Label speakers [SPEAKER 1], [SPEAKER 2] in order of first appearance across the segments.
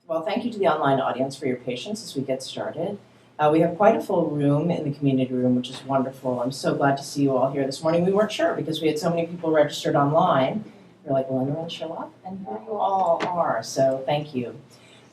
[SPEAKER 1] Well, thank you to the online audience for your patience as we get started. We have quite a full room in the community room, which is wonderful. I'm so glad to see you all here this morning. We weren't sure because we had so many people registered online. We're like, will anyone show up? And here you all are, so thank you.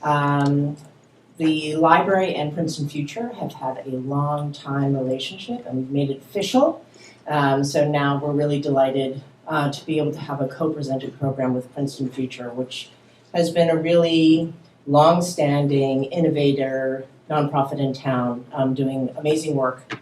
[SPEAKER 1] The library and Princeton Future have had a long time relationship, and we've made it official. So now we're really delighted to be able to have a co-presented program with Princeton Future, which has been a really long-standing innovator nonprofit in town, doing amazing work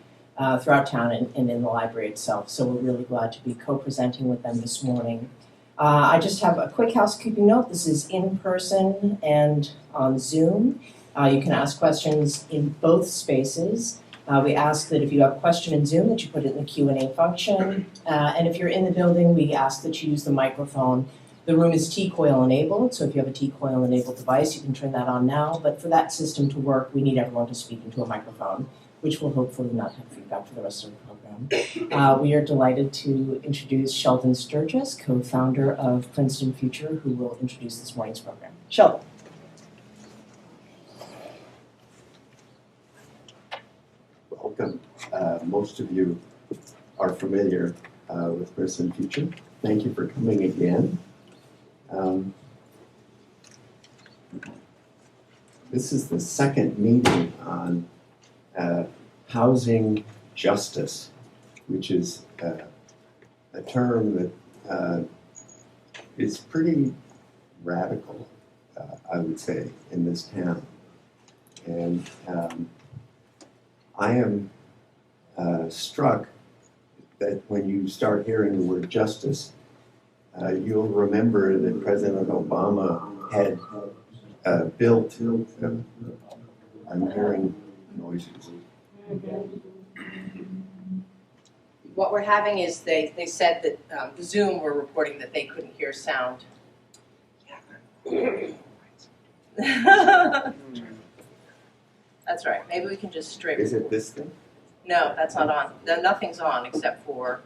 [SPEAKER 1] throughout town and in the library itself. So we're really glad to be co-presenting with them this morning. I just have a quick housekeeping note. This is in person and on Zoom. You can ask questions in both spaces. We ask that if you have a question in Zoom that you put it in the Q&A function. And if you're in the building, we ask that you use the microphone. The room is T-coil enabled, so if you have a T-coil enabled device, you can turn that on now. But for that system to work, we need everyone to speak into a microphone, which will hopefully not have feedback for the rest of the program. We are delighted to introduce Sheldon Sturgis, co-founder of Princeton Future, who will introduce this morning's program. Sheldon.
[SPEAKER 2] Welcome. Most of you are familiar with Princeton Future. Thank you for coming again. This is the second meeting on housing justice, which is a term that is pretty radical, I would say, in this town. And I am struck that when you start hearing the word justice, you'll remember that President Obama had built, I'm hearing noises.
[SPEAKER 1] What we're having is they said that the Zoom were reporting that they couldn't hear sound. That's right. Maybe we can just straight.
[SPEAKER 2] Is it this thing?
[SPEAKER 1] No, that's not on. No, nothing's on except for.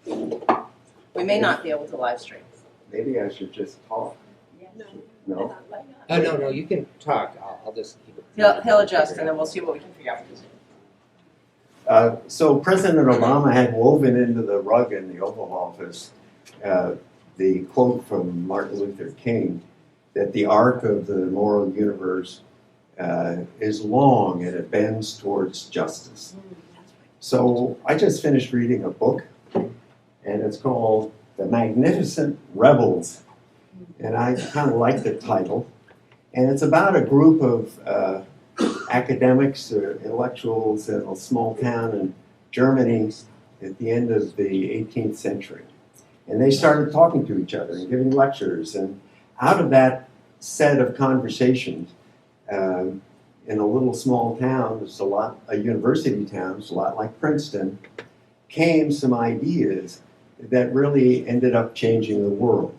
[SPEAKER 1] We may not be able to live stream.
[SPEAKER 2] Maybe I should just talk. No?
[SPEAKER 3] Oh, no, you can talk. I'll just keep it.
[SPEAKER 1] He'll adjust and then we'll see what we can figure out.
[SPEAKER 2] So President Obama had woven into the rug in the Oval Office the quote from Martin Luther King that the arc of the moral universe is long and it bends towards justice. So I just finished reading a book, and it's called The Magnificent Rebels. And I kind of like the title. And it's about a group of academics or intellectuals in a small town in Germany at the end of the 18th century. And they started talking to each other and giving lectures. And out of that set of conversations, in a little small town, it's a university town, it's a lot like Princeton, came some ideas that really ended up changing the world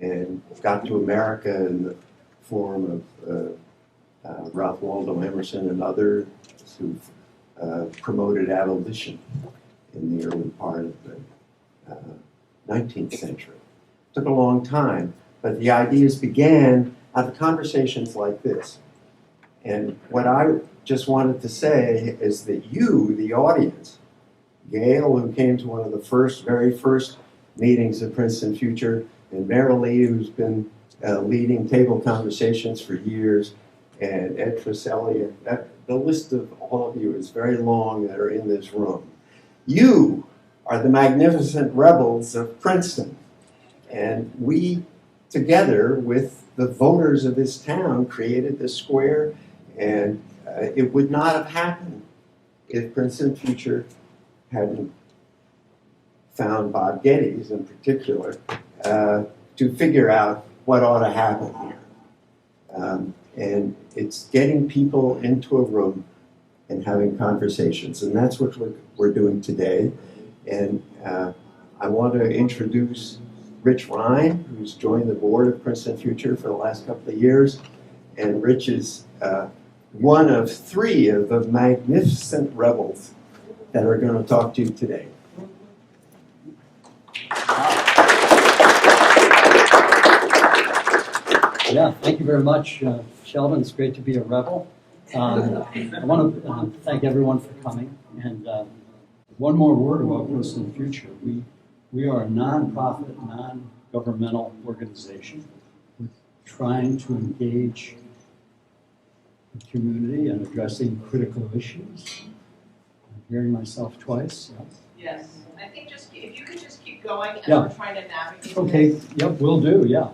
[SPEAKER 2] and got to America in the form of Ralph Waldo Emerson and others who promoted abolition in the early part of the 19th century. It took a long time, but the ideas began out of conversations like this. And what I just wanted to say is that you, the audience, Gail, who came to one of the very first meetings of Princeton Future, and Marilee, who's been leading table conversations for years, and Ed Trisselli, the list of all of you is very long that are in this room. You are the magnificent rebels of Princeton. And we, together with the voters of this town, created this square, and it would not have happened if Princeton Future hadn't found Bob Geddes in particular to figure out what ought to happen here. And it's getting people into a room and having conversations, and that's what we're doing today. And I want to introduce Rich Rein, who's joined the board of Princeton Future for the last couple of years. And Rich is one of three of the magnificent rebels that are going to talk to you today.
[SPEAKER 4] Yeah, thank you very much, Sheldon. It's great to be a rebel. I want to thank everyone for coming. And one more word about Princeton Future. We are a nonprofit, non-governmental organization. We're trying to engage the community and addressing critical issues. I'm hearing myself twice. Yeah.
[SPEAKER 5] Yes, I think just, if you could just keep going, and
[SPEAKER 4] Yeah.
[SPEAKER 5] we're trying to navigate
[SPEAKER 4] Okay,
[SPEAKER 5] this.
[SPEAKER 4] yep, will do, yeah.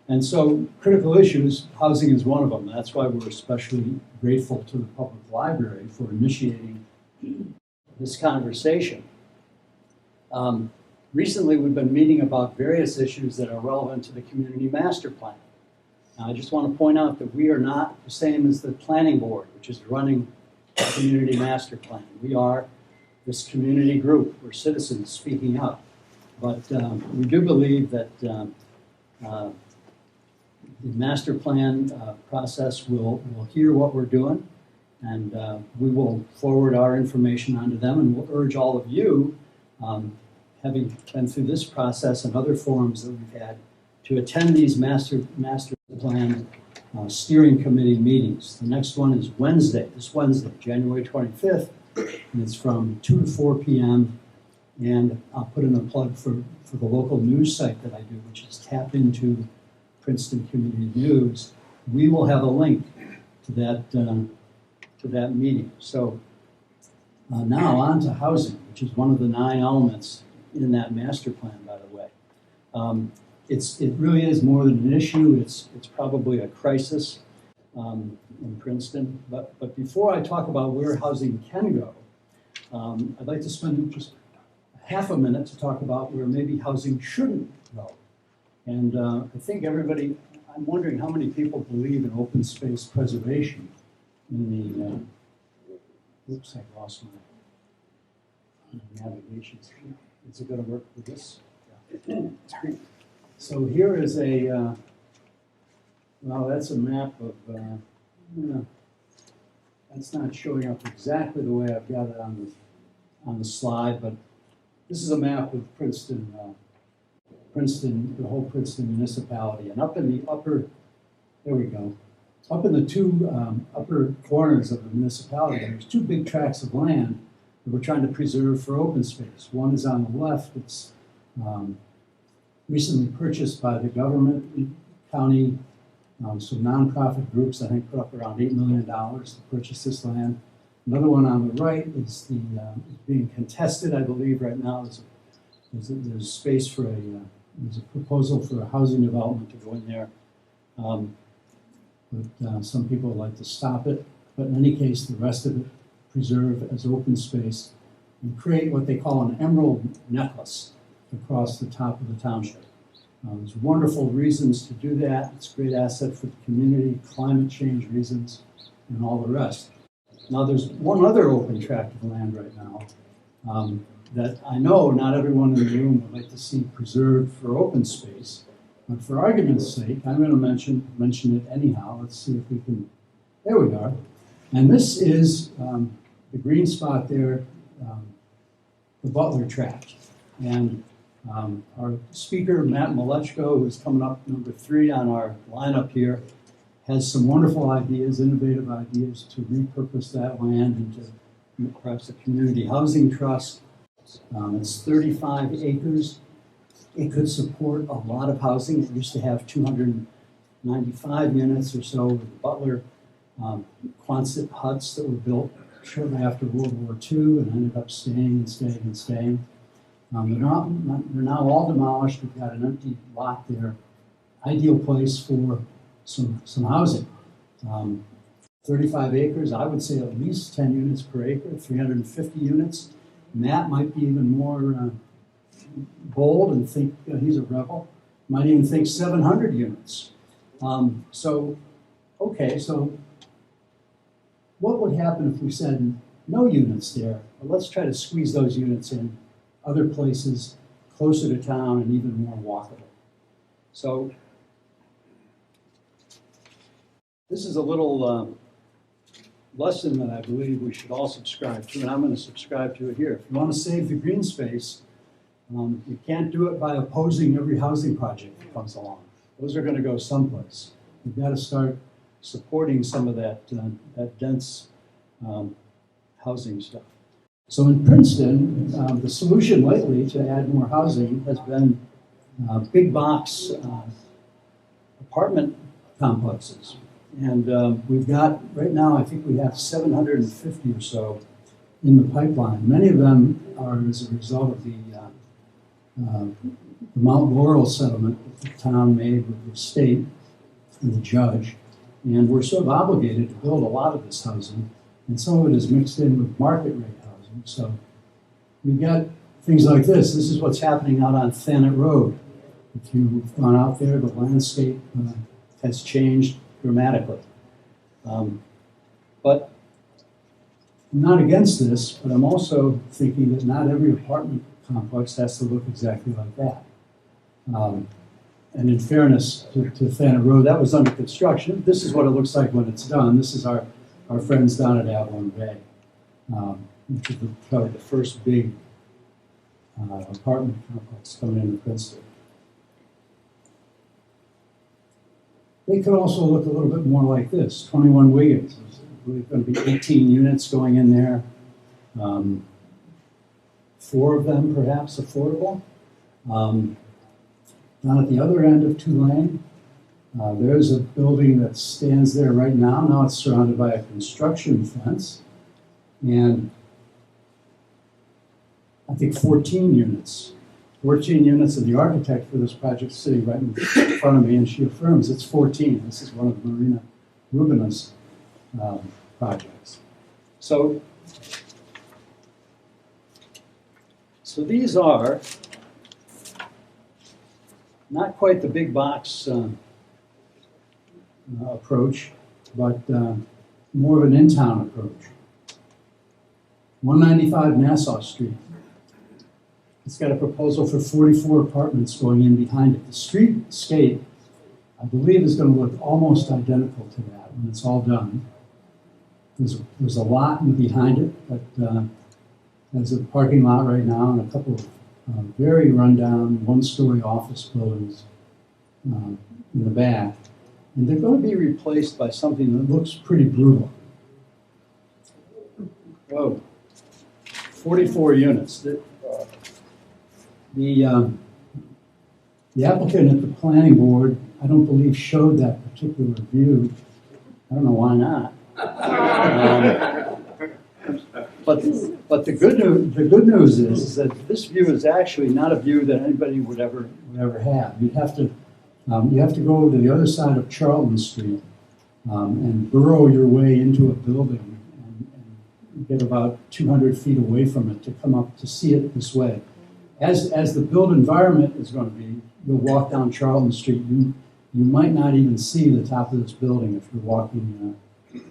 [SPEAKER 4] And so critical issues, housing is one of them. That's why we're especially grateful to the public library for initiating this conversation. Recently, we've been meeting about various issues that are relevant to the community master plan. Now, I just want to point out that we are not the same as the planning board, which is running the community master plan. We are this community group. We're citizens speaking up. But we do believe that the master plan process will hear what we're doing, and we will forward our information onto them, and we'll urge all of you, having been through this process and other forums that we've had, to attend these master plan steering committee meetings. The next one is this Wednesday, January 25th, and it's from 2 to 4 p.m. And I'll put in a plug for the local news site that I do, which is TAPinto Princeton Community News. We will have a link to that meeting. So now on to housing, which is one of the 9 elements in that master plan, by the way. It really is more than an issue. It's probably a crisis in Princeton. But before I talk about where housing can go, I'd like to spend just half a minute to talk about where maybe housing shouldn't go. And I think everybody, I'm wondering how many people believe in open space preservation in the, oops, I lost my navigation screen. Is it going to work with this? Yeah. So here is a, well, that's a map of, that's not showing up exactly the way I've got it on the slide, but this is a map of Princeton, the whole Princeton municipality. And up in the upper, there we go, up in the 2 upper corners of the municipality, there's 2 big tracts of land that we're trying to preserve for open space. One is on the left. It's recently purchased by the government, county, some nonprofit groups, I think, put up around $8 million to purchase this land. Another one on the right is being contested, I believe, right now. There's space for there's a proposal for a housing development to go in there. But some people would like to stop it. But in any case, the rest of it preserve as open space and create what they call an emerald necklace across the top of the township. There's wonderful reasons to do that. It's a great asset for the community, climate change reasons, and all the rest. Now, there's one other open tract of land right now that I know not everyone in the room would like to see preserved for open space. But for argument's sake, I'm going to mention it anyhow. Let's see if we can. There we are. And this is the green spot there, the Butler tract. And our speaker, Matt Malechko, who's coming up number 3 on our lineup here, has some wonderful ideas, innovative ideas to repurpose that land into perhaps a community housing trust. It's 35 acres. It could support a lot of housing. It used to have 295 units or so with the Butler Quonset huts that were built shortly after World War II and ended up staying. They're now all demolished. We've got an empty lot there. Ideal place for some housing. 35 acres, I would say at least 10 units per acre, 350 units. Matt might be even more bold and think he's a rebel. Might even think 700 units. So what would happen if we said no units there? Well, let's try to squeeze those units in other places closer to town and even more walkable. So this is a little lesson that I believe we should all subscribe to, and I'm going to subscribe to it here. If you want to save the green space, you can't do it by opposing every housing project that comes along. Those are going to go someplace. we've got to start supporting some of that dense housing stuff. So in Princeton, the solution lately to add more housing has been big box apartment complexes. And we've got, right now, I think we have 750 or so in the pipeline. Many of them are as a result of the Mount Laurel settlement that the town made with the state and the judge. And we're sort of obligated to build a lot of this housing, and some of it is mixed in with market rate housing. So we've got things like this. This is what's happening out on Thanet Road. If you've gone out there, the landscape has changed dramatically. But I'm not against this, but I'm also thinking that not every apartment complex has to look exactly like that. And in fairness to Thanet Road, that was under construction. This is what it looks like when it's done. This is our friends down at Avalon Bay, which is probably the first big apartment complex coming into Princeton. They could also look a little bit more like this, 21 Wiggins. There's going to be 18 units going in there. 4 of them perhaps affordable. Down at the other end of Tulane, there's a building that stands there right now. Now it's surrounded by a construction fence. And I think 14 units. 14 units, and the architect for this project is sitting right in front of me, and she affirms it's 14. This is one of the Marina Urbanist projects. So these are not quite the big box approach, but more of an in-town approach. 195 Nassau Street. It's got a proposal for 44 apartments going in behind it. The streetscape, I believe, is going to look almost identical to that when it's all done. There's a lot behind it, but there's a parking lot right now and a couple of very rundown one-story office buildings in the back. And they're going to be replaced by something that looks pretty brutal. Oh, 44 units. The applicant at the planning board, I don't believe, showed that particular view. I don't know why not. But the good news is that this view is actually not a view that anybody would ever have. You have to go to the other side of Charlton Street and burrow your way into a building and get about 200 feet away from it to come up to see it this way. As the built environment is going to be, you'll walk down Charlton Street. You might not even see the top of this building if you're walking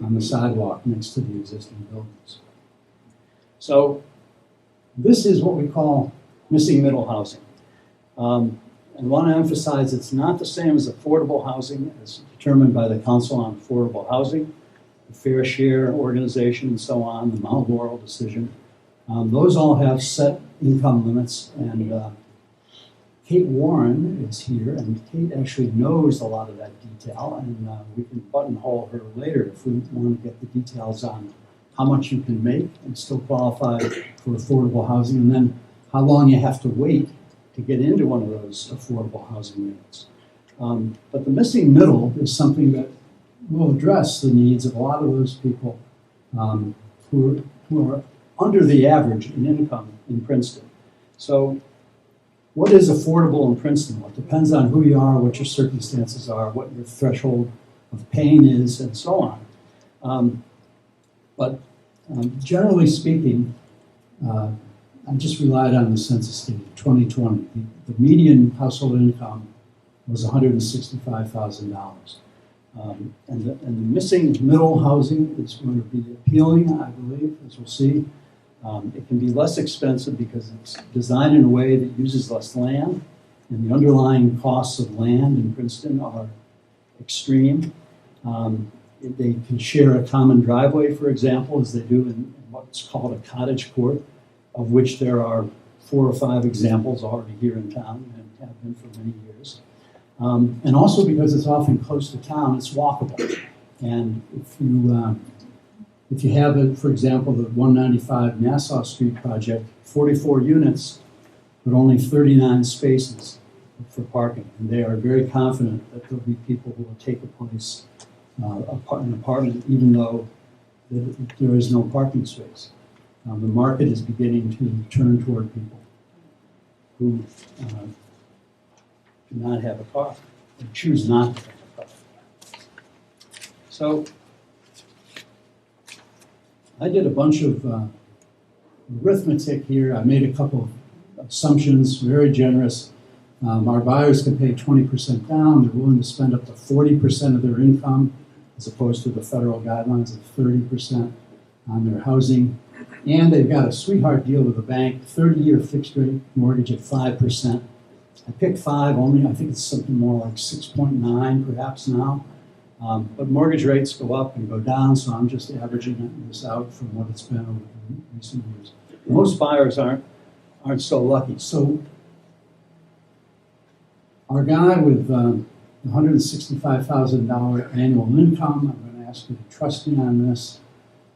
[SPEAKER 4] on the sidewalk next to the existing buildings. So this is what we call missing middle housing. And I want to emphasize it's not the same as affordable housing as determined by the Council on Affordable Housing, the Fair Share organization, and so on, the Mount Laurel decision. Those all have set income limits, and Kate Warren is here, and Kate actually knows a lot of that detail, and we can buttonhole her later if we want to get the details on how much you can make and still qualify for affordable housing, and then how long you have to wait to get into one of those affordable housing units. But the missing middle is something that will address the needs of a lot of those people who are under the average in income in Princeton. So what is affordable in Princeton? Well, it depends on who you are, what your circumstances are, what your threshold of pain is, and so on. But generally speaking, I just relied on the census data, 2020. The median household income was $165,000. And the missing middle housing is going to be appealing, I believe, as we'll see. It can be less expensive because it's designed in a way that uses less land, and the underlying costs of land in Princeton are extreme. They can share a common driveway, for example, as they do in what's called a cottage court, of which there are 4 or 5 examples already here in town and have been for many years. And also because it's often close to town, it's walkable. And if you have it, for example, the 195 Nassau Street project, 44 units, but only 39 spaces for parking. And they are very confident that there'll be people who will take a place, an apartment, even though there is no parking space. The market is beginning to turn toward people who do not have a car, or choose not to have a car. So I did a bunch of arithmetic here. I made a couple of assumptions, very generous. Our buyers can pay 20% down. They're willing to spend up to 40% of their income, as opposed to the federal guidelines of 30% on their housing. And they've got a sweetheart deal with the bank, 30-year fixed rate mortgage at 5%. I picked 5 only. I think it's something more like 6.9 perhaps now. But mortgage rates go up and go down, so I'm just averaging this out from what it's been over the recent years. Most buyers aren't so lucky. So our guy with $165,000 annual income, I'm going to ask you to trust me on this.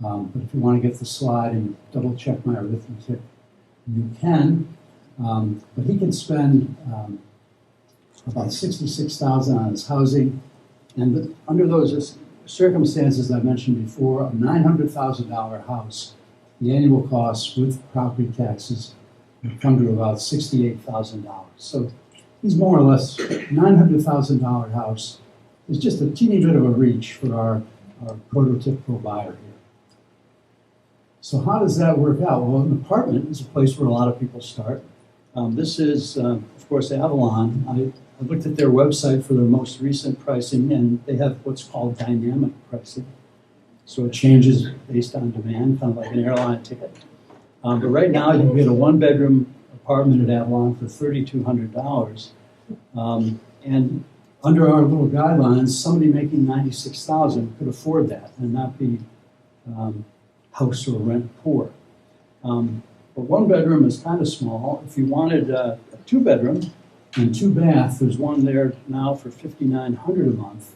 [SPEAKER 4] But if you want to get the slide and double check my arithmetic, you can. But he can spend about $66,000 on his housing. And under those circumstances I mentioned before, a $900,000 house, the annual costs with property taxes would come to about $68,000. So he's more or less $900,000 house is just a teeny bit of a reach for our prototypical buyer here. So how does that work out? Well, an apartment is a place where a lot of people start. This is, of course, Avalon. I looked at their website for their most recent pricing, and they have what's called dynamic pricing. So it changes based on demand, kind of like an airline ticket. But right now, you can get a one-bedroom apartment at Avalon for $3,200. And under our little guidelines, somebody making $96,000 could afford that and not be house or rent poor. But one bedroom is kind of small. If you wanted a 2-bedroom and 2-bath, there's one there now for $5,900 a month.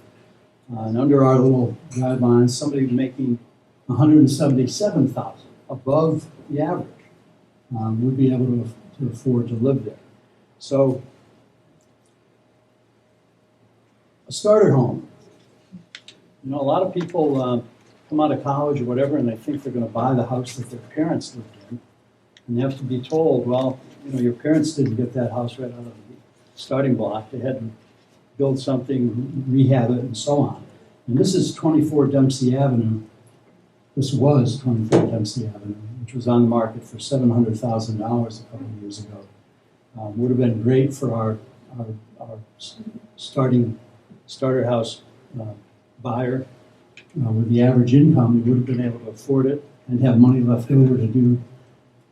[SPEAKER 4] And under our little guidelines, somebody making $177,000 above the average would be able to afford to live there. So a starter home. You know, a lot of people come out of college or whatever, and they think they're going to buy the house that their parents lived in. And they have to be told, well, you know, your parents didn't get that house right out of the starting block. They had to build something, rehab it, and so on. And this is 24 Dempsey Avenue. This was 24 Dempsey Avenue, which was on the market for $700,000 a couple of years ago. Would have been great for our starter house buyer. With the average income, we would have been able to afford it and have money left over to do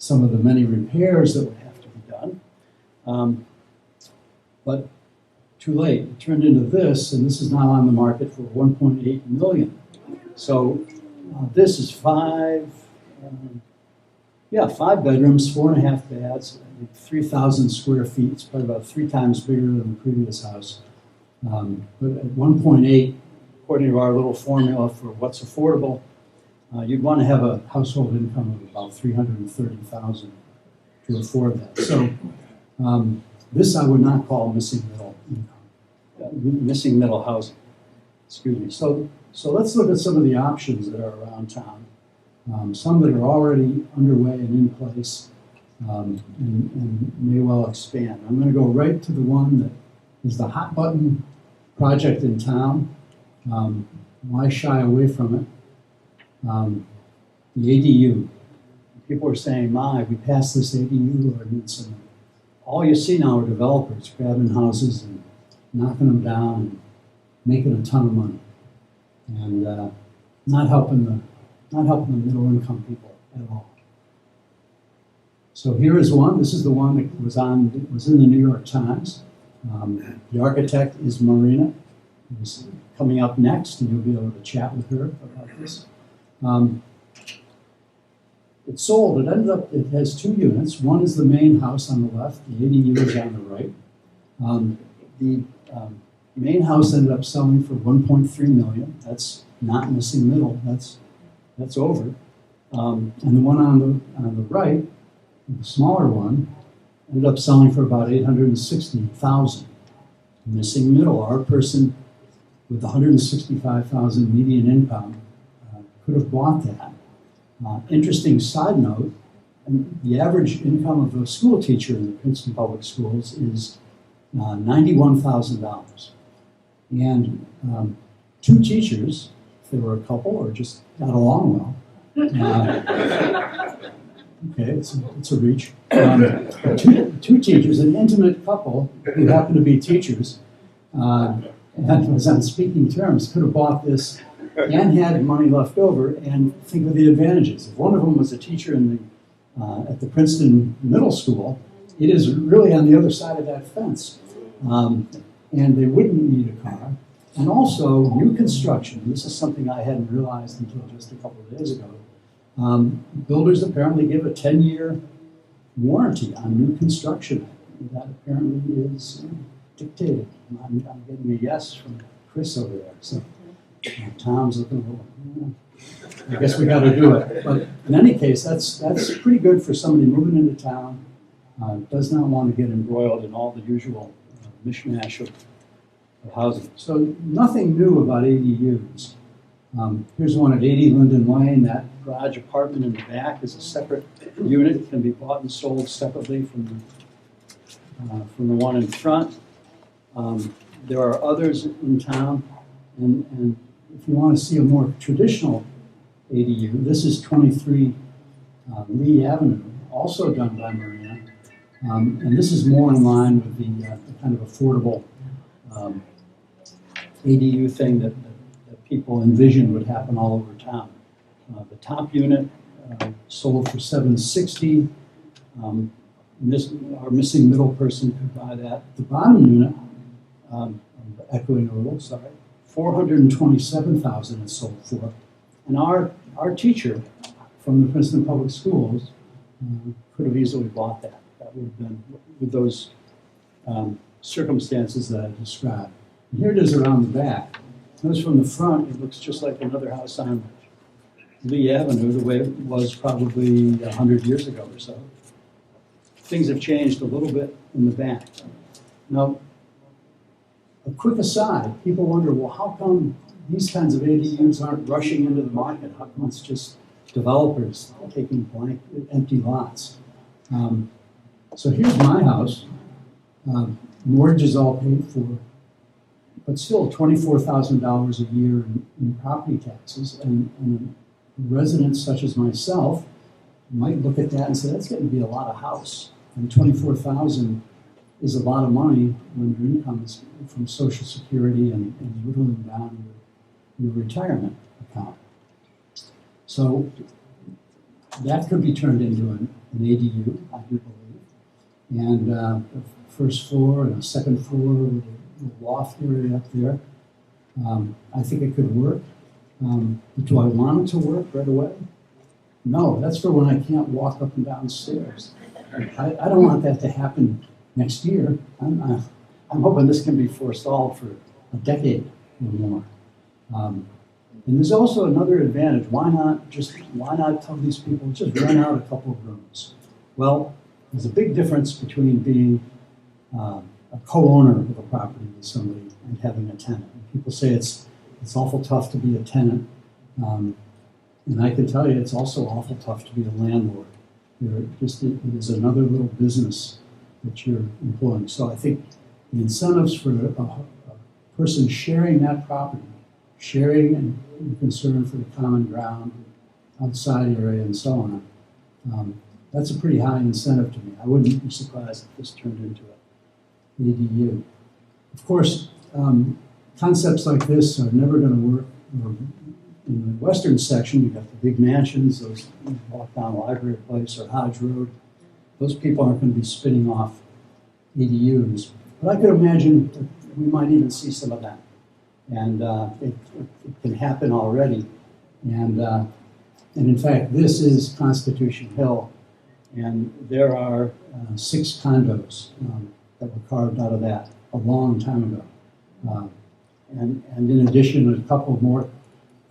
[SPEAKER 4] some of the many repairs that would have to be done. But too late. It turned into this, and this is now on the market for $1.8 million. So this is 5 bedrooms, 4.5 baths, 3,000 square feet. It's probably about 3 times bigger than the previous house. But at 1.8, according to our little formula for what's affordable, you'd want to have a household income of about $330,000 to afford that. So this I would not call missing middle income, missing middle housing. Excuse me. So let's look at some of the options that are around town. Some that are already underway and in place, and may well expand. I'm going to go right to the one that is the hot button project in town. Why shy away from it? The ADU. People are saying, we passed this ADU ordinance, and all you see now are developers grabbing houses and knocking them down and making a ton of money, and not helping the middle income people at all. So here is one. This is the one that was in the New York Times. The architect is Marina. Who's coming up next, and you'll be able to chat with her about this. It sold. It has 2 units. One is the main house on the left. The ADU is on the right. The main house ended up selling for 1.3 million. That's not missing middle. That's over. And the one on the right, the smaller one, ended up selling for about 860,000. Missing middle. Our person with 165,000 median income could have bought that. Interesting side note, the average income of a school teacher in the Princeton Public Schools is $91,000. And two teachers, if they were a couple or just got along well, okay, it's a reach. Two teachers, an intimate couple who happened to be teachers, and was on speaking terms, could have bought this and had money left over. And think of the advantages. If one of them was a teacher at the Princeton Middle School, it is really on the other side of that fence. And they wouldn't need a car. And also, new construction. This is something I hadn't realized until just a couple of days ago. Builders apparently give a 10-year warranty on new construction. That apparently is dictated. I'm getting a yes from Chris over there. So Tom's looking a little, I guess we got to do it. But in any case, that's pretty good for somebody moving into town, does not want to get embroiled in all the usual mishmash of housing. So nothing new about ADUs. Here's one at 80 Linden Lane. That garage apartment in the back is a separate unit. It can be bought and sold separately from the one in front. There are others in town, and if you want to see a more traditional ADU, this is 23 Lee Avenue, also done by Marina, and this is more in line with the kind of affordable ADU thing that people envisioned would happen all over town. The top unit sold for $760. Our missing middle person could buy that. The bottom unit, I'm echoing a little, sorry, $427,000 it sold for. And our teacher from the Princeton Public Schools could have easily bought that. That would have been with those circumstances that I described. And here it is around the back. Notice from the front, it looks just like another house on Lee Avenue, the way it was probably 100 years ago or so. Things have changed a little bit in the back. Now, a quick aside, people wonder, well, how come these kinds of ADUs aren't rushing into the market? How come it's just developers taking blank, empty lots? So here's my house. Mortgage is all paid for, but still $24,000 a year in property taxes. And residents such as myself might look at that and say, that's going to be a lot of house. And $24,000 is a lot of money when your income is from Social Security and whittling down your retirement account. So that could be turned into an ADU, I do believe. And the first floor and a second floor with a loft area up there. I think it could work. Do I want it to work right away? No, that's for when I can't walk up and down stairs. I don't want that to happen next year. I'm hoping this can be forestalled for a decade or more. And there's also another advantage. Why not tell these people, just rent out a couple of rooms? Well, there's a big difference between being a co-owner of a property with somebody and having a tenant. And people say it's awful tough to be a tenant. And I can tell you it's also awful tough to be a landlord. It is another little business that you're employing. So I think the incentives for a person sharing that property, sharing and concern for the common ground, outside area, and so on, that's a pretty high incentive to me. I wouldn't be surprised if this turned into an ADU. Of course, concepts like this are never going to work. In the western section, you've got the big mansions, those you walk down Library Place or Hodge Road. Those people aren't going to be spinning off ADUs. But I could imagine that we might even see some of that. And it can happen already. And in fact, this is Constitution Hill. And there are 6 condos that were carved out of that a long time ago. And in addition, a couple more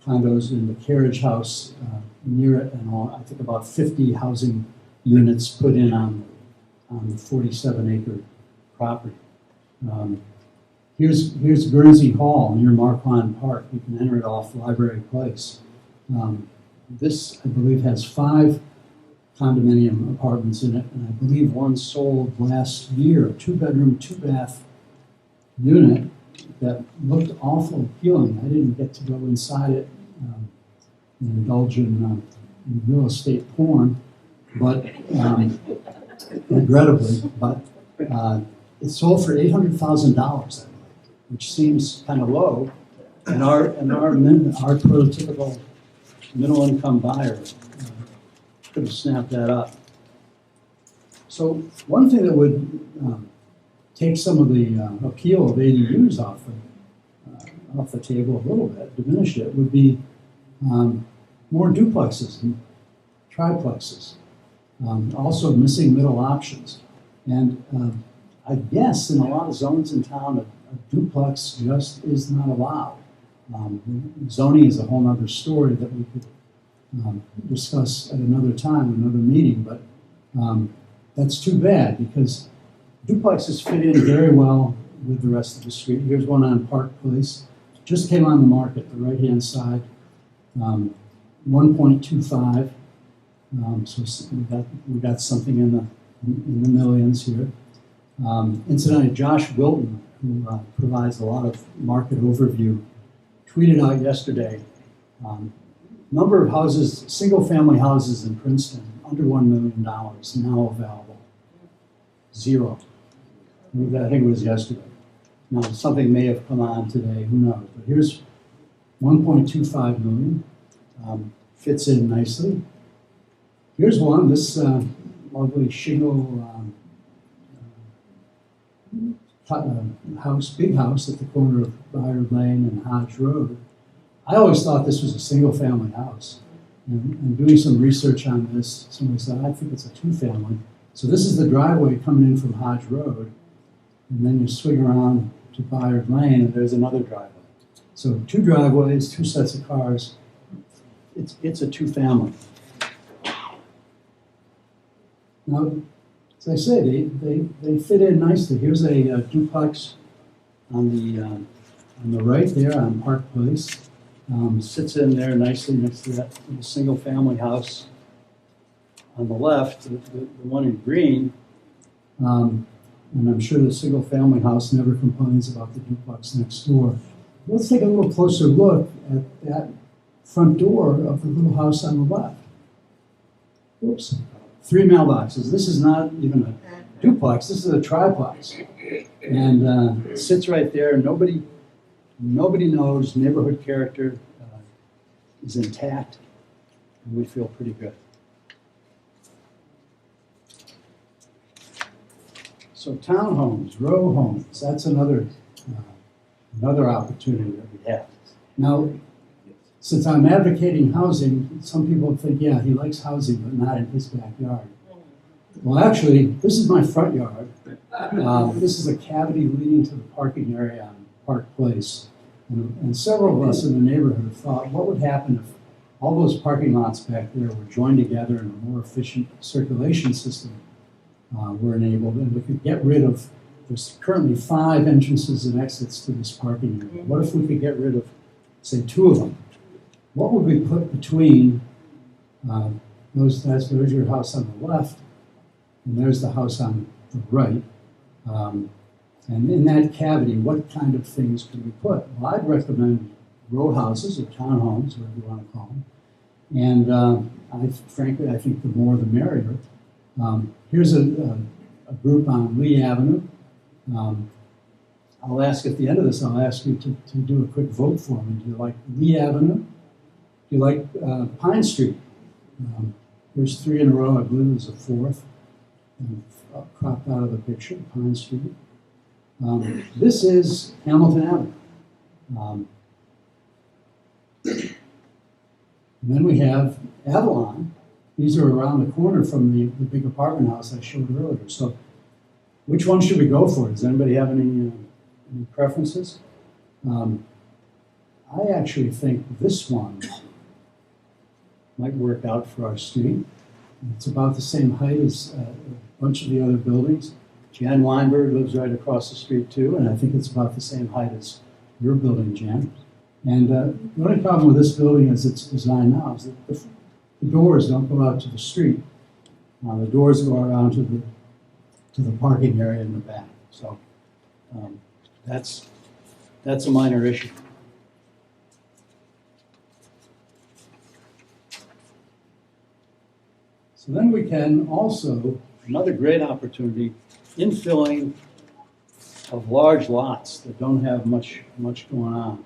[SPEAKER 4] condos in the carriage house near it, and all, I think about 50 housing units put in on the 47-acre property. Here's Guernsey Hall near Marquand Park. You can enter it off Library Place. This, I believe, has 5 condominium apartments in it, and I believe one sold last year, a 2-bedroom, 2-bath unit that looked awful appealing. I didn't get to go inside it and indulge in real estate porn, but regrettably, but it sold for $800,000, which seems kind of low, and our prototypical middle-income buyer could have snapped that up. So one thing that would take some of the appeal of ADUs off the table a little bit, diminish it, would be more duplexes and triplexes. Also missing middle options. And I guess in a lot of zones in town, a duplex just is not allowed. Zoning is a whole other story that we could discuss at another time, another meeting, but that's too bad because duplexes fit in very well with the rest of the street. Here's one on Park Place. Just came on the market, the right-hand side, 1.25. So we got something in the millions here. Incidentally, Josh Wilton, who provides a lot of market overview, tweeted out yesterday, number of houses, single-family houses in Princeton, under $1 million now available. 0. I think it was yesterday. Now, something may have come on today, who knows? But here's 1.25 million. Fits in nicely. Here's one, this lovely shingle house, big house at the corner of Byard Lane and Hodge Road. I always thought this was a single-family house. And doing some research on this, somebody said, I think it's a 2-family. So this is the driveway coming in from Hodge Road, and then you swing around to Byard Lane, and there's another driveway. So 2 driveways, 2 sets of cars. It's a 2-family. Now, as I say, they fit in nicely. Here's a duplex on the right there on Park Place. Sits in there nicely next to that single-family house. On the left, the one in green, and I'm sure the single-family house never complains about the duplex next door. Let's take a little closer look at that front door of the little house on the left. Oops. 3 mailboxes. This is not even a duplex. This is a triplex. And it sits right there. Nobody knows. Neighborhood character is intact. And we feel pretty good. So townhomes, row homes, that's another opportunity that we have. Now, since I'm advocating housing, some people think, yeah, he likes housing, but not in his backyard. Well, actually, this is my front yard. This is a cavity leading to the parking area on Park Place. And several of us in the neighborhood have thought, what would happen if all those parking lots back there were joined together in a more efficient circulation system were enabled, and we could get rid of, there's currently 5 entrances and exits to this parking area. What if we could get rid of, say, 2 of them? What would we put between there's your house on the left, and there's the house on the right. And in that cavity, what kind of things could we put? Well, I'd recommend row houses or townhomes, whatever you want to call them. And frankly, I think the more the merrier. Here's a group on Lee Avenue. I'll ask at the end of this, I'll ask you to do a quick vote for me. Do you like Lee Avenue? Do you like Pine Street? There's 3 in a row. I believe there's a 4th. And cropped out of the picture, Pine Street. This is Hamilton Avenue. And then we have Avalon. These are around the corner from the big apartment house I showed earlier. So which one should we go for? Does anybody have any preferences? I actually think this one might work out for our street. It's about the same height as a bunch of the other buildings. Jan Weinberg lives right across the street too, and I think it's about the same height as your building, Jan. And the only problem with this building as it's designed now is that the doors don't go out to the street. The doors go around to the parking area in the back. So that's a minor issue. So then we can also, another great opportunity, infilling of large lots that don't have much going on.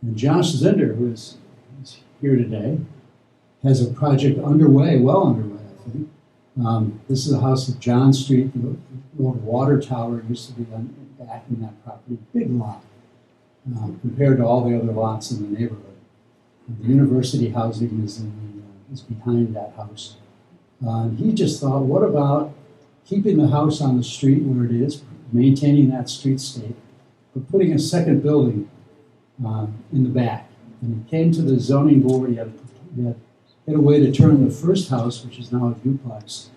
[SPEAKER 4] And Josh Zinder, who is here today, has a project underway, well underway, I think. This is a house at John Street. The old water tower used to be back in that property. Big lot compared to all the other lots in the neighborhood. And the university housing is behind that house. He just thought, what about keeping the house on the street where it is, maintaining that streetscape, but putting a second building in the back? And he came to the zoning board. He had a way to turn the first house, which is now a duplex,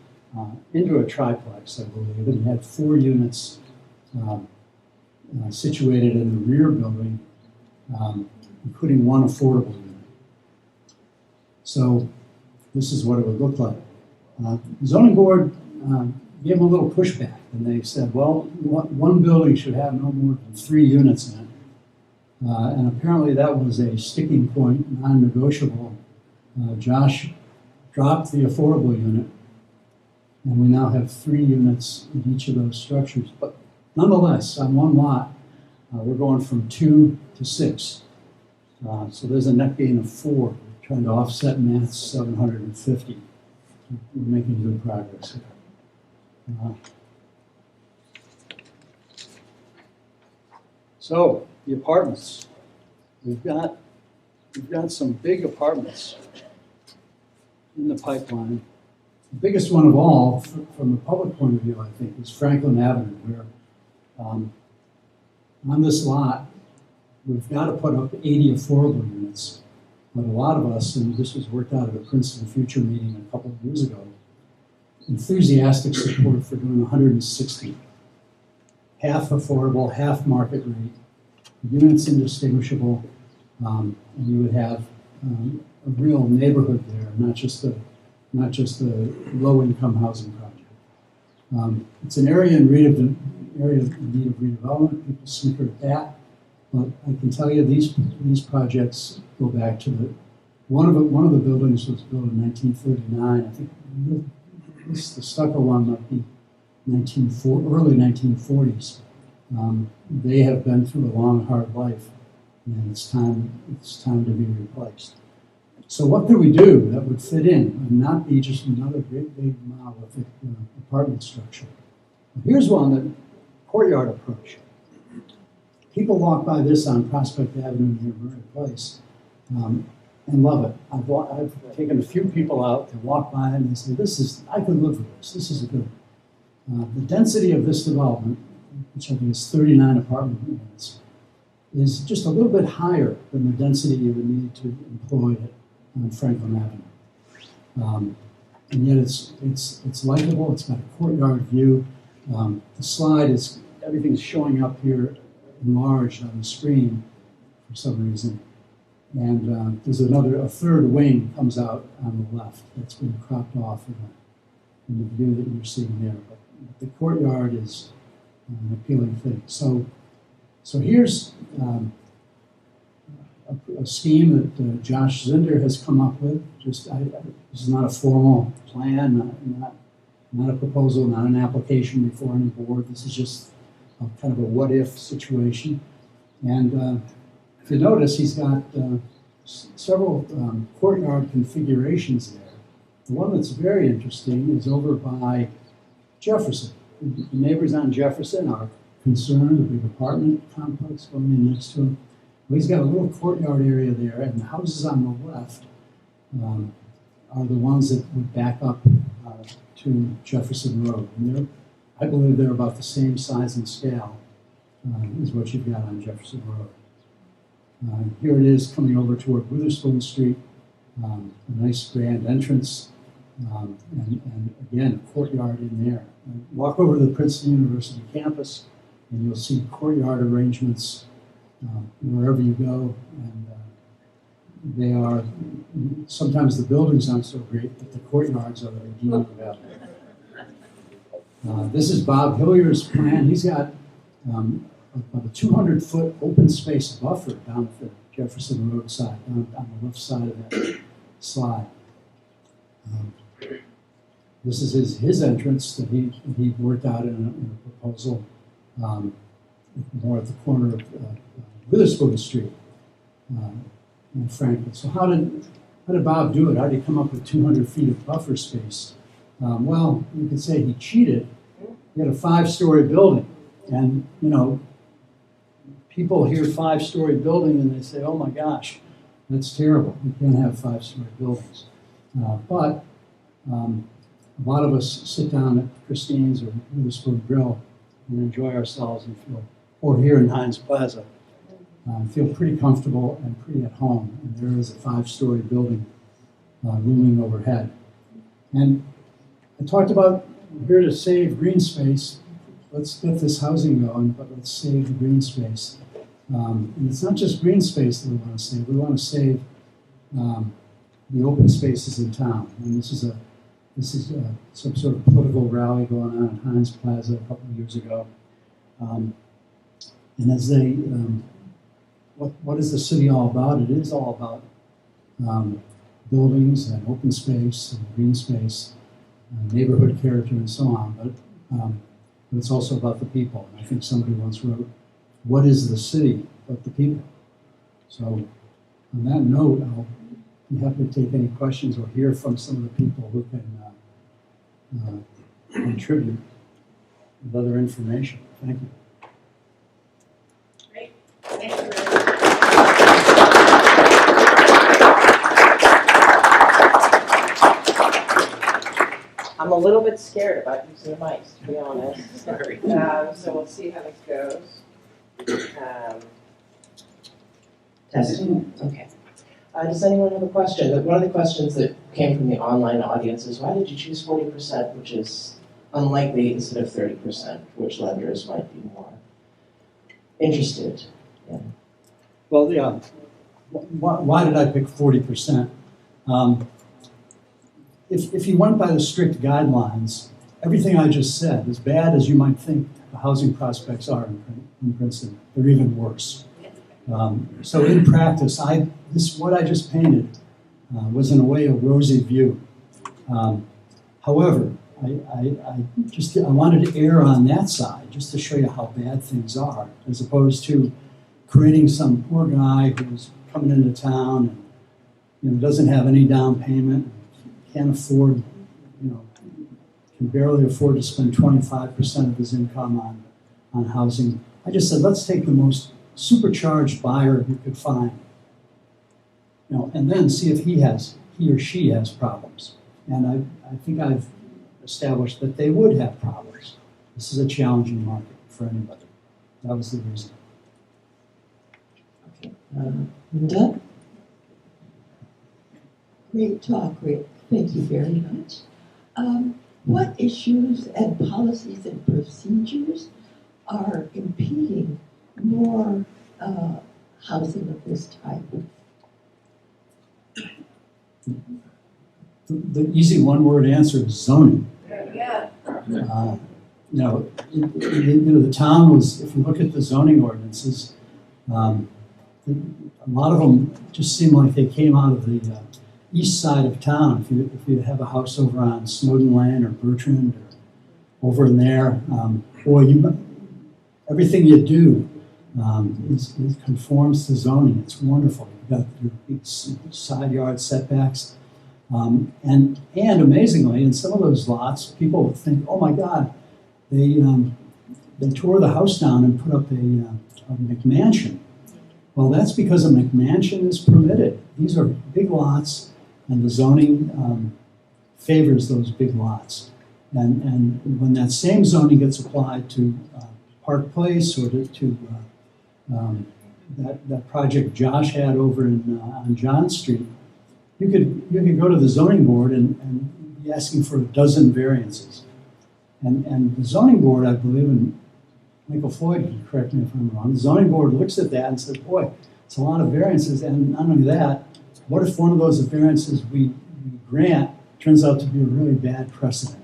[SPEAKER 4] into a triplex, I believe. And he had 4 units situated in the rear building, including 1 affordable unit. So this is what it would look like. The zoning board gave them a little pushback, and they said, well, one building should have no more than 3 units in it. And apparently that was a sticking point, non-negotiable. Josh dropped the affordable unit, and we now have 3 units in each of those structures. But nonetheless, on one lot, we're going from 2 to 6. So there's a net gain of 4. We're trying to offset math's 750. We're making good progress here. So the apartments, we've got some big apartments in the pipeline. The biggest one of all, from the public point of view, I think, is Franklin Avenue, where on this lot, we've got to put up 80 affordable units. But a lot of us, and this was worked out at a Princeton Future meeting a couple of years ago, enthusiastic support for doing 160. Half affordable, half market rate, units indistinguishable, and you would have a real neighborhood there, not just a low-income housing project. It's an area in need of redevelopment. People snicker at that, but I can tell you these projects go back to one of the buildings was built in 1939. I think the stucco one might be early 1940s. They have been through a long, hard life, and it's time to be replaced. So what could we do that would fit in and not be just another great big monolithic apartment structure? Well, here's one, that courtyard approach. People walk by this on Prospect Avenue near Murray Place and love it. I've taken a few people out, they walk by and they say, I could live with this, this is good. The density of this development, which I think is 39 apartment units, is just a little bit higher than the density you would need to employ it on Franklin Avenue. And yet it's likable, it's got a courtyard view. The slide everything's showing up here enlarged on the screen for some reason. And there's a third wing comes out on the left that's been cropped off in the view that you're seeing there. But the courtyard is an appealing thing. So here's a scheme that Josh Zinder has come up with. This is not a formal plan, not a proposal, not an application before any board. This is just kind of a what-if situation. And if you notice, he's got several courtyard configurations there. The one that's very interesting is over by Jefferson. The neighbors on Jefferson are concerned, the big apartment complex going in next to him. Well, he's got a little courtyard area there, and the houses on the left are the ones that would back up to Jefferson Road. And I believe they're about the same size and scale. is what you've got on Jefferson Road. Here it is coming over toward Witherspoon Street, a nice grand entrance, and again, a courtyard in there. Walk over to the Princeton University campus, and you'll see courtyard arrangements wherever you go, and they are, sometimes the buildings aren't so great, but the courtyards are the redeeming value. This is Bob Hillier's plan. He's got about a 200-foot open space buffer down at the Jefferson Road side, down on the left side of that slide. This is his entrance that he worked out in a proposal more at the corner of Witherspoon Street in Franklin. So how did Bob do it? How did he come up with 200 feet of buffer space? Well, you could say he cheated. He had a 5-story building, and you know, people hear 5-story building and they say, "Oh my gosh, that's terrible. We can't have 5-story buildings." But a lot of us sit down at Christine's or Witherspoon Grill and enjoy ourselves and feel, or here in Heinz Plaza, feel pretty comfortable and pretty at home. And there is a 5-story building looming overhead. And I talked about we're here to save green space. Let's get this housing going, but let's save the green space. And it's not just green space that we want to save. We want to save the open spaces in town. And this is some sort of political rally going on at Heinz Plaza a couple of years ago. And as they, what is the city all about? It is all about buildings and open space and green space, neighborhood character and so on. But it's also about the people. And I think somebody once wrote, "What is the city but the people?" So on that note, I'll be happy to take any questions or hear from some of the people who can contribute with other information. Thank you.
[SPEAKER 5] Great. Thank you. I'm a little bit scared about using the mics, to be honest. So we'll see how this goes. Testing. Okay. Does anyone have a question? One of the questions that came from the online audience is, why did you choose 40%, which is unlikely, instead of 30%, which lenders might be more interested in?
[SPEAKER 4] Well, yeah. Why did I pick 40%? If you went by the strict guidelines, everything I just said, as bad as you might think the housing prospects are in Princeton, they're even worse. So in practice, what I just painted was in a way a rosy view. However, I wanted to err on that side just to show you how bad things are, as opposed to creating some poor guy who's coming into town and doesn't have any down payment, can't afford, can barely afford to spend 25% of his income on housing. I just said, let's take the most supercharged buyer you could find, and then see if he or she has problems. And I think I've established that they would have problems. This is a challenging market for anybody. That was the reason.
[SPEAKER 1] Okay. Linda?
[SPEAKER 6] Great talk, great. Thank you very much. What issues and policies and procedures are impeding more housing of this type?
[SPEAKER 4] The easy one-word answer is zoning.
[SPEAKER 5] Yeah.
[SPEAKER 4] The town was, if you look at the zoning ordinances, a lot of them just seem like they came out of the east side of town. If you have a house over on Snowden Lane or Bertrand or over in there, everything you do conforms to zoning. It's wonderful. You've got your big side yard setbacks. And amazingly, in some of those lots, people think, oh my God, they tore the house down and put up a McMansion. Well, that's because a McMansion is permitted. These are big lots, and the zoning favors those big lots. And when that same zoning gets applied to Park Place or to that project Josh had over on John Street, you could go to the zoning board and be asking for a dozen variances. And the zoning board, I believe, and Michael Floyd can correct me if I'm wrong, the zoning board looks at that and says, boy, it's a lot of variances, and not only that, what if one of those variances we grant turns out to be a really bad precedent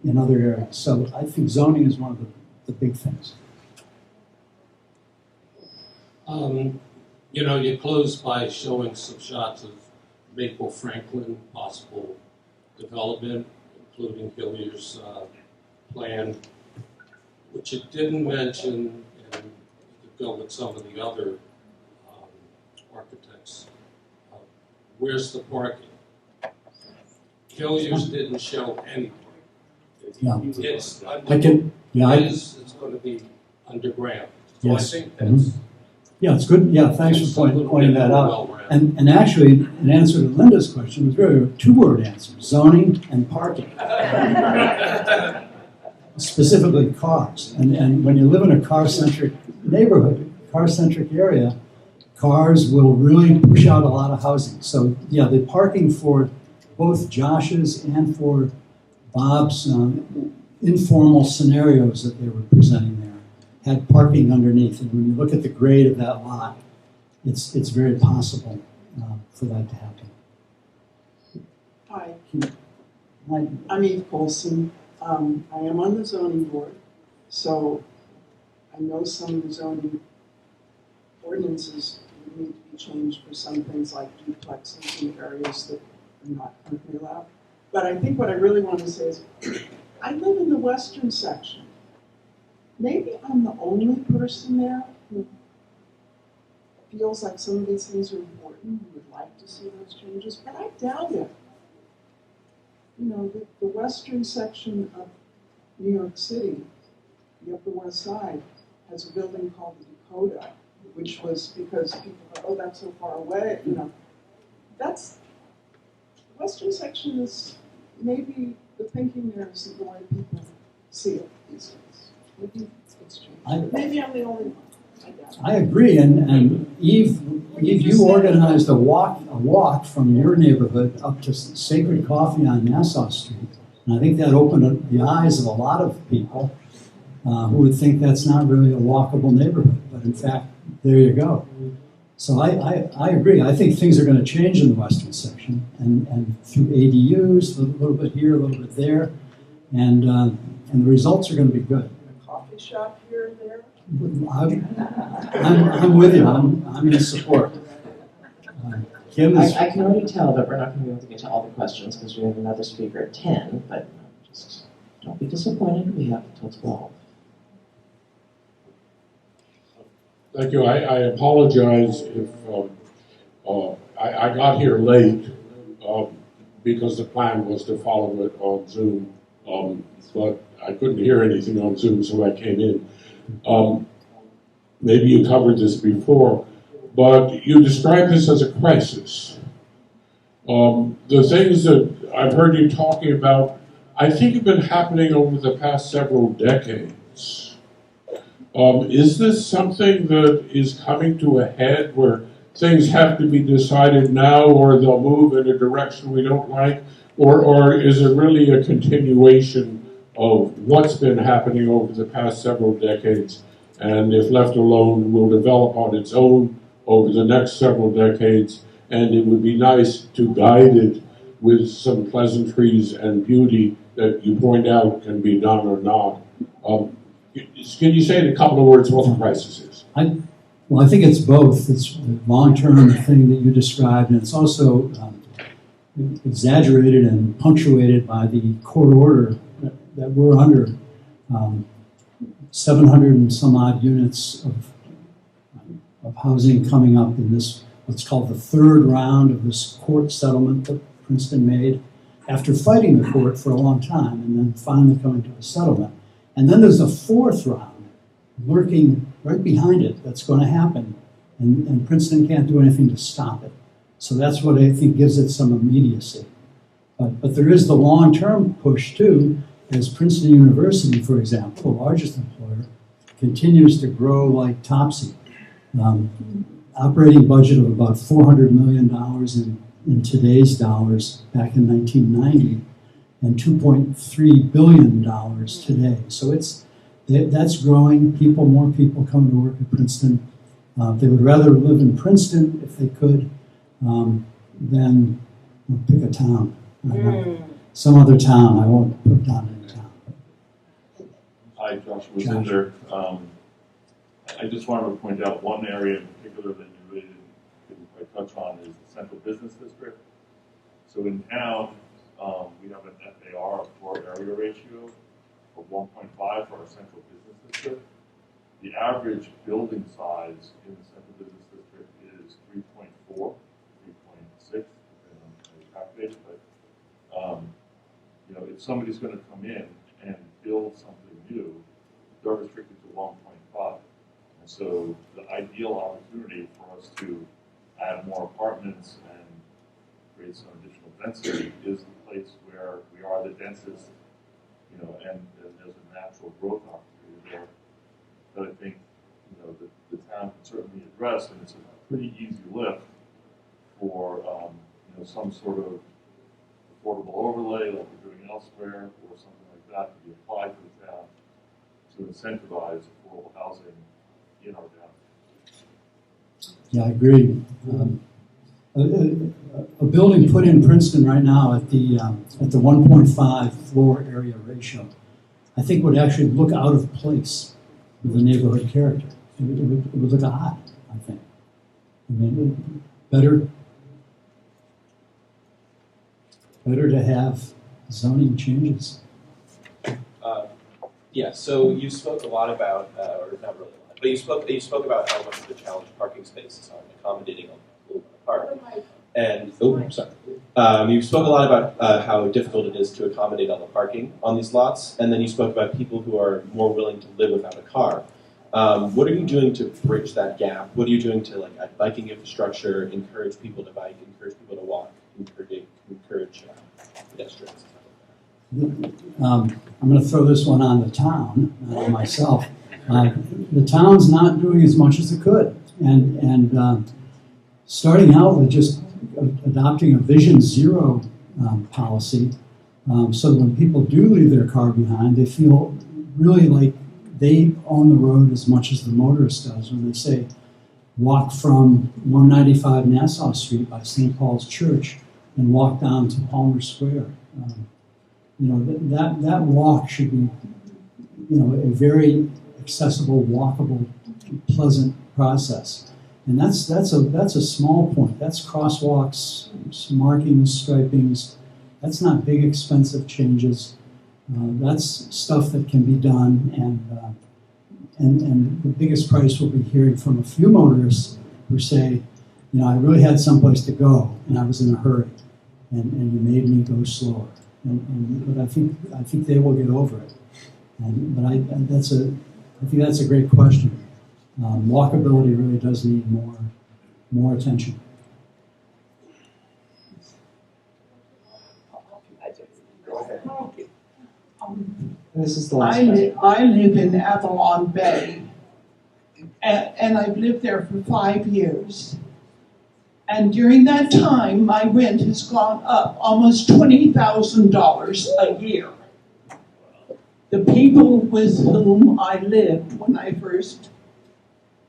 [SPEAKER 4] in other areas? So I think zoning is one of the big things.
[SPEAKER 7] You closed by showing some shots of Maple Franklin possible development, including Hillier's plan, which it didn't mention, and you could go with some of the other architects. Where's the parking? Hillier's didn't show any parking.
[SPEAKER 4] Yeah.
[SPEAKER 7] It's it's going to be underground. So
[SPEAKER 4] Yes.
[SPEAKER 7] I think that's
[SPEAKER 4] Yeah, it's good. Yeah, thanks for pointing that out. And actually, in answer to Linda's question, it was really a two-word answer: zoning and parking. Specifically cars. And when you live in a car-centric neighborhood, car-centric area, cars will really push out a lot of housing. So yeah, the parking for both Josh's and for Bob's informal scenarios that they were presenting there had parking underneath. And when you look at the grade of that lot, it's very possible for that to happen.
[SPEAKER 8] Hi,
[SPEAKER 4] Right.
[SPEAKER 8] I'm Eve Colson. I am on the zoning board, so I know some of the zoning ordinances need to be changed for some things like duplexes in areas that are not currently allowed. But I think what I really want to say is, I live in the western section. Maybe I'm the only person there who feels like some of these things are important, who would like to see those changes, but I doubt it. You know, the western section of New York City, the Upper West Side, has a building called the Dakota, which was because people thought, oh, that's so far away, you know. The western section is, maybe the thinking there isn't the way people see it these days. Maybe it's changed. Maybe I'm the only one. I
[SPEAKER 4] agree, and Eve, you organized a walk from your neighborhood up to Sacred Coffee on Nassau Street, and I think that opened up the eyes of a lot of people who would think that's not really a walkable neighborhood, but in fact, there you go. So I agree. I think things are going to change in the western section, and through ADUs, a little bit here, a little bit there, and the results are going to be good.
[SPEAKER 8] A coffee shop here and there.
[SPEAKER 4] I'm with you. I'm in support. Kim is.
[SPEAKER 5] I can already tell that we're not going to be able to get to all the questions because we have another speaker at 10, but just don't be disappointed. We have until 12.
[SPEAKER 7] Thank you. I apologize if I got here late because the plan was to follow it on Zoom, but I couldn't hear anything on Zoom, so I came in. Maybe you covered this before, but you described this as a crisis. The things that I've heard you talking about, I think have been happening over the past several decades. Is this something that is coming to a head where things have to be decided now or they'll move in a direction we don't like? Or is it really a continuation of what's been happening over the past several decades, and if left alone will develop on its own over the next several decades, and it would be nice to guide it with some pleasantries and beauty that you point out can be done or not. Can you say in a couple of words what the crisis is?
[SPEAKER 4] Well, I think it's both. It's the long-term thing that you described, and it's also exaggerated and punctuated by the court order that we're under. 700 and some odd units of housing coming up in this, what's called the third round of this court settlement that Princeton made after fighting the court for a long time and then finally coming to a settlement. And then there's a fourth round lurking right behind it that's going to happen, and Princeton can't do anything to stop it. So that's what I think gives it some immediacy. But there is the long-term push too, as Princeton University, for example, the largest employer, continues to grow like topsy. Operating budget of about $400 million in today's dollars back in 1990, and $2.3 billion today. So that's growing. More people come to work at Princeton. They would rather live in Princeton if they could than pick a town. Some other town. I won't put down any town.
[SPEAKER 9] Hi, Joshua Zinder. I just wanted to point out one area in particular that you really didn't quite touch on is the Central Business District. So in town, we have an FAR, floor area ratio, of 1.5 for our Central Business District. The average building size in the Central Business District is 3.4, 3.6, depending on how you calculate it. But if somebody's going to come in and build something new, they're restricted to 1.5. And so the ideal opportunity for us to add more apartments and create some additional density is the place where we are the densest, and there's a natural growth opportunity there that I think, the town can certainly address, and it's a pretty easy lift for, some sort of affordable overlay like we're doing elsewhere, or something like that to be applied to the town to incentivize affordable housing in our town.
[SPEAKER 4] Yeah, I agree. A building put in Princeton right now at the 1.5 floor area ratio, I think would actually look out of place with the neighborhood character. It would look odd, I think. I mean, better to have zoning changes.
[SPEAKER 10] Yeah, so you spoke a lot about, or not really a lot, but you spoke about how much of the challenge parking spaces are accommodating a little bit of parking. And, you spoke a lot about how difficult it is to accommodate all the parking on these lots, and then you spoke about people who are more willing to live without a car. What are you doing to bridge that gap? What are you doing to, add biking infrastructure, encourage people to bike, encourage people to walk, encourage pedestrians?
[SPEAKER 4] I'm going to throw this one on the town, not on myself. The town's not doing as much as it could, and starting out with just adopting a Vision Zero policy, so that when people do leave their car behind, they feel really like they own the road as much as the motorist does. When they say, walk from 195 Nassau Street by St. Paul's Church and walk down to Palmer Square. That walk should be, a very accessible, walkable, pleasant process. And that's a small point. That's crosswalks, markings, stripings. That's not big, expensive changes. That's stuff that can be done, and the biggest price we'll be hearing from a few motorists who say, I really had someplace to go, and I was in a hurry, and you made me go slower. But I think they will get over it. I think that's a great question. Walkability really does need more attention.
[SPEAKER 5] This is the last
[SPEAKER 8] I
[SPEAKER 5] question.
[SPEAKER 8] live in Avalon Bay, and I've lived there for 5 years. And during that time, my rent has gone up almost $20,000 a year. The people with whom I lived when I first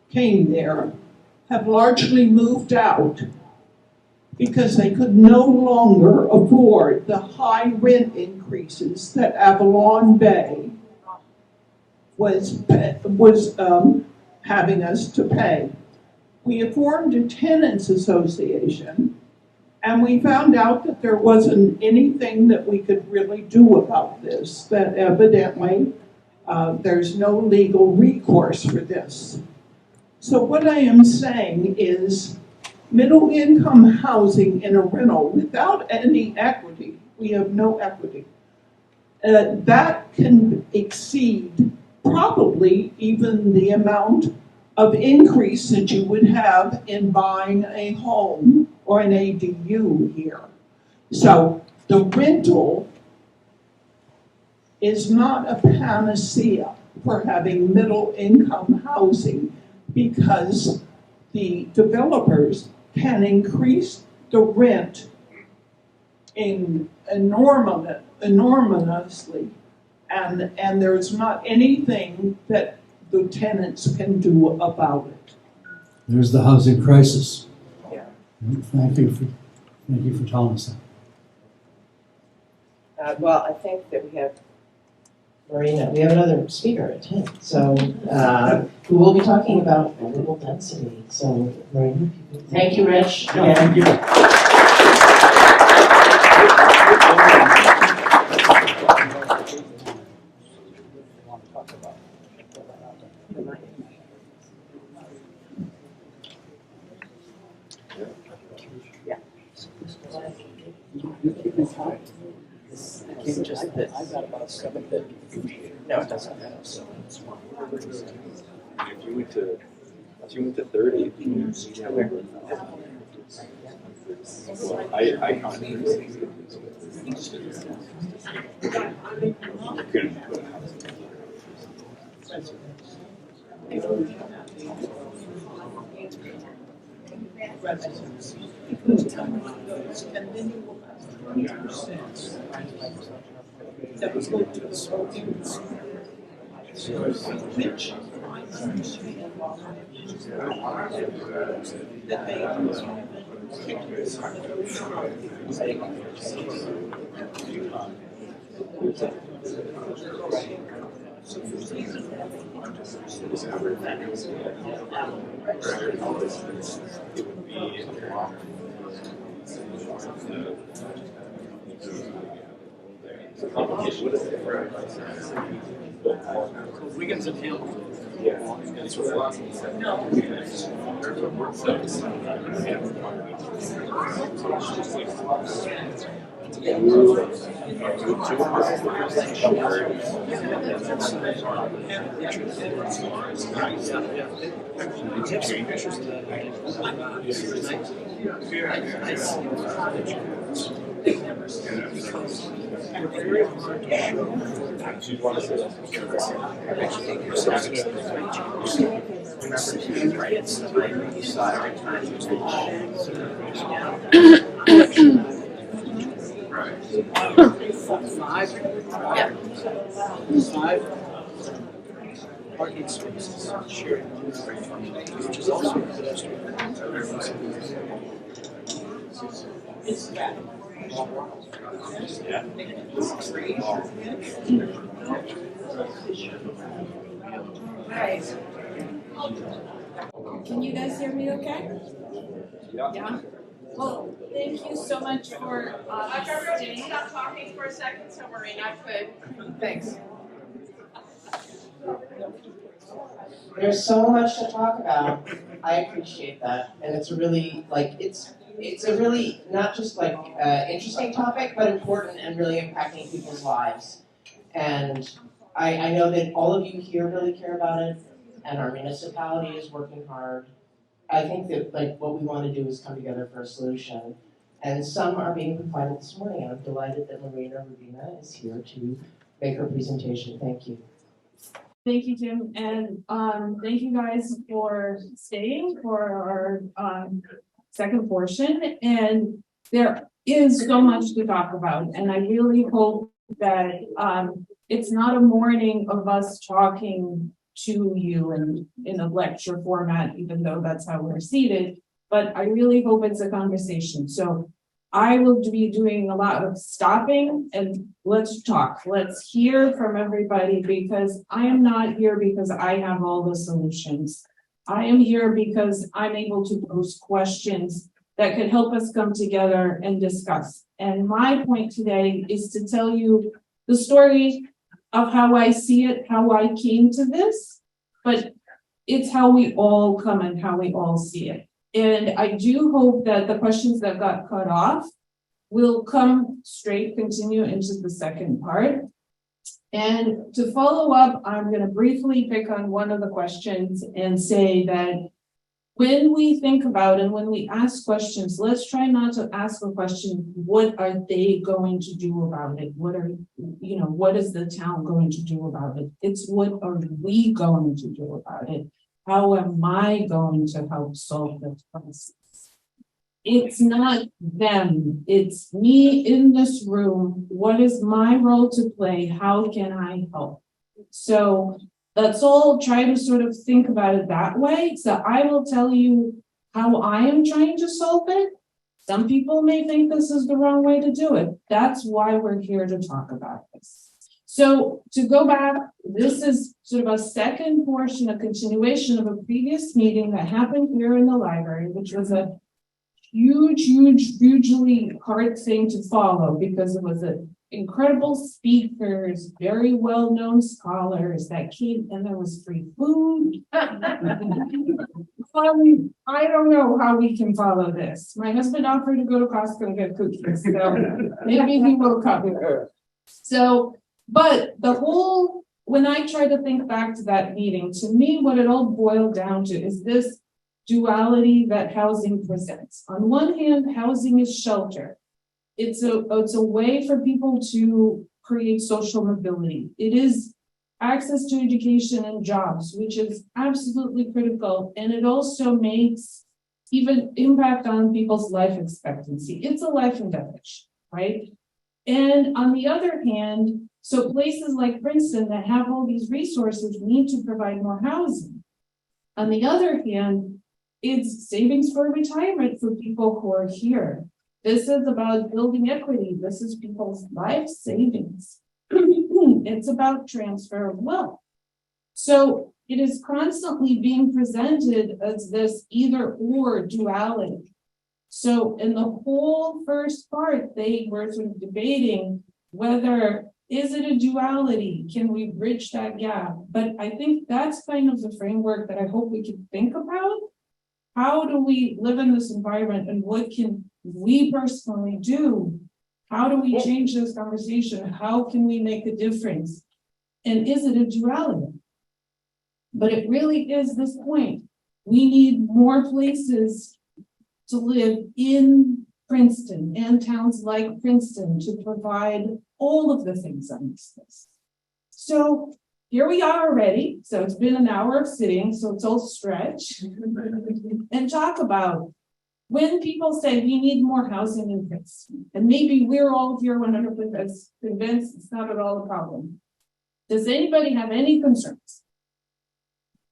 [SPEAKER 8] came there have largely moved out because they could no longer afford the high rent increases that Avalon Bay was having us to pay. We have formed a tenants association, and we found out that there wasn't anything that we could really do about this, that evidently there's no legal recourse for this. So what I am saying is middle-income housing in a rental without any equity, we have no equity, that can exceed probably even the amount of increase that you would have in buying a home or an ADU here. So the rental is not a panacea. for having middle income housing because the developers can increase the rent enormously, and there's not anything that the tenants can do about it.
[SPEAKER 4] There's the housing crisis.
[SPEAKER 8] Yeah.
[SPEAKER 4] Thank you for telling us that.
[SPEAKER 5] Well, I think that we have Marina. We have another speaker at 10. So who will be talking about livable density. So Marina, thank you, Rich.
[SPEAKER 4] Yeah, thank you.
[SPEAKER 5] I got about 750. No, it doesn't matter. So it's fine.
[SPEAKER 11] If you went to 30, well, I can't. You couldn't put a house.
[SPEAKER 8] And then you will have 20% that was going to the smoking which I understand that they
[SPEAKER 11] Wiggins and Hamilton.
[SPEAKER 8] Five parking spaces shared, which is also a pedestrian. It's that.
[SPEAKER 12] Can you guys hear me okay? Yeah. Well, thank you so much for staying.
[SPEAKER 13] Stop talking for a second so Marina could. Thanks.
[SPEAKER 5] There's so much to talk about. I appreciate that, and it's a really it's a really not just interesting topic, but important and really impacting people's lives. And I know that all of you here really care about it, and our municipality is working hard. I think that what we want to do is come together for a solution, and some are being provided this morning. And I'm delighted that Marina Rubina is here to make her presentation. Thank you.
[SPEAKER 12] Thank you, Jim, and thank you guys for staying for our second portion. And there is so much to talk about, and I really hope that it's not a morning of us talking to you and in a lecture format, even though that's how we're seated. But I really hope it's a conversation. So I will be doing a lot of stopping and let's talk. Let's hear from everybody, because I am not here because I have all the solutions. I am here because I'm able to pose questions that could help us come together and discuss. And my point today is to tell you the story of how I see it, how I came to this, but it's how we all come and how we all see it. And I do hope that the questions that got cut off will come straight, continue into the second part. And to follow up, I'm going to briefly pick on one of the questions and say that when we think about and when we ask questions, let's try not to ask a question, what are they going to do about it? What is the town going to do about it? It's what are we going to do about it? How am I going to help solve this crisis? It's not them, it's me in this room. What is my role to play? How can I help? So let's all try to sort of think about it that way. So I will tell you how I am trying to solve it. Some people may think this is the wrong way to do it. That's why we're here to talk about this. So to go back, this is sort of a second portion, a continuation of a previous meeting that happened here in the library, which was a hugely hard thing to follow because it was incredible speakers, very well-known scholars that came, and there was free food. I don't know how we can follow this. My husband offered to go to Costco and get cookies, so maybe he will come. So, but when I try to think back to that meeting, to me, what it all boiled down to is this duality that housing presents. On one hand, housing is shelter. It's a way for people to create social mobility. It is access to education and jobs, which is absolutely critical. And it also makes even impact on people's life expectancy. It's a life and death issue, right? And on the other hand, so places like Princeton that have all these resources need to provide more housing. On the other hand, it's savings for retirement for people who are here. This is about building equity. This is people's life savings. It's about transfer of wealth. So it is constantly being presented as this either or duality. So in the whole first part, they were sort of debating whether is it a duality? Can we bridge that gap? But I think that's kind of the framework that I hope we can think about. How do we live in this environment and what can we personally do? How do we change this conversation? How can we make a difference? And is it a duality? But it really is this point. We need more places to live in Princeton and towns like Princeton to provide all of the things on this list. So here we are already. So it's been an hour of sitting, so it's all stretch. And talk about when people say we need more housing in Princeton, and maybe we're all here 100% convinced it's not at all a problem. Does anybody have any concerns?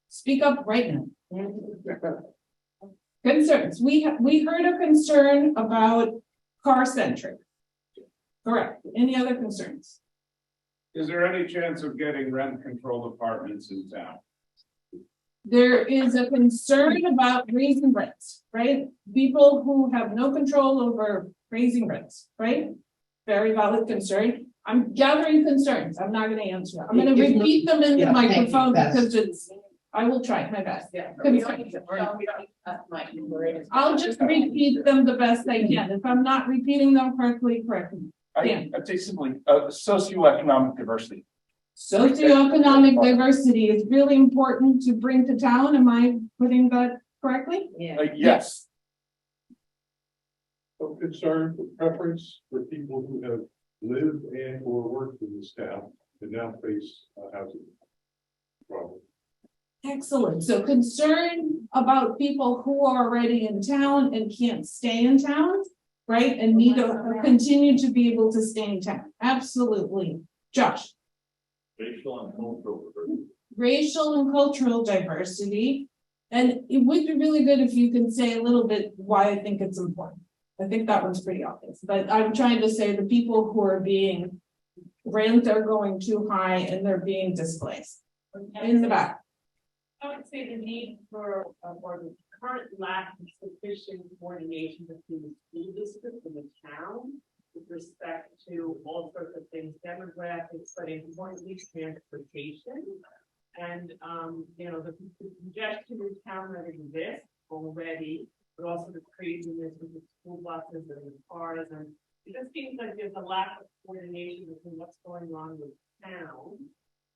[SPEAKER 12] Speak up right now. Concerns. We heard a concern about car-centric. Correct. Any other concerns?
[SPEAKER 11] Is there any chance of getting rent-controlled apartments in town?
[SPEAKER 12] There is a concern about raising rents, right? People who have no control over raising rents, right? Very valid concern. I'm gathering concerns. I'm not going to answer. I'm going to repeat them in the microphone because I will try my best. Yeah. I'll just repeat them the best I can. If I'm not repeating them correctly, correct me.
[SPEAKER 11] I'd say simply socioeconomic diversity.
[SPEAKER 12] Socioeconomic diversity is really important to bring to town. Am I putting that correctly?
[SPEAKER 11] Yeah. Yes.
[SPEAKER 7] So concern for preference for people who have lived and or worked in this town and now face housing problem.
[SPEAKER 12] Excellent. So concern about people who are already in town and can't stay in town, right? And need to continue to be able to stay in town. Absolutely. Josh.
[SPEAKER 9] Racial and cultural diversity.
[SPEAKER 12] Racial and cultural diversity. And it would be really good if you can say a little bit why I think it's important. I think that one's pretty obvious. But I'm trying to say the people who are being rent are going too high and they're being displaced. In the back.
[SPEAKER 14] I would say the need for or the current lack of sufficient coordination between the school district and the town with respect to all sorts of things, demographics, but importantly transportation. And the congestion in town that exists already, but also the craziness with the school buses and the cars. And it just seems like there's a lack of coordination between what's going on with town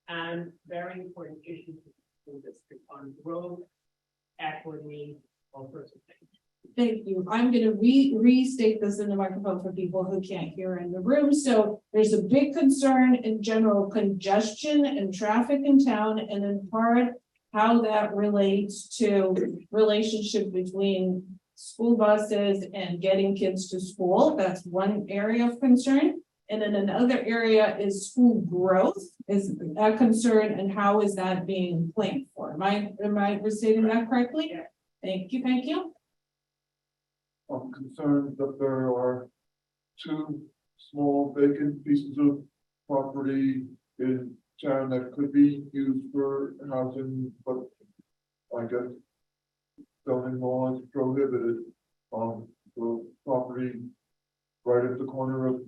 [SPEAKER 14] and very important issues with the school district on growth, equity,
[SPEAKER 12] Thank you. I'm going to restate this in the microphone for people who can't hear in the room. So there's a big concern in general congestion and traffic in town, and in part how that relates to relationship between school buses and getting kids to school. That's one area of concern. And then another area is school growth is a concern, and how is that being planned for? Am I restating that correctly? Thank you, thank you.
[SPEAKER 9] I'm concerned that there are 2 small vacant pieces of property in town that could be used for housing, but I guess zoning law is prohibited. The property right at the corner of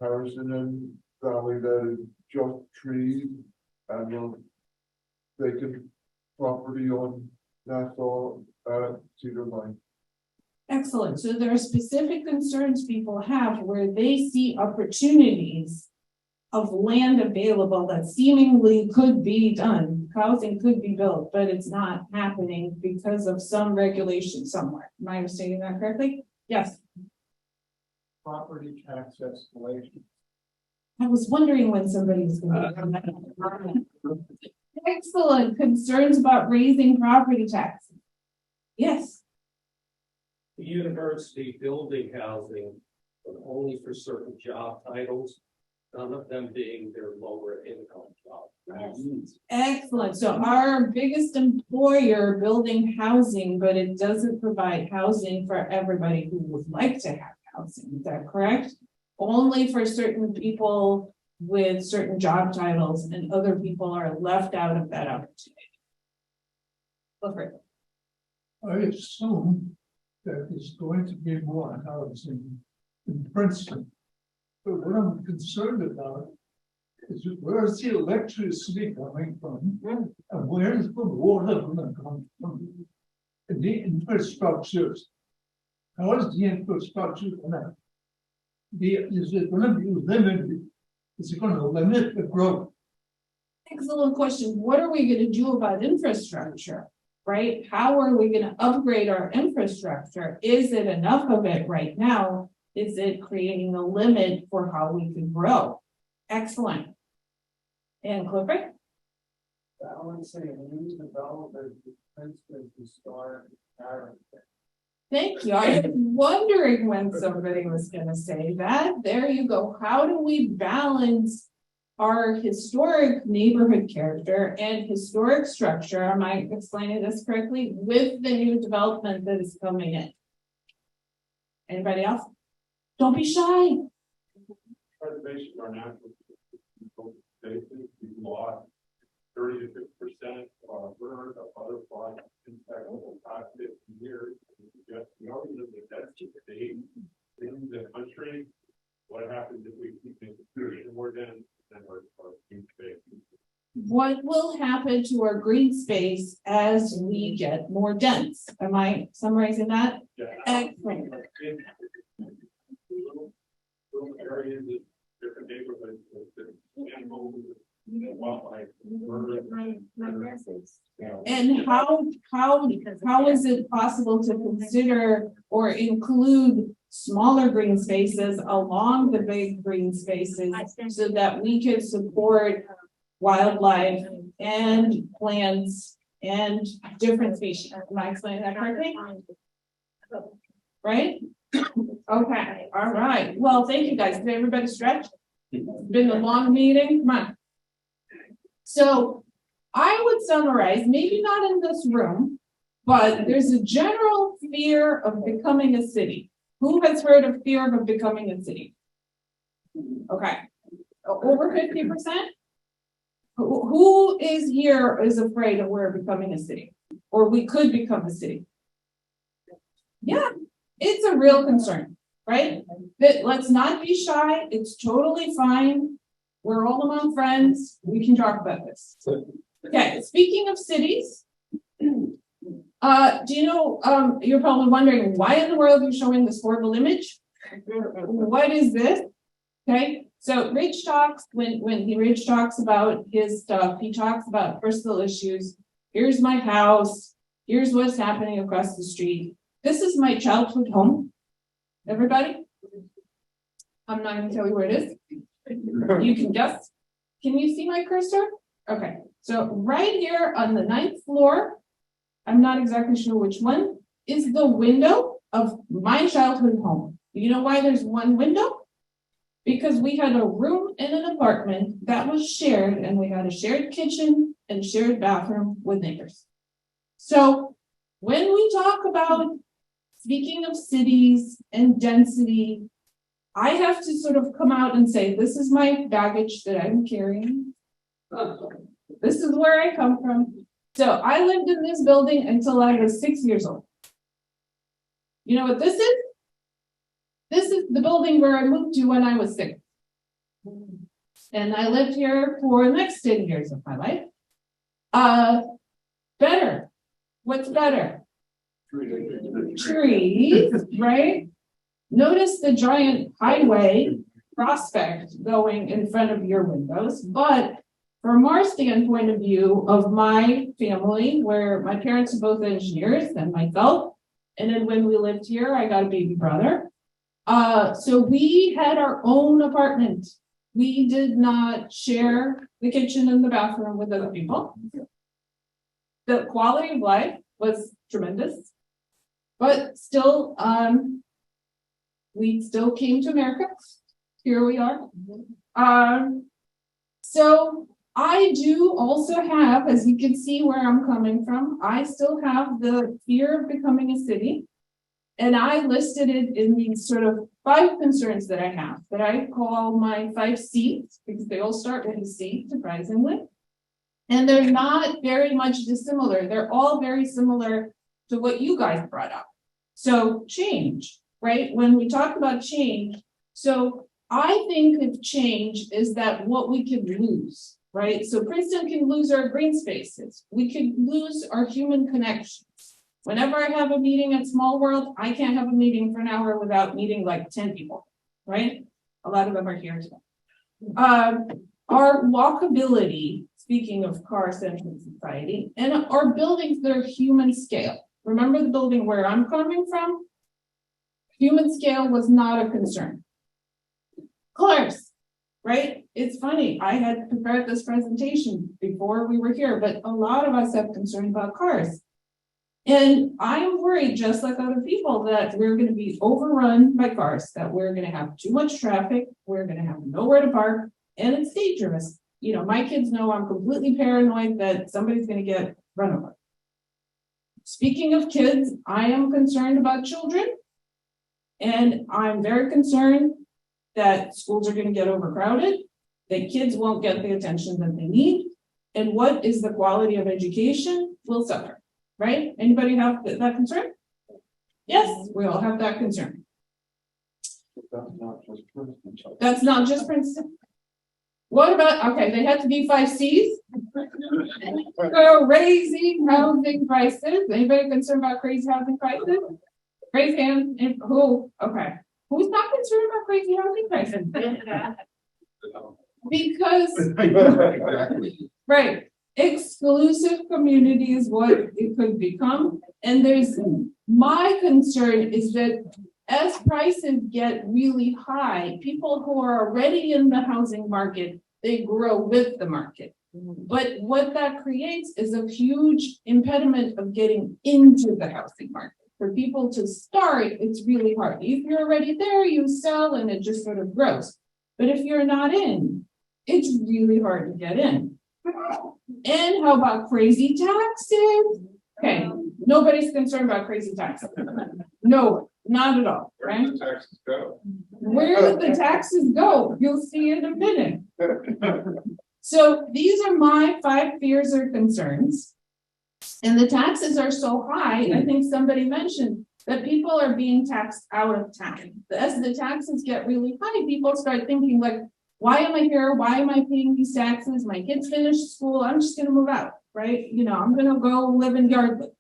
[SPEAKER 9] Harrison and Valley that is just trees, and vacant property on Nassau Cedar Line.
[SPEAKER 12] Excellent. So there are specific concerns people have where they see opportunities of land available that seemingly could be done. Housing could be built, but it's not happening because of some regulation somewhere. Am I stating that correctly? Yes.
[SPEAKER 9] Property tax escalation.
[SPEAKER 12] I was wondering when somebody was going to. Excellent. Concerns about raising property taxes. Yes.
[SPEAKER 15] The university building housing, but only for certain job titles, none of them being their lower income jobs.
[SPEAKER 12] Excellent. So our biggest employer building housing, but it doesn't provide housing for everybody who would like to have housing. Is that correct? Only for certain people with certain job titles, and other people are left out of that opportunity. Go for it.
[SPEAKER 16] I assume that there's going to be more housing in Princeton. But what I'm concerned about is where's the electricity coming from? And where's the water going to come from? And the infrastructures. How is the infrastructure going to be? Is it going to be limited? Is it going to limit the growth?
[SPEAKER 12] Excellent question. What are we going to do about infrastructure? Right? How are we going to upgrade our infrastructure? Is it enough of it right now? Is it creating a limit for how we can grow? Excellent. And Clifford?
[SPEAKER 11] I want to say new development Princeton to start Aaron.
[SPEAKER 12] Thank you. I was wondering when somebody was going to say that. There you go. How do we balance our historic neighborhood character and historic structure? Am I explaining this correctly? With the new development that is coming in. Anybody else? Don't be shy.
[SPEAKER 9] Preservation of our natural spaces. We lost 30 to 50% of our bird, of butterfly, insect over the past 50 years. We already live in a density state in the country. What happens if we keep making more dense than our green space?
[SPEAKER 12] What will happen to our green space as we get more dense? Am I summarizing that?
[SPEAKER 9] Yeah.
[SPEAKER 12] Excellent.
[SPEAKER 9] Little areas, different neighborhoods, different animals, wildlife,
[SPEAKER 12] And how is it possible to consider or include smaller green spaces along the big green spaces so that we can support wildlife and plants and different species? Am I explaining that correctly? Right? Okay, all right. Well, thank you guys. Did everybody stretch? It's been a long meeting. Come on. So I would summarize, maybe not in this room, but there's a general fear of becoming a city. Who has heard of fear of becoming a city? Okay, over 50%? Who is here is afraid that we're becoming a city, or we could become a city? Yeah, it's a real concern, right? But let's not be shy. It's totally fine. We're all among friends. We can talk about this. Okay, speaking of cities, do you know, you're probably wondering why in the world you're showing this horrible image? What is this? Okay, so Rich talks, when Rich talks about his stuff, he talks about personal issues. Here's my house. Here's what's happening across the street. This is my childhood home. Everybody? I'm not gonna tell you where it is. You can guess. Can you see my cursor? Okay, so right here on the 9th floor, I'm not exactly sure which one, is the window of my childhood home. You know why there's one window? Because we had a room in an apartment that was shared, and we had a shared kitchen and shared bathroom with neighbors. So when we talk about speaking of cities and density, I have to sort of come out and say, this is my baggage that I'm carrying. This is where I come from. So I lived in this building until I was 6 years old. You know what this is? This is the building where I moved to when I was 6. And I lived here for the next 10 years of my life. Better. What's better? Trees, right? Notice the giant highway prospect going in front of your windows, but from our standpoint of view of my family, where my parents are both engineers and myself, and then when we lived here, I got a baby brother. So we had our own apartment. We did not share the kitchen and the bathroom with other people. The quality of life was tremendous, but still, we still came to America. Here we are. So I do also have, as you can see where I'm coming from, I still have the fear of becoming a city. And I listed it in these sort of 5 concerns that I have, that I call my 5 C's, because they all start with a C, surprisingly. And they're not very much dissimilar. They're all very similar to what you guys brought up. So change, right? When we talk about change, so I think of change is that what we could lose, right? So Princeton can lose our green spaces. We could lose our human connections. Whenever I have a meeting at Small World, I can't have a meeting for an hour without meeting like 10 people, right? A lot of them are here today. Our walkability, speaking of car-centric society, and our buildings that are human scale. Remember the building where I'm coming from? Human scale was not a concern. Cars, right? It's funny, I had prepared this presentation before we were here, but a lot of us have concern about cars. And I'm worried, just like other people, that we're going to be overrun by cars, that we're going to have too much traffic, we're going to have nowhere to park, and it's dangerous. You know, my kids know I'm completely paranoid that somebody's going to get run over. Speaking of kids, I am concerned about children, and I'm very concerned that schools are going to get overcrowded, that kids won't get the attention that they need, and what is the quality of education will suffer. Right? Anybody have that concern? Yes, we all have that concern.
[SPEAKER 16] That's not just Princeton.
[SPEAKER 12] That's not just Princeton. What about, okay, they had to be 5 C's. So raising housing prices. Anybody concerned about crazy housing prices? Raise hand. Who? Okay. Who's not concerned about crazy housing prices? Because, right. Exclusive community is what it could become. And there's my concern is that as prices get really high, people who are already in the housing market, they grow with the market. But what that creates is a huge impediment of getting into the housing market. For people to start, it's really hard. If you're already there, you sell and it just sort of grows. But if you're not in, it's really hard to get in. And how about crazy taxes? Okay, nobody's concerned about crazy taxes. No, not at all, right?
[SPEAKER 16] Where do the taxes go?
[SPEAKER 12] Where do the taxes go? You'll see in a minute. So these are my 5 fears or concerns. And the taxes are so high, I think somebody mentioned that people are being taxed out of town. As the taxes get really high, people start thinking like, why am I here? Why am I paying these taxes? My kids finished school. I'm just going to move out, right? You know, I'm going to go live in Yardley.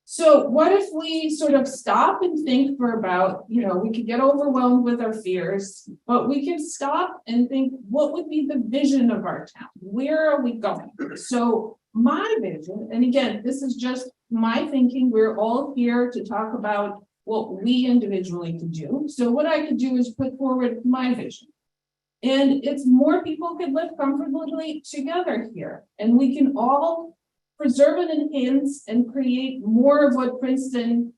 [SPEAKER 12] So what if we sort of stop and think for about, you know, we could get overwhelmed with our fears, but we can stop and think, what would be the vision of our town? Where are we going? So my vision, and again, this is just my thinking, we're all here to talk about what we individually can do. So what I could do is put forward my vision. And it's more people could live comfortably together here. And we can all preserve and enhance and create more of what Princeton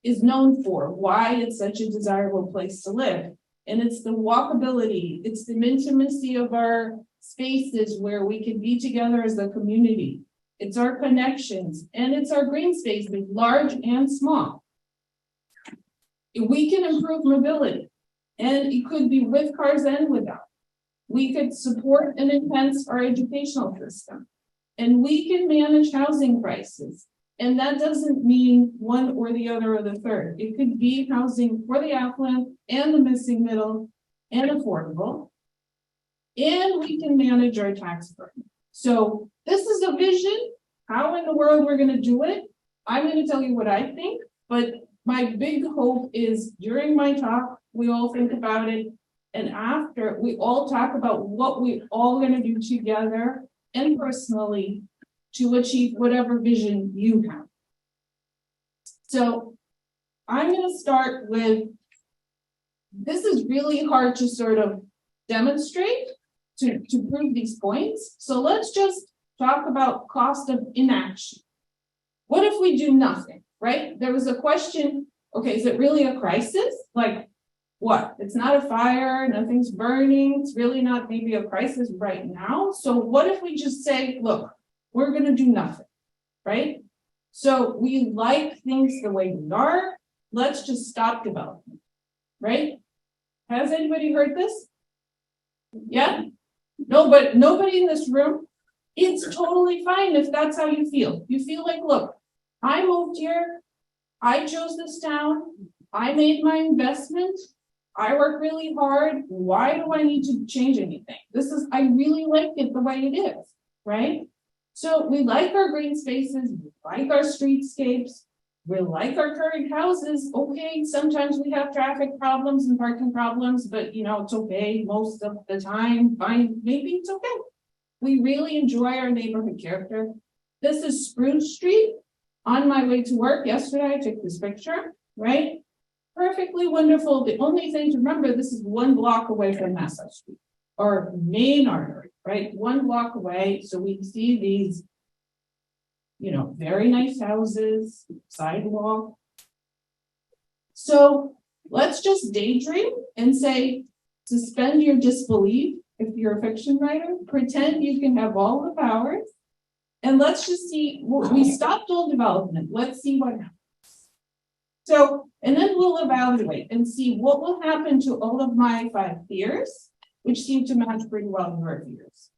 [SPEAKER 12] is known for, why it's such a desirable place to live. And it's the walkability, it's the intimacy of our spaces where we can be together as a community. It's our connections, and it's our green spaces, large and small. We can improve mobility, and it could be with cars and without. We could support and enhance our educational system, and we can manage housing prices. And that doesn't mean one or the other or the third. It could be housing for the affluent and the missing middle and affordable. And we can manage our tax burden. So this is a vision. How in the world we're going to do it? I'm going to tell you what I think, but my big hope is during my talk, we all think about it. And after, we all talk about what we're all going to do together and personally to achieve whatever vision you have. So I'm going to start with, this is really hard to sort of demonstrate to prove these points. So let's just talk about cost of inaction. What if we do nothing, right? There was a question, okay, is it really a crisis? Like what? It's not a fire, nothing's burning. It's really not maybe a crisis right now. So what if we just say, look, we're going to do nothing, right? So we like things the way we are. Let's just stop development, right? Has anybody heard this? Yeah? No, but nobody in this room. It's totally fine if that's how you feel. You feel like, look, I moved here. I chose this town. I made my investment. I work really hard. Why do I need to change anything? I really like it the way it is, right? So we like our green spaces, we like our streetscapes, we like our current houses. Okay, sometimes we have traffic problems and parking problems, but it's okay most of the time. Fine, maybe it's okay. We really enjoy our neighborhood character. This is Spruce Street. On my way to work yesterday, I took this picture, right? Perfectly wonderful. The only thing to remember, this is 1 block away from Nassau Street, or main artery, right? 1 block away. So we see these, very nice houses, sidewalk. So let's just daydream and say, suspend your disbelief if you're a fiction writer. Pretend you can have all the powers. And let's just see, we stopped all development. Let's see what happens. So, and then we'll evaluate and see what will happen to all of my 5 fears, which seem to match pretty well with your fears.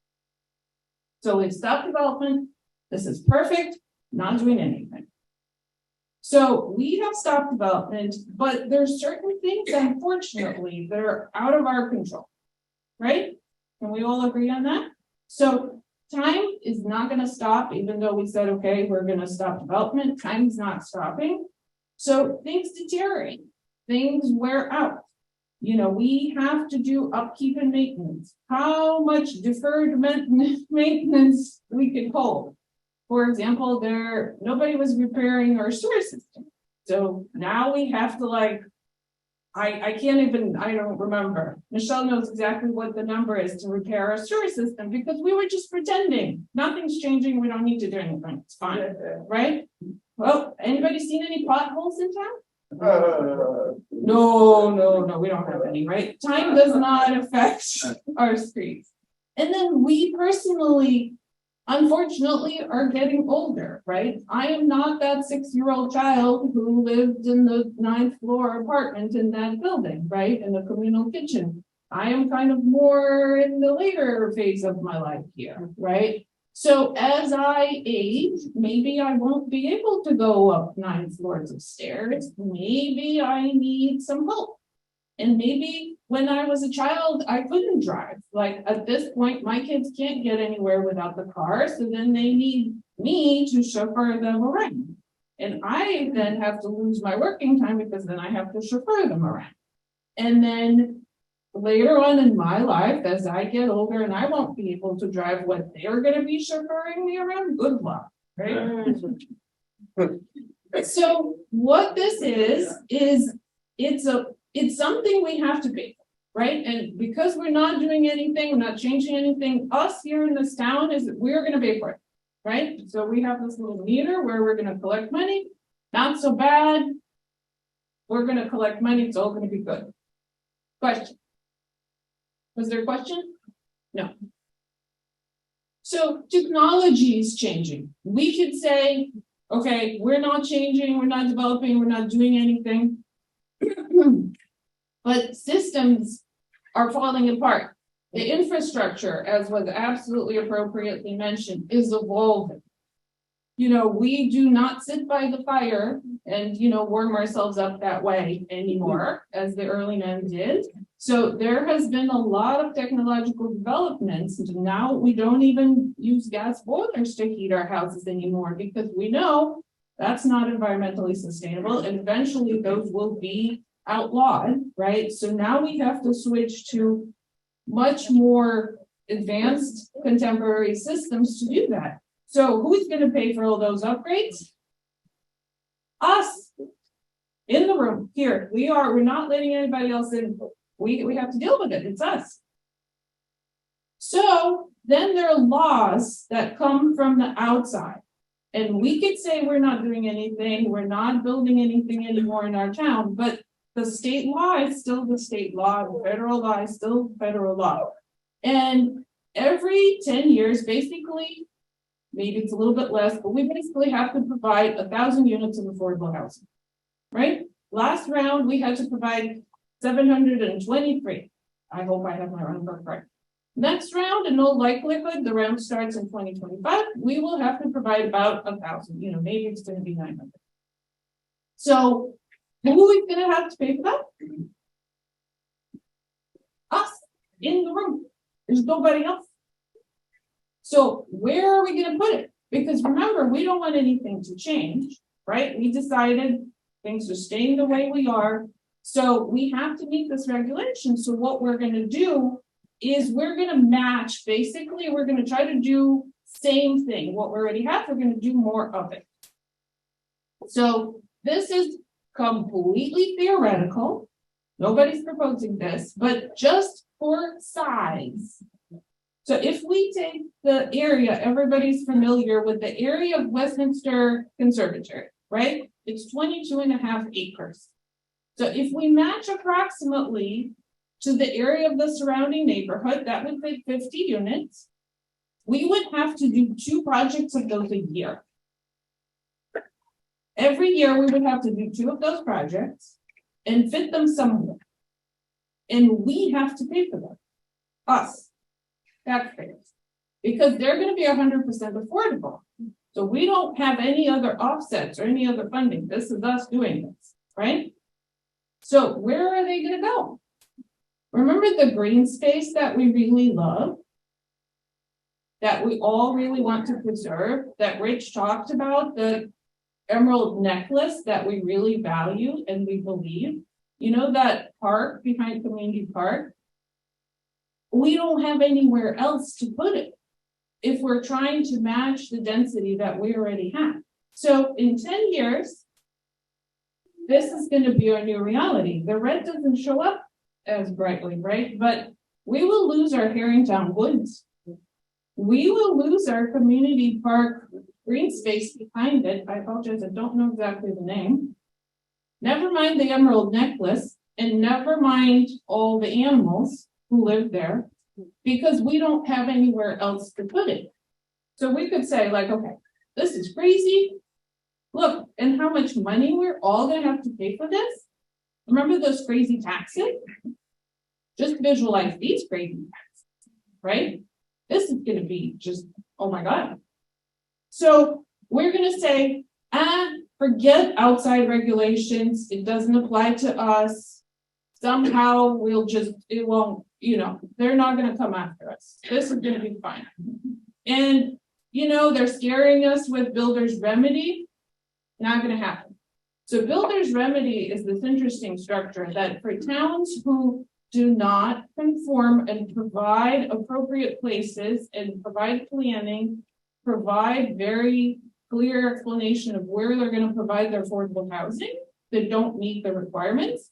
[SPEAKER 12] So we've stopped development. This is perfect, not doing anything. So we have stopped development, but there's certain things, unfortunately, that are out of our control, right? Can we all agree on that? So time is not going to stop, even though we said, okay, we're going to stop development. Time is not stopping. So things deteriorate, things wear out. We have to do upkeep and maintenance. How much deferred maintenance we could hold? For example, nobody was repairing our sewer system. So now we have to I don't remember. Michelle knows exactly what the number is to repair our sewer system because we were just pretending. Nothing's changing. We don't need to do anything. It's fine, right? Well, anybody seen any potholes in town? No, we don't have any, right? Time does not affect our streets. And then we personally, unfortunately, are getting older, right? I am not that 6-year-old child who lived in the 9th floor apartment in that building, right? In the communal kitchen. I am kind of more in the later phase of my life here, right? So as I age, maybe I won't be able to go up 9 floors of stairs. Maybe I need some help. And maybe when I was a child, I couldn't drive. Like at this point, my kids can't get anywhere without the car. So then they need me to chauffeur them around. And I then have to lose my working time because then I have to chauffeur them around. And then later on in my life, as I get older and I won't be able to drive what they're gonna be chauffeuring me around, good luck, right? So what this is it's something we have to pay for, right? And because we're not doing anything, we're not changing anything, us here in this town is we're gonna pay for it, right? So we have this little meter where we're gonna collect money, not so bad. We're gonna collect money, it's all gonna be good. Question? Was there a question? No. So technology is changing. We could say, okay, we're not changing, we're not developing, we're not doing anything. But systems are falling apart. The infrastructure, as was absolutely appropriately mentioned, is evolving. You know, we do not sit by the fire and, you know, warm ourselves up that way anymore, as the early men did. So there has been a lot of technological developments. And now we don't even use gas boilers to heat our houses anymore because we know that's not environmentally sustainable. And eventually those will be outlawed, right? So now we have to switch to much more advanced contemporary systems to do that. So who's going to pay for all those upgrades? Us in the room here. We're not letting anybody else in. We have to deal with it. It's us. So then there are laws that come from the outside. And we could say we're not doing anything, we're not building anything anymore in our town, but the state law is still the state law, the federal law is still federal law. And every 10 years, basically, maybe it's a little bit less, but we basically have to provide 1,000 units of affordable housing, right? Last round, we had to provide 723. I hope I have my round correct. Next round, in all likelihood, the round starts in 2025. We will have to provide about 1,000. You know, maybe it's going to be 900. So who is going to have to pay for that? Us in the room. There's nobody else. So where are we going to put it? Because remember, we don't want anything to change, right? We decided things are staying the way we are. So we have to meet this regulation. So what we're going to do is we're going to match, basically, we're going to try to do same thing. What we already have, we're going to do more of it. So this is completely theoretical. Nobody's proposing this, but just for size. So if we take the area, everybody's familiar with the area of Westminster Conservatory, right? It's 22.5 acres. So if we match approximately to the area of the surrounding neighborhood, that would be 50 units. We would have to do 2 projects of those a year. Every year we would have to do 2 of those projects and fit them somewhere. And we have to pay for them, us, taxpayers, because they're going to be 100% affordable. So we don't have any other offsets or any other funding. This is us doing this, right? So where are they going to go? Remember the green space that we really love, that we all really want to preserve, that Rich talked about, the emerald necklace that we really value and we believe, you know, that park behind Community Park, we don't have anywhere else to put it if we're trying to match the density that we already have. So in 10 years, this is going to be our new reality. The red doesn't show up as brightly, right? But we will lose our Harringtown Woods. We will lose our community park green space behind it. I apologize, I don't know exactly the name. Never mind the emerald necklace, and never mind all the animals who live there, because we don't have anywhere else to put it. So we could say, like, okay, this is crazy. Look, and how much money we're all going to have to pay for this. Remember those crazy taxes? Just visualize these crazy taxes, right? This is going to be just, oh my God. So we're going to say, forget outside regulations. It doesn't apply to us. Somehow we'll just, it won't, you know, they're not going to come after us. This is going to be fine. And, you know, they're scaring us with builder's remedy. Not going to happen. So builder's remedy is this interesting structure that for towns who do not conform and provide appropriate places and provide planning, provide very clear explanation of where they're going to provide their affordable housing that don't meet the requirements,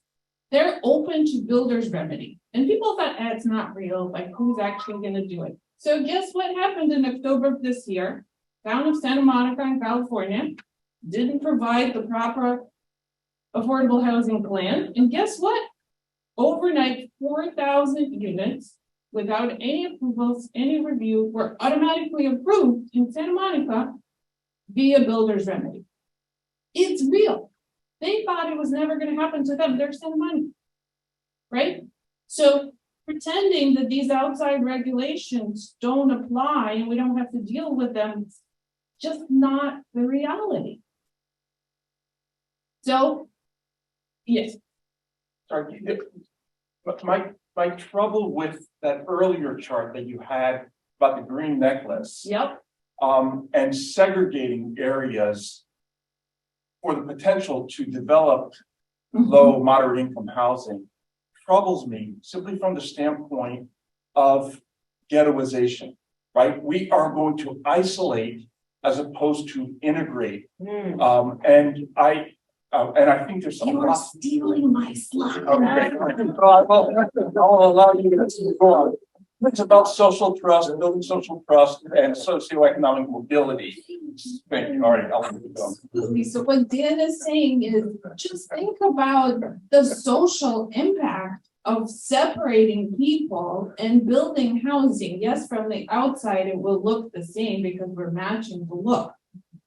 [SPEAKER 12] they're open to builder's remedy. And people thought, it's not real, like who's actually going to do it? So guess what happened in October of this year? Town of Santa Monica in California didn't provide the proper affordable housing plan. And guess what? Overnight, 4,000 units without any approvals, any review, were automatically approved in Santa Monica via builder's remedy. It's real. They thought it was never going to happen to them. They're Santa Monica, right? So pretending that these outside regulations don't apply and we don't have to deal with them, it's just not the reality. So, yes.
[SPEAKER 17] Sorry, but my trouble with that earlier chart that you had about the green necklace.
[SPEAKER 12] Yep.
[SPEAKER 17] And segregating areas for the potential to develop low, moderate income housing troubles me simply from the standpoint of ghettoization, right? We are going to isolate as opposed to integrate. And I think there's some.
[SPEAKER 12] You are stealing my slide.
[SPEAKER 17] Okay. I'll allow you to go on. It's about social trust, building social trust, and socioeconomic mobility. Thank you. All right, I'll let you go.
[SPEAKER 12] Absolutely. So what Dan is saying is just think about the social impact of separating people and building housing. Yes, from the outside it will look the same because we're matching the look,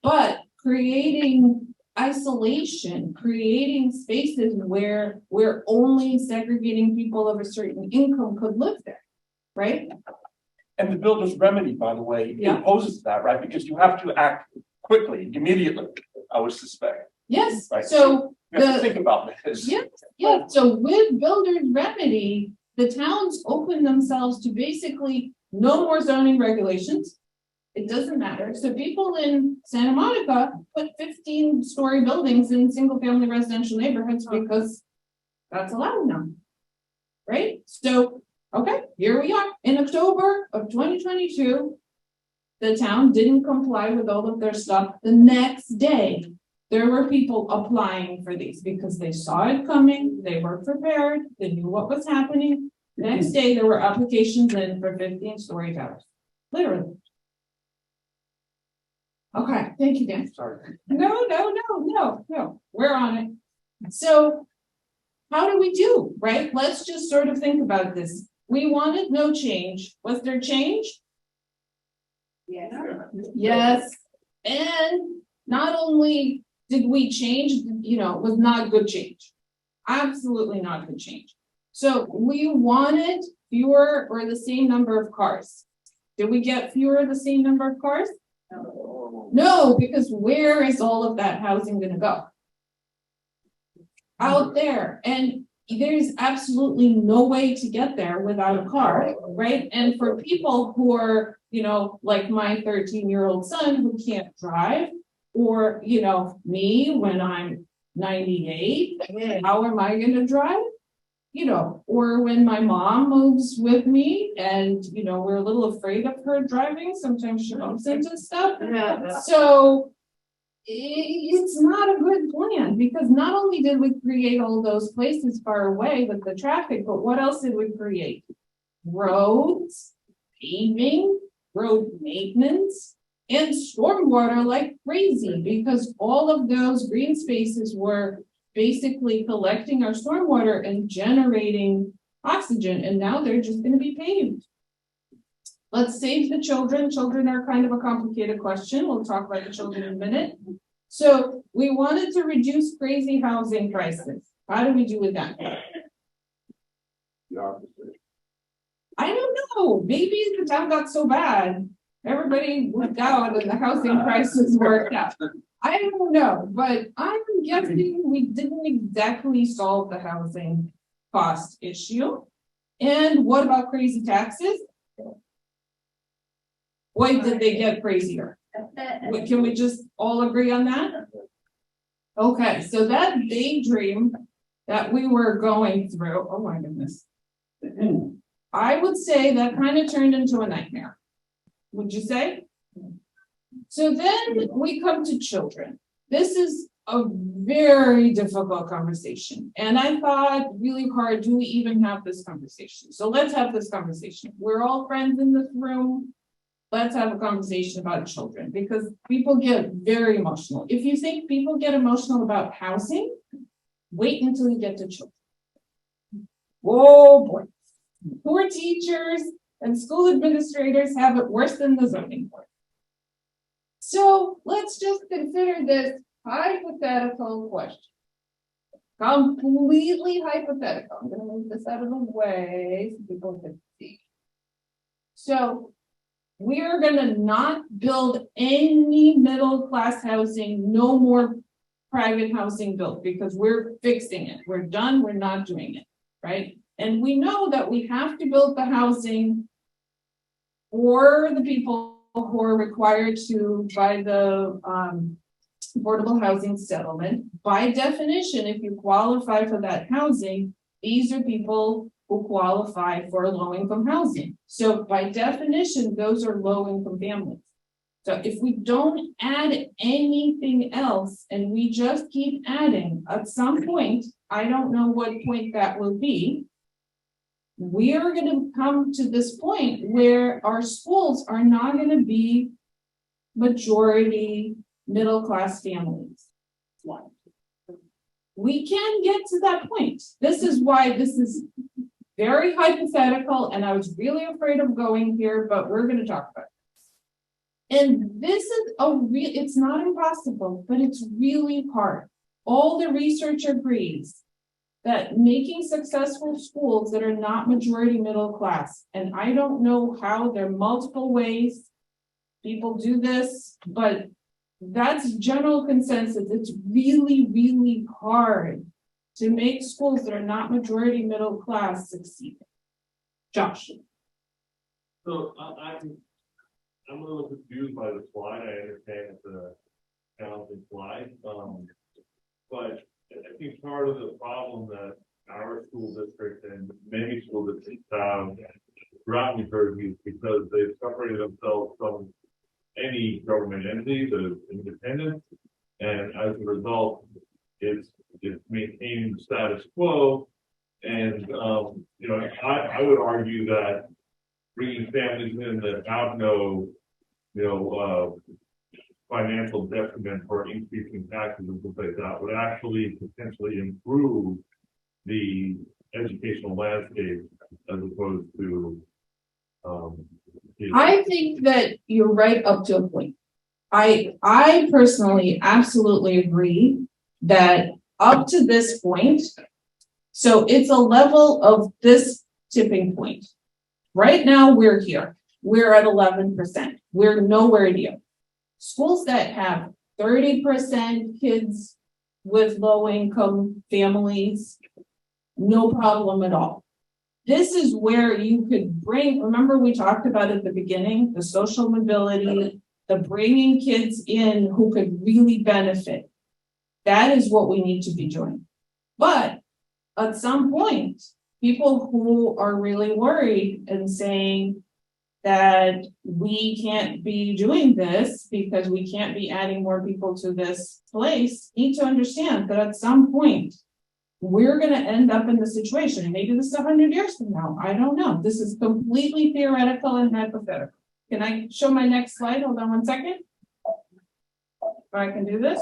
[SPEAKER 12] but creating isolation, creating spaces where we're only segregating people of a certain income could live there. Right?
[SPEAKER 17] And the builder's remedy, by the way, imposes that, right? Because you have to act quickly, immediately, I would suspect.
[SPEAKER 12] Yes.
[SPEAKER 17] Right?
[SPEAKER 12] So
[SPEAKER 17] you have to think about this.
[SPEAKER 12] Yes. Yeah. So with builder's remedy, the towns open themselves to basically no more zoning regulations. It doesn't matter. So people in Santa Monica put 15-story buildings in single-family residential neighborhoods because that's allowed now. Right? So okay, here we are. In October of 2022, the town didn't comply with all of their stuff. The next day, there were people applying for these because they saw it coming, they were prepared, they knew what was happening. The next day, there were applications in for 15-story towers. Literally. Okay, thank you, Dan.
[SPEAKER 17] Sorry.
[SPEAKER 12] No. We're on it. So, how do we do, right? Let's just sort of think about this. We wanted no change. Was there change?
[SPEAKER 13] Yeah.
[SPEAKER 12] Yes. And not only did we change, it was not good change. Absolutely not good change. So we wanted fewer or the same number of cars. Did we get fewer or the same number of cars? No, because where is all of that housing going to go? Out there. And there's absolutely no way to get there without a car, right? And for people who are, like my 13-year-old son who can't drive, or, me when I'm 98, how am I going to drive? Or when my mom moves with me and, we're a little afraid of her driving, sometimes she bumps into stuff. So it's not a good plan because not only did we create all those places far away with the traffic, but what else did we create? Roads, paving, road maintenance, and stormwater like crazy because all of those green spaces were basically collecting our stormwater and generating oxygen, and now they're just going to be paved. Let's save the children. Children are kind of a complicated question. We'll talk about the children in a minute. So we wanted to reduce crazy housing prices. How do we do with that?
[SPEAKER 2] The opposite.
[SPEAKER 12] I don't know. Maybe the town got so bad, everybody went out and the housing prices worked out. I don't know, but I'm guessing we didn't exactly solve the housing cost issue. And what about crazy taxes? Why did they get crazier? Can we just all agree on that? Okay, so that daydream that we were going through, oh my goodness. I would say that kind of turned into a nightmare. Would you say? So then we come to children. This is a very difficult conversation. And I thought really hard, do we even have this conversation? So let's have this conversation. We're all friends in this room. Let's have a conversation about children because people get very emotional. If you think people get emotional about housing, wait until you get to children. Whoa, boy. Poor teachers and school administrators have it worse than the zoning board. So let's just consider this hypothetical question. Completely hypothetical. I'm going to move this out of the way so people can see. So we're going to not build any middle class housing, no more private housing built because we're fixing it. We're done. We're not doing it, right? And we know that we have to build the housing for the people who are required to buy the affordable housing settlement. By definition, if you qualify for that housing, these are people who qualify for low-income housing. So by definition, those are low-income families. So if we don't add anything else and we just keep adding, at some point, I don't know what point that will be, we are going to come to this point where our schools are not going to be majority middle-class families. One. We can get to that point. This is why this is very hypothetical, and I was really afraid of going here, but we're going to talk about it. And this is it's not impossible, but it's really hard. All the research agrees that making successful schools that are not majority middle class, and I don't know how, there are multiple ways people do this, but that's general consensus. It's really, really hard to make schools that are not majority middle class succeed. Josh.
[SPEAKER 9] So I'm a little confused by the slide. I understand it's a challenging slide, but I think part of the problem that our school district and many school districts have throughout New Jersey is because they've separated themselves from any government entity that is independent, and as a result, it's maintaining the status quo. And I would argue that bringing families in that have no, financial detriment for increasing taxes and things like that would actually potentially improve the educational landscape as opposed to.
[SPEAKER 12] I think that you're right up to a point. I personally absolutely agree that up to this point, so it's a level of this tipping point. Right now we're here. We're at 11%. We're nowhere near. Schools that have 30% kids with low income families, no problem at all. This is where you could bring, remember we talked about at the beginning, the social mobility, the bringing kids in who could really benefit. That is what we need to be doing. But at some point, people who are really worried and saying that we can't be doing this because we can't be adding more people to this place need to understand that at some point, we're going to end up in the situation. Maybe this is 100 years from now. I don't know. This is completely theoretical and hypothetical. Can I show my next slide? Hold on one second. If I can do this.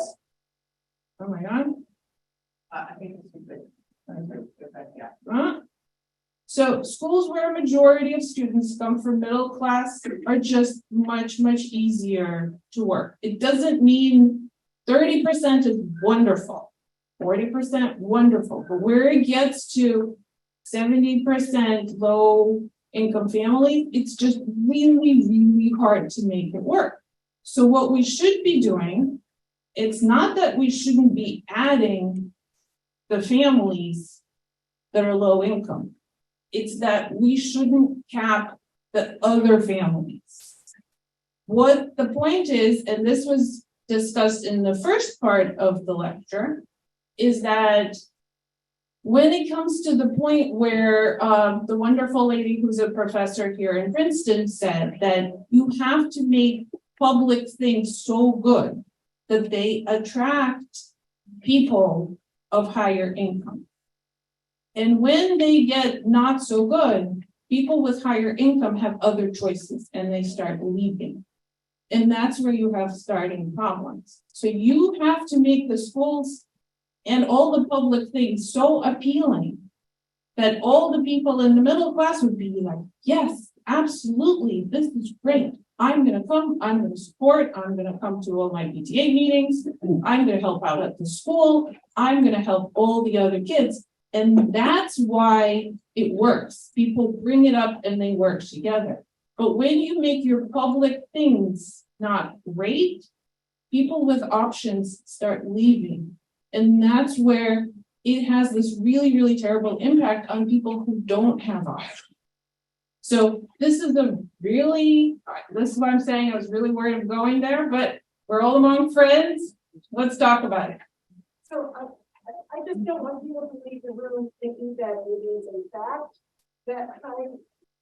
[SPEAKER 12] Oh my God. I think this is good. So schools where a majority of students come from middle class are just much, much easier to work. It doesn't mean 30% is wonderful. 40% wonderful, but where it gets to 70% low income family, it's just really, really hard to make it work. So what we should be doing, it's not that we shouldn't be adding the families that are low income. It's that we shouldn't cap the other families. What the point is, and this was discussed in the first part of the lecture, is that when it comes to the point where the wonderful lady who's a professor here in Princeton said that you have to make public things so good that they attract people of higher income. And when they get not so good, people with higher income have other choices and they start leaving. And that's where you have starting problems. So you have to make the schools and all the public things so appealing that all the people in the middle class would be like, yes, absolutely, this is great. I'm gonna come, I'm gonna support, I'm gonna come to all my PTA meetings, I'm gonna help out at the school, I'm gonna help all the other kids. And that's why it works. People bring it up and they work together. But when you make your public things not great, people with options start leaving. And that's where it has this really, really terrible impact on people who don't have options. So this is this is what I'm saying. I was really worried of going there, but we're all among friends. Let's talk about it.
[SPEAKER 14] So I just don't want people to leave the room thinking that it is a fact that high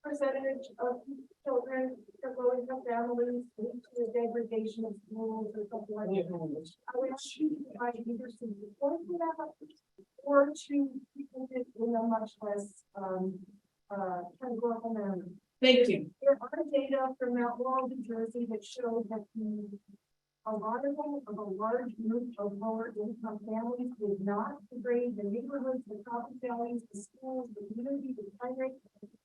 [SPEAKER 14] percentage of children from low-income families lead to the degradation of schools or something like that. I would ask you to provide either some support for that or to keep it in a much less categorical manner.
[SPEAKER 12] Thank you.
[SPEAKER 14] There are data from Mount Laurel, New Jersey that show that a large group of lower income families did not degrade the neighborhoods, the property values, the schools, the community, the climate,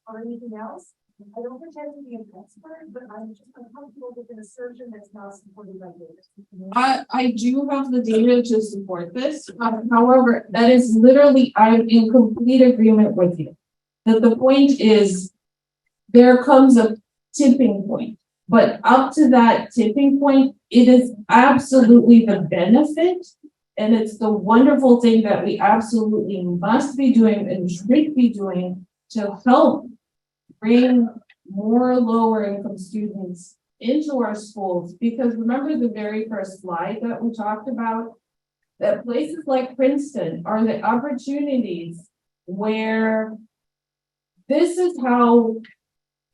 [SPEAKER 14] or anything else. I don't pretend to be an expert, but I'm just uncomfortable with an assertion that's not supported by data.
[SPEAKER 12] I do have the data to support this. However, that is literally, I'm in complete agreement with you. That the point is, there comes a tipping point. But up to that tipping point, it is absolutely the benefit, and it's the wonderful thing that we absolutely must be doing and should be doing to help bring more lower income students into our schools. Because remember the very first slide that we talked about, that places like Princeton are the opportunities where this is how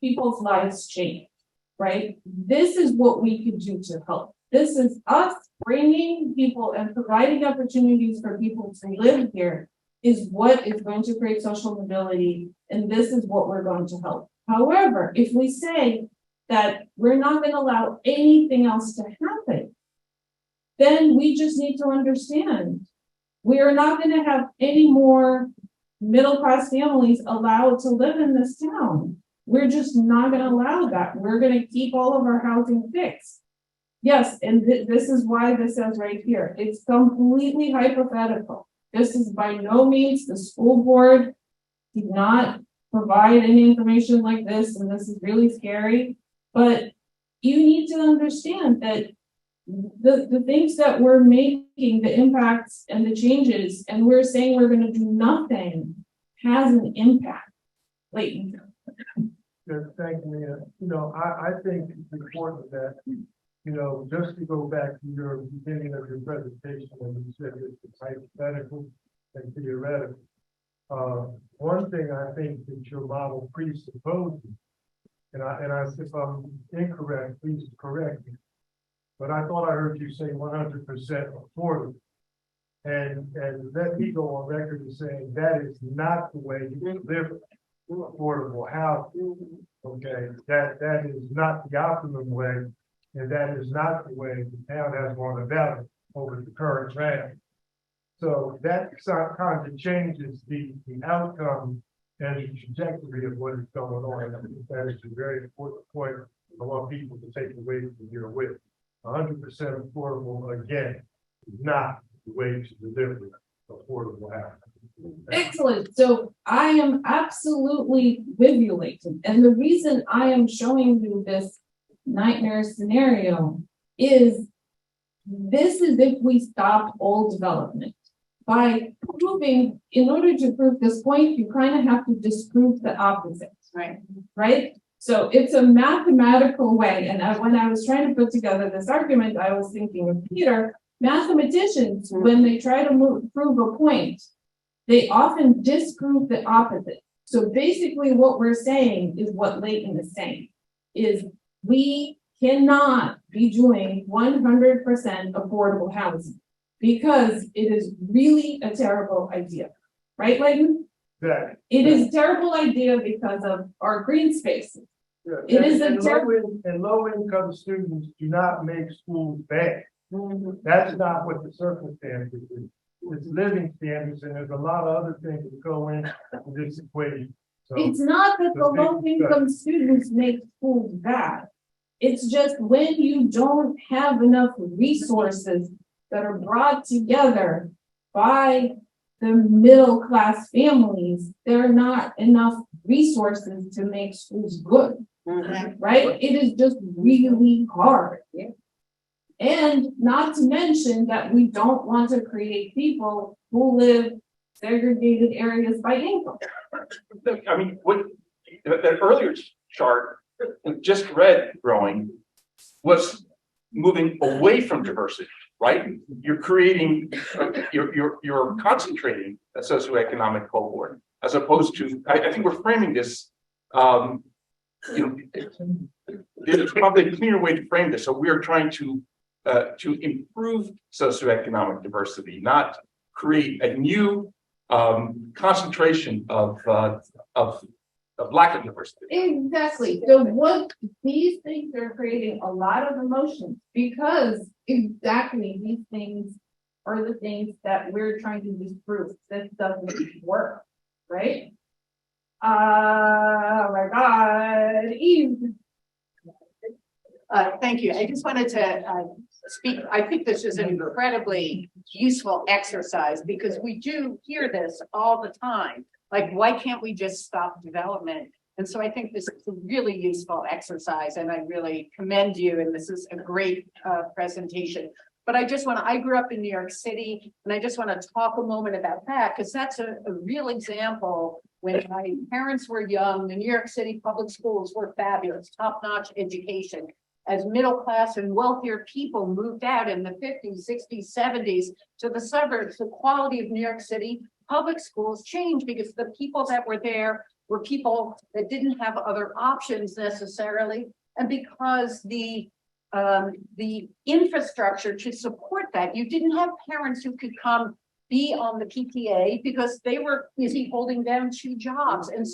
[SPEAKER 12] people's lives change. Right? This is what we could do to help. This is us bringing people and providing opportunities for people to live here is what is going to create social mobility, and this is what we're going to help. However, if we say that we're not going to allow anything else to happen, then we just need to understand we are not going to have any more middle-class families allowed to live in this town. We're just not going to allow that. We're going to keep all of our housing fixed. Yes, and this is why this says right here, it's completely hypothetical. This is by no means the school board did not provide any information like this, and this is really scary. But you need to understand that the things that we're making, the impacts and the changes, and we're saying we're going to do nothing, has an impact. Like,
[SPEAKER 16] thank you, Mia. I think it's important that, just to go back to your beginning of your presentation when you said it's hypothetical and theoretical. One thing I think that your model presupposes, and if I'm incorrect, please correct me, but I thought I heard you say 100% affordable. And let me go on record as saying that is not the way you deliver affordable housing. Okay, that is not the optimum way, and that is not the way the town has gone about it over the current round. So that kind of changes the outcome and the trajectory of what is going on. I think that is a very important point I want people to take away from your with. 100% affordable, again, is not the way to deliver affordable housing.
[SPEAKER 12] Excellent. So I am absolutely with you, Leighton. And the reason I am showing you this nightmare scenario is this is if we stop all development. By proving, in order to prove this point, you kind of have to disprove the opposite, right? Right? So it's a mathematical way. And when I was trying to put together this argument, I was thinking of Peter. Mathematicians, when they try to prove a point, they often disprove the opposite. So basically what we're saying is what Leighton is saying, is we cannot be doing 100% affordable housing because it is really a terrible idea. Right, Leighton?
[SPEAKER 16] Right.
[SPEAKER 12] It is a terrible idea because of our green spaces.
[SPEAKER 16] Yeah.
[SPEAKER 12] It is a
[SPEAKER 16] and
[SPEAKER 12] terrible.
[SPEAKER 16] low-income students do not make schools bad. That's not what the circumstances is. It's living standards, and there's a lot of other things that go into this equation. So
[SPEAKER 12] It's not that the low-income students make schools bad. It's just when you don't have enough resources that are brought together by the middle-class families, there are not enough resources to make schools good, right? It is just really hard. And not to mention that we don't want to create people who live segregated areas by income.
[SPEAKER 17] I mean, what that earlier chart we just read, growing, was moving away from diversity, right? You're creating, you're concentrating a socioeconomic cohort, as opposed to, I think we're framing this, there's probably a cleaner way to frame this. So we are trying to improve socioeconomic diversity, not create a new concentration of lack of diversity.
[SPEAKER 12] Exactly. So what these things are creating a lot of emotions because exactly these things are the things that we're trying to disprove. This doesn't work, right? Oh my God, Eve.
[SPEAKER 13] Thank you. I just wanted to speak. I think this is an incredibly useful exercise because we do hear this all the time. Like, why can't we just stop development? And so I think this is a really useful exercise, and I really commend you. And this is a great presentation. But I grew up in New York City, and I just want to talk a moment about that because that's a real example. When my parents were young, the New York City public schools were fabulous, top-notch education. As middle class and wealthier people moved out in the 50s, 60s, 70s to the suburbs, the quality of New York City public schools changed because the people that were there were people that didn't have other options necessarily. And because the infrastructure to support that, you didn't have parents who could come be on the PTA because they were busy holding down 2 jobs. And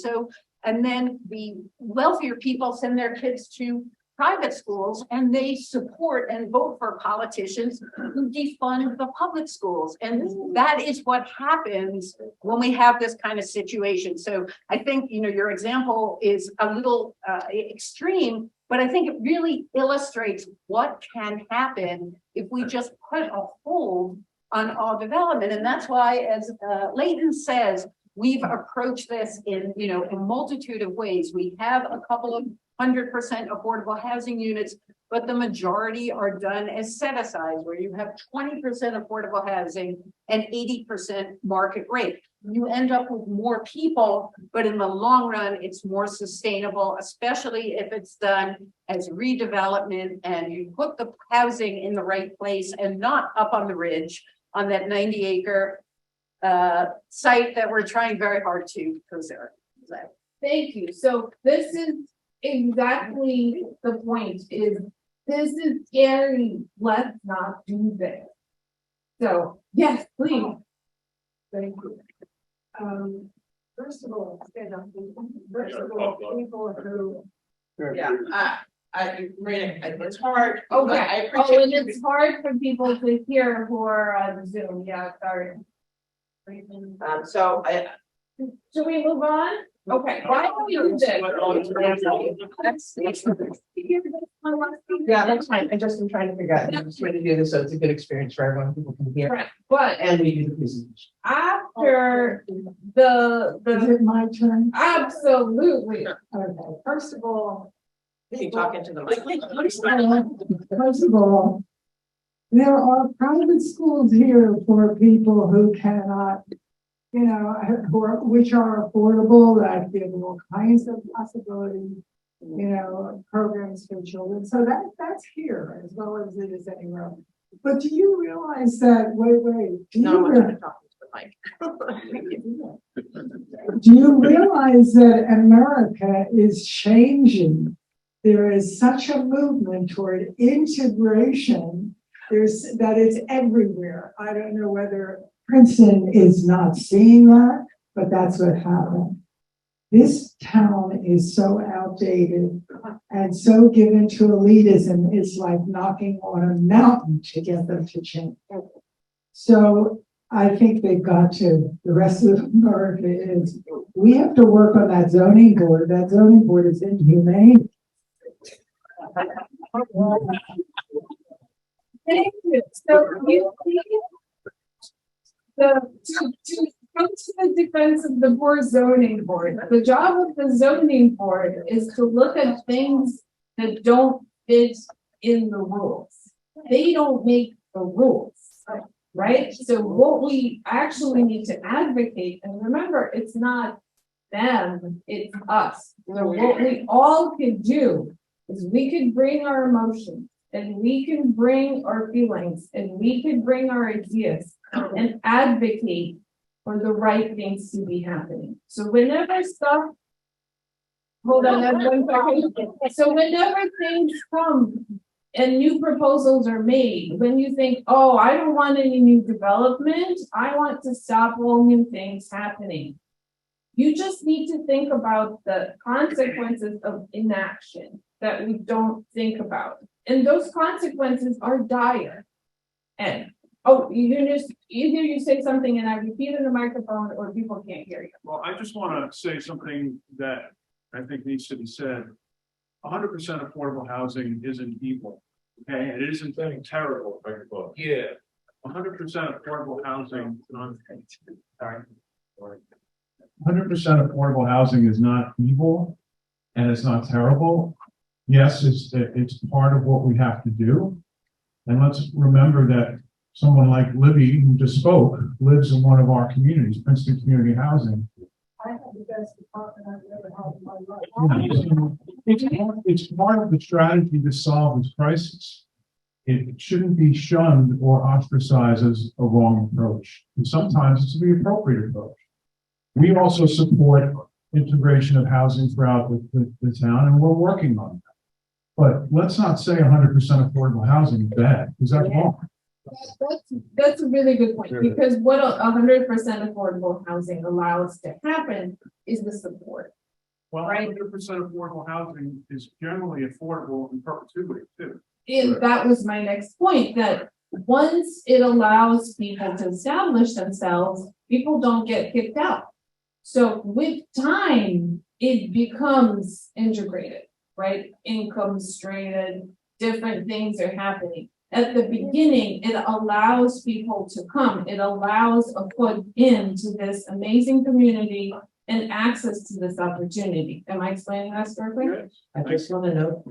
[SPEAKER 13] then the wealthier people send their kids to private schools and they support and vote for politicians who defund the public schools. And that is what happens when we have this kind of situation. So I think, your example is a little extreme, but I think it really illustrates what can happen if we just put a hold on all development. And that's why, as Leighton says, we've approached this in, a multitude of ways. We have a couple of 100% affordable housing units, but the majority are done as set-asides, where you have 20% affordable housing and 80% market rate. You end up with more people, but in the long run, it's more sustainable, especially if it's done as redevelopment and you put the housing in the right place and not up on the ridge on that 90-acre site that we're trying very hard to preserve.
[SPEAKER 12] Thank you. So this is exactly the point, is this is scary. Let's not do this. So yes, please.
[SPEAKER 11] Thank you. First of all, people who.
[SPEAKER 13] Yeah, it's hard.
[SPEAKER 12] Okay.
[SPEAKER 13] I appreciate
[SPEAKER 12] and it's hard for people to hear who are on Zoom. Yeah, sorry. Should we move on? Okay, why don't we do this?
[SPEAKER 5] Yeah, that's fine. I just am trying to figure out the way to do this so it's a good experience for everyone. People can hear.
[SPEAKER 12] Right. But
[SPEAKER 5] and we do the presentation.
[SPEAKER 12] After the
[SPEAKER 6] Is it my turn?
[SPEAKER 12] Absolutely.
[SPEAKER 6] Okay.
[SPEAKER 5] First of all, you talk into the mic.
[SPEAKER 6] First of all, there are private schools here for people who cannot, which are affordable, that give all kinds of possibilities, programs for children. So that's here as well as it is anywhere. But do you realize that, wait,
[SPEAKER 13] Mike.
[SPEAKER 11] Do you realize that America is changing? There is such a movement toward integration. That it's everywhere. I don't know whether Princeton is not seeing that, but that's what happened. This town is so outdated and so given to elitism, it's like knocking on a mountain to get them to change. So I think they've got to, the rest of America is, we have to work on that zoning board. That zoning board is inhumane.
[SPEAKER 12] Thank you. So you to come to the defense of the poor zoning board, the job of the zoning board is to look at things that don't fit in the rules. They don't make the rules, right? So what we actually need to advocate, and remember, it's not them, it's us. So what we all could do is we could bring our emotions, and we can bring our feelings, and we can bring our ideas and advocate for the right things to be happening. So whenever stuff, hold on, that's 1 second. So whenever things come and new proposals are made, when you think, oh, I don't want any new development, I want to stop all new things happening. You just need to think about the consequences of inaction that we don't think about. And those consequences are dire. And you just either you say something and I repeat in the microphone, or people can't hear you.
[SPEAKER 18] Well, I just want to say something that I think needs to be said. 100% affordable housing isn't evil, okay? It isn't terrible. Yeah. 100% affordable housing. 100% affordable housing is not evil, and it's not terrible. Yes, it's part of what we have to do. And let's remember that someone like Libby, who just spoke, lives in one of our communities, Princeton Community Housing.
[SPEAKER 11] I have the best apartment I've ever had in my life.
[SPEAKER 18] It's part of the strategy to solve this crisis. It shouldn't be shunned or ostracized as a wrong approach. And sometimes it's the appropriate approach. We also support integration of housing throughout the town, and we're working on that. But let's not say 100% affordable housing is bad, because that's wrong.
[SPEAKER 12] That's a really good point, because what 100% affordable housing allows to happen is the support.
[SPEAKER 18] Well,
[SPEAKER 12] right?
[SPEAKER 18] 100% affordable housing is generally affordable in perpetuity too.
[SPEAKER 12] And that was my next point, that once it allows people to establish themselves, people don't get kicked out. So with time, it becomes integrated, right? Income strained, different things are happening. At the beginning, it allows people to come. It allows a foot into this amazing community and access to this opportunity. Am I explaining that correctly?
[SPEAKER 5] I just want to note.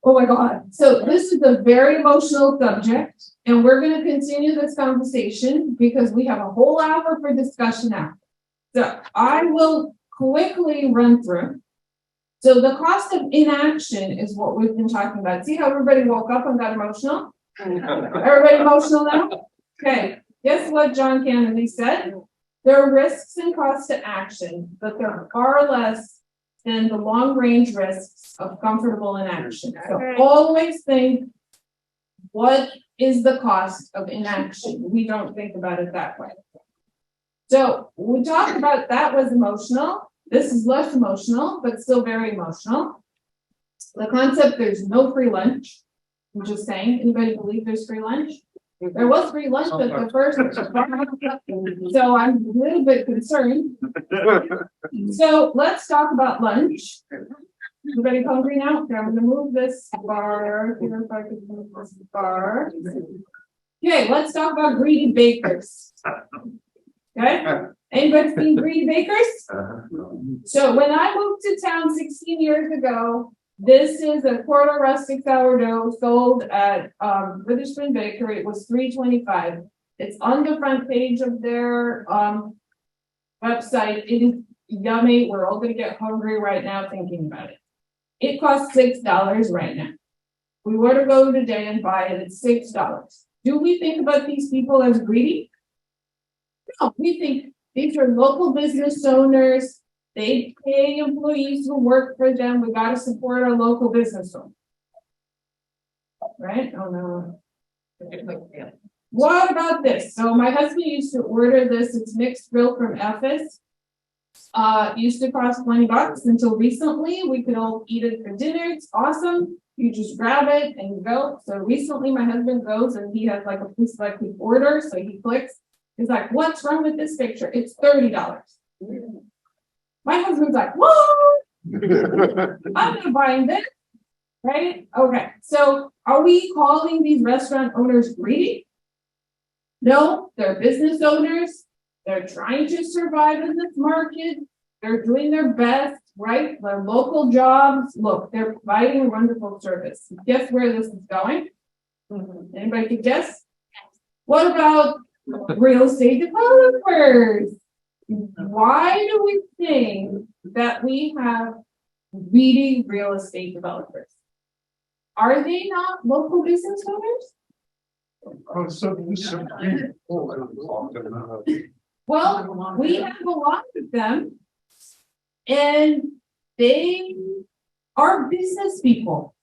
[SPEAKER 12] Oh my God. So this is a very emotional subject, and we're going to continue this conversation because we have a whole hour for discussion after. So I will quickly run through. So the cost of inaction is what we've been talking about. See how everybody woke up and got emotional? Everybody emotional now? Okay. Guess what John Kennedy said? There are risks and costs to action, but they're far less than the long-range risks of comfortable inaction. So always think, what is the cost of inaction? We don't think about it that way. So we talked about that was emotional. This is less emotional, but still very emotional. The concept, there's no free lunch. I'm just saying, anybody believe there's free lunch? There was free lunch at the first, so I'm a little bit concerned. So let's talk about lunch. Everybody hungry now? Okay, I'm gonna move this bar. Here, if I could move this bar. Okay, let's talk about greedy bakers. Okay, anybody seen greedy bakers? So when I moved to town 16 years ago, this is a quarter rustic sourdough sold at Witherspoon Bakery. It was $3.25. It's on the front page of their website. It is yummy. We're all going to get hungry right now thinking about it. It costs $6 right now. We were to go today and buy it at $6. Do we think about these people as greedy? No, we think these are local business owners. They pay employees who work for them. We gotta support our local business owners. Right? Oh no. What about this? So my husband used to order this. It's mixed grill from Ephes. Used to cost $20 until recently. We could all eat it for dinner. It's awesome. You just grab it and you go. So recently my husband goes and he has like a pre-selected order. So he clicks. He's like, what's wrong with this picture? It's $30. My husband's like, what? I'm not buying this. Right? Okay. So are we calling these restaurant owners greedy? No, they're business owners. They're trying to survive in this market. They're doing their best, right? Their local jobs. Look, they're providing a wonderful service. Guess where this is going? Anybody can guess? What about real estate developers? Why do we think that we have greedy real estate developers? Are they not local business owners? Well, we have a lot of them, and they are business people.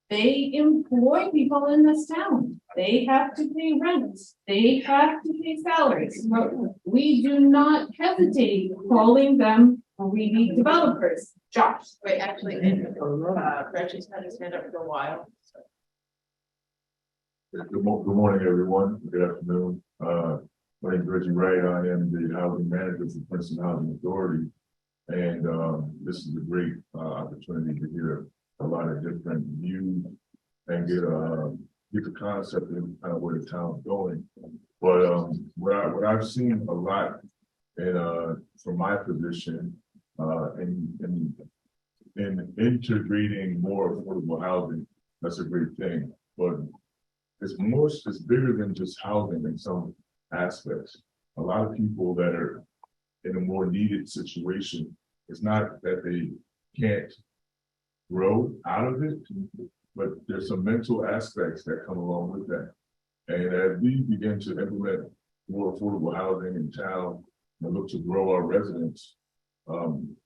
[SPEAKER 12] They employ people in this town. They have to pay rent. They have to pay salaries. But we do not hesitate calling them greedy developers. Josh.
[SPEAKER 5] Wait, actually, Reggie's had his hand up for a while.
[SPEAKER 19] Good morning, everyone. Good afternoon. My name is Reggie Wright. I am the housing manager for Princeton Housing Authority. And this is a great opportunity to hear a lot of different views and get the concept of kind of where the town's going. But what I've seen a lot from my position in integrating more affordable housing, that's a great thing. But it's bigger than just housing in some aspects. A lot of people that are in a more needed situation, it's not that they can't grow out of it, but there's some mental aspects that come along with that. And as we begin to implement more affordable housing in town and look to grow our residents, I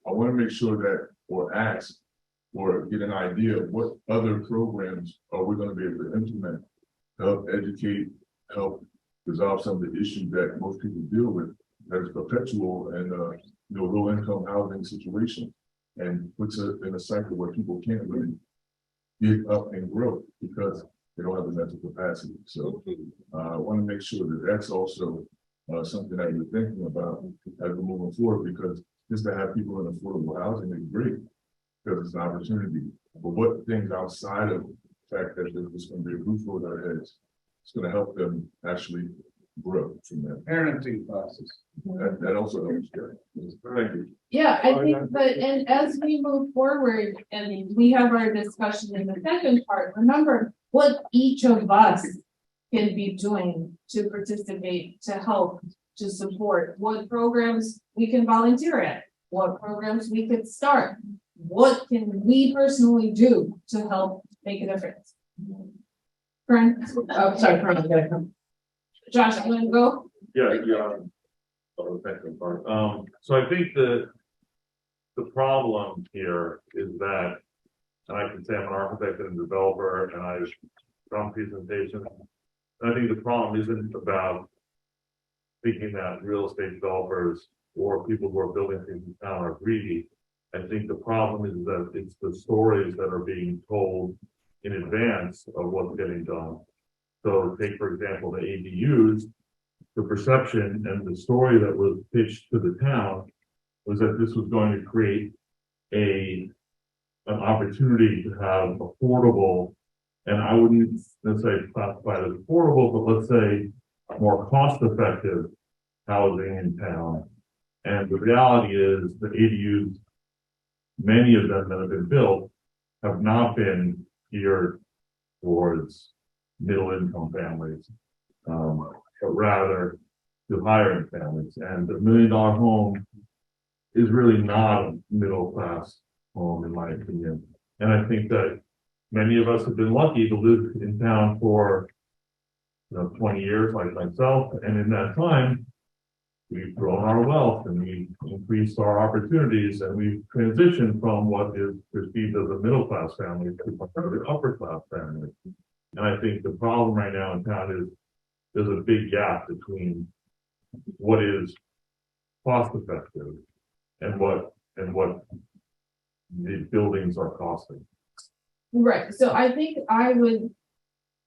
[SPEAKER 19] want to make sure that, or ask, or get an idea of what other programs are we going to be able to implement to help educate, help resolve some of the issues that most people deal with that is perpetual and low income housing situation, and puts it in a cycle where people can't really get up and grow because they don't have the mental capacity. So I want to make sure that that's also something that we're thinking about as we're moving forward, because just to have people in affordable housing is great because it's an opportunity. But what things outside of the fact that there's going to be a roof over their heads, it's going to help them actually grow from that. Parenting classes. That also helps. Thank you.
[SPEAKER 12] Yeah, I think that, and as we move forward and we have our discussion in the second part, remember what each of us can be doing to participate, to help, to support, what programs we can volunteer at, what programs we could start, what can we personally do to help make a difference. Fern? Oh, sorry, Fern, I'm gonna come. Josh, I'm gonna go.
[SPEAKER 9] Yeah. So I think the problem here is that, and I can say I'm an architect and a developer, and I've done presentations. And I think the problem isn't about thinking that real estate developers or people who are building things in town are greedy. I think the problem is that it's the stories that are being told in advance of what's getting done. So take, for example, the ADUs, the perception and the story that was pitched to the town was that this was going to create an opportunity to have affordable, and I wouldn't necessarily classify it as affordable, but let's say more cost-effective housing in town. And the reality is the ADUs, many of them that have been built, have not been geared towards middle-income families, but rather to higher families. And the $1 million home is really not a middle-class home, in my opinion. And I think that many of us have been lucky to live in town for 20 years, like myself. And in that time,
[SPEAKER 19] we've grown our wealth and we've increased our opportunities and we've transitioned from what is perceived as a middle class family to the upper class family. And I think the problem right now in town is there's a big gap between what is cost effective and what the buildings are costing.
[SPEAKER 12] Right, so I think I would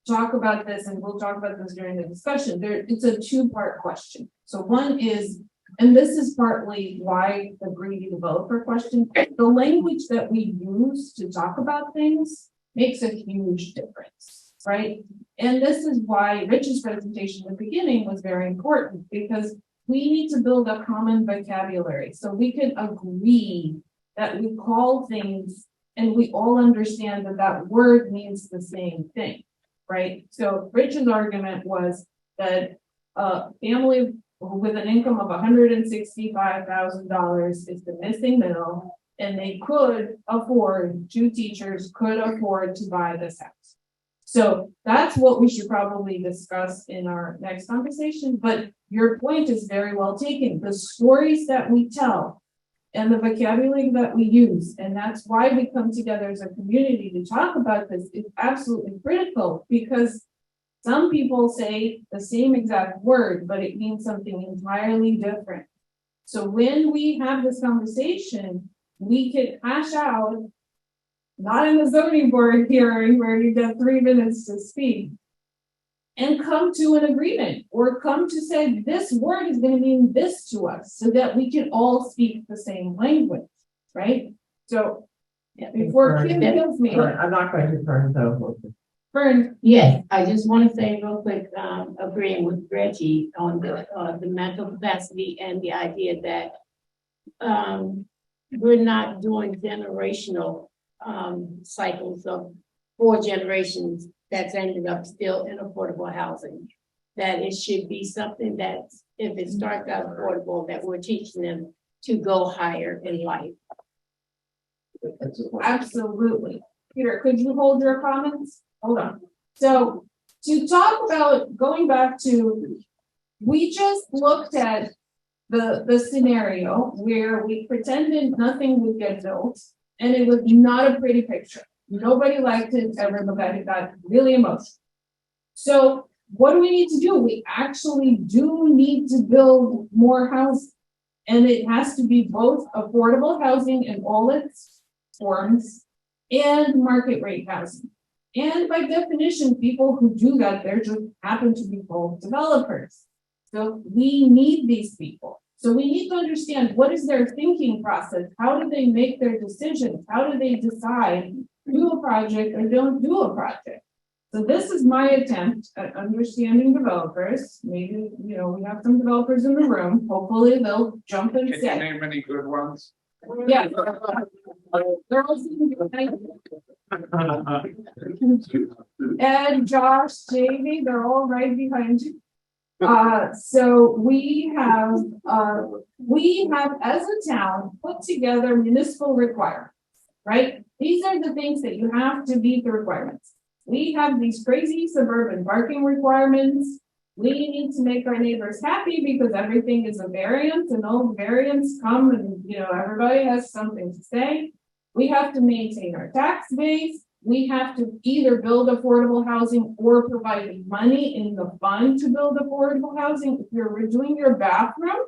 [SPEAKER 12] talk about this, and we'll talk about this during the discussion. It's a two-part question. So one is, and this is partly why the greedy developer question, the language that we use to talk about things makes a huge difference, right? And this is why Rich's presentation in the beginning was very important, because we need to build a common vocabulary so we can agree that we call things and we all understand that that word means the same thing. Right? So Rich's argument was that a family with an income of $165,000 is the missing middle, and they could afford, two teachers could afford to buy this house. So that's what we should probably discuss in our next conversation. But your point is very well taken. The stories that we tell and the vocabulary that we use, and that's why we come together as a community to talk about this, is absolutely critical, because some people say the same exact word, but it means something entirely different. So when we have this conversation, we can hash out, not in the zoning board hearing where you get 3 minutes to speak, and come to an agreement, or come to say this word is going to mean this to us, so that we can all speak the same language, right? So before Kim kills me,
[SPEAKER 5] I'm not going to turn though.
[SPEAKER 12] Fern.
[SPEAKER 20] Yes, I just want to say real quick, agreeing with Reggie on the mental capacity and the idea that we're not doing generational cycles of 4 generations that's ended up still in affordable housing. That it should be something that, if it starts out affordable, that we're teaching them to go higher in life.
[SPEAKER 12] Absolutely. Peter, could you hold your comments? Hold on. So to talk about going back to, we just looked at the scenario where we pretended nothing would get built, and it was not a pretty picture. Nobody liked it, everybody got really emotional. So what do we need to do? We actually do need to build more housing, and it has to be both affordable housing in all its forms and market rate housing. And by definition, people who do that, there just happen to be both developers. So we need these people. So we need to understand, what is their thinking process? How do they make their decisions? How do they decide do a project or don't do a project? So this is my attempt at understanding developers. Maybe, we have some developers in the room. Hopefully they'll jump and say.
[SPEAKER 17] Can you name any good ones?
[SPEAKER 12] Yeah. And Josh, Jamie, they're all right behind you. So we have as a town put together municipal requirements, right? These are the things that you have to meet the requirements. We have these crazy suburban parking requirements. We need to make our neighbors happy because everything is a variance, and all variants come and, everybody has something to say. We have to maintain our tax base. We have to either build affordable housing or provide money in the fund to build affordable housing. If you're redoing your bathroom,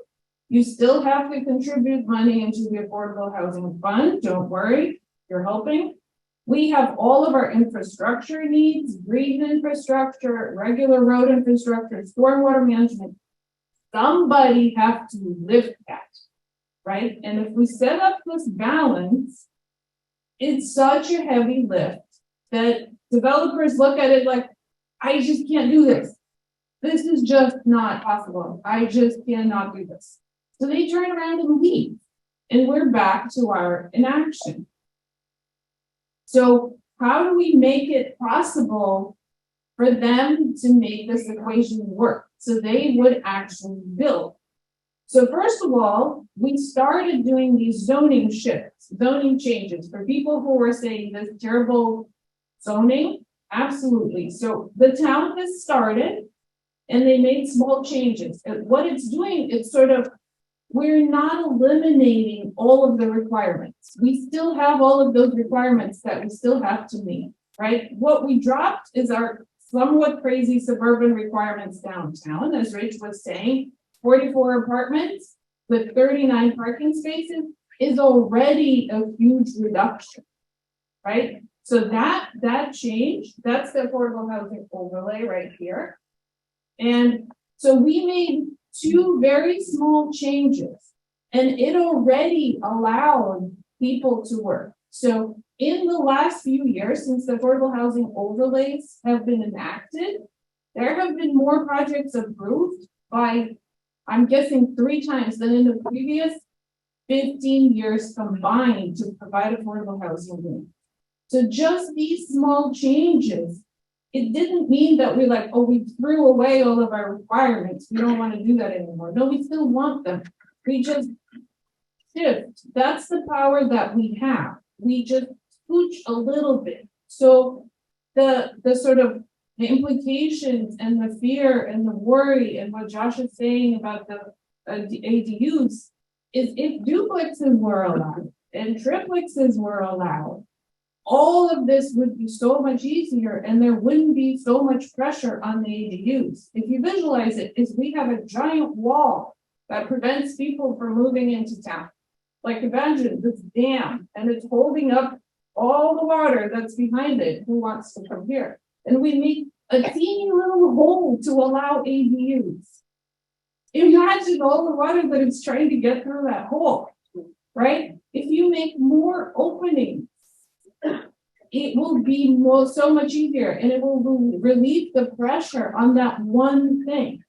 [SPEAKER 12] you still have to contribute money into the affordable housing fund. Don't worry, you're helping. We have all of our infrastructure needs, green infrastructure, regular road infrastructure, stormwater management. Somebody have to lift that, right? And if we set up this balance, it's such a heavy lift that developers look at it like, I just can't do this. This is just not possible. I just cannot do this. So they turn around and leave, and we're back to our inaction. So how do we make it possible for them to make this equation work so they would actually build? So first of all, we started doing these zoning shifts, zoning changes for people who were saying this terrible zoning. Absolutely. So the town has started and they made small changes. And what it's doing, it's sort of, we're not eliminating all of the requirements. We still have all of those requirements that we still have to meet, right? What we dropped is our somewhat crazy suburban requirements downtown, as Rich was saying. 44 apartments with 39 parking spaces is already a huge reduction, right? So that change, that's the affordable housing overlay right here. And so we made 2 very small changes, and it already allowed people to work. So in the last few years, since the affordable housing overlays have been enacted, there have been more projects approved by, I'm guessing, 3 times than in the previous 15 years combined to provide affordable housing units. So just these small changes, it didn't mean that we're like, oh, we threw away all of our requirements. We don't want to do that anymore. No, we still want them. We just shift. That's the power that we have. We just scooch a little bit. So the sort of the implications and the fear and the worry and what Josh is saying about the ADUs is if duplexes were allowed and triplexes were allowed, all of this would be so much easier and there wouldn't be so much pressure on the ADUs. If you visualize it, is we have a giant wall that prevents people from moving into town. Like imagine this dam and it's holding up all the water that's behind it. Who wants to come here? And we make a teeny little hole to allow ADUs. Imagine all the water that it's trying to get through that hole, right? If you make more openings, it will be so much easier and it will relieve the pressure on that one thing.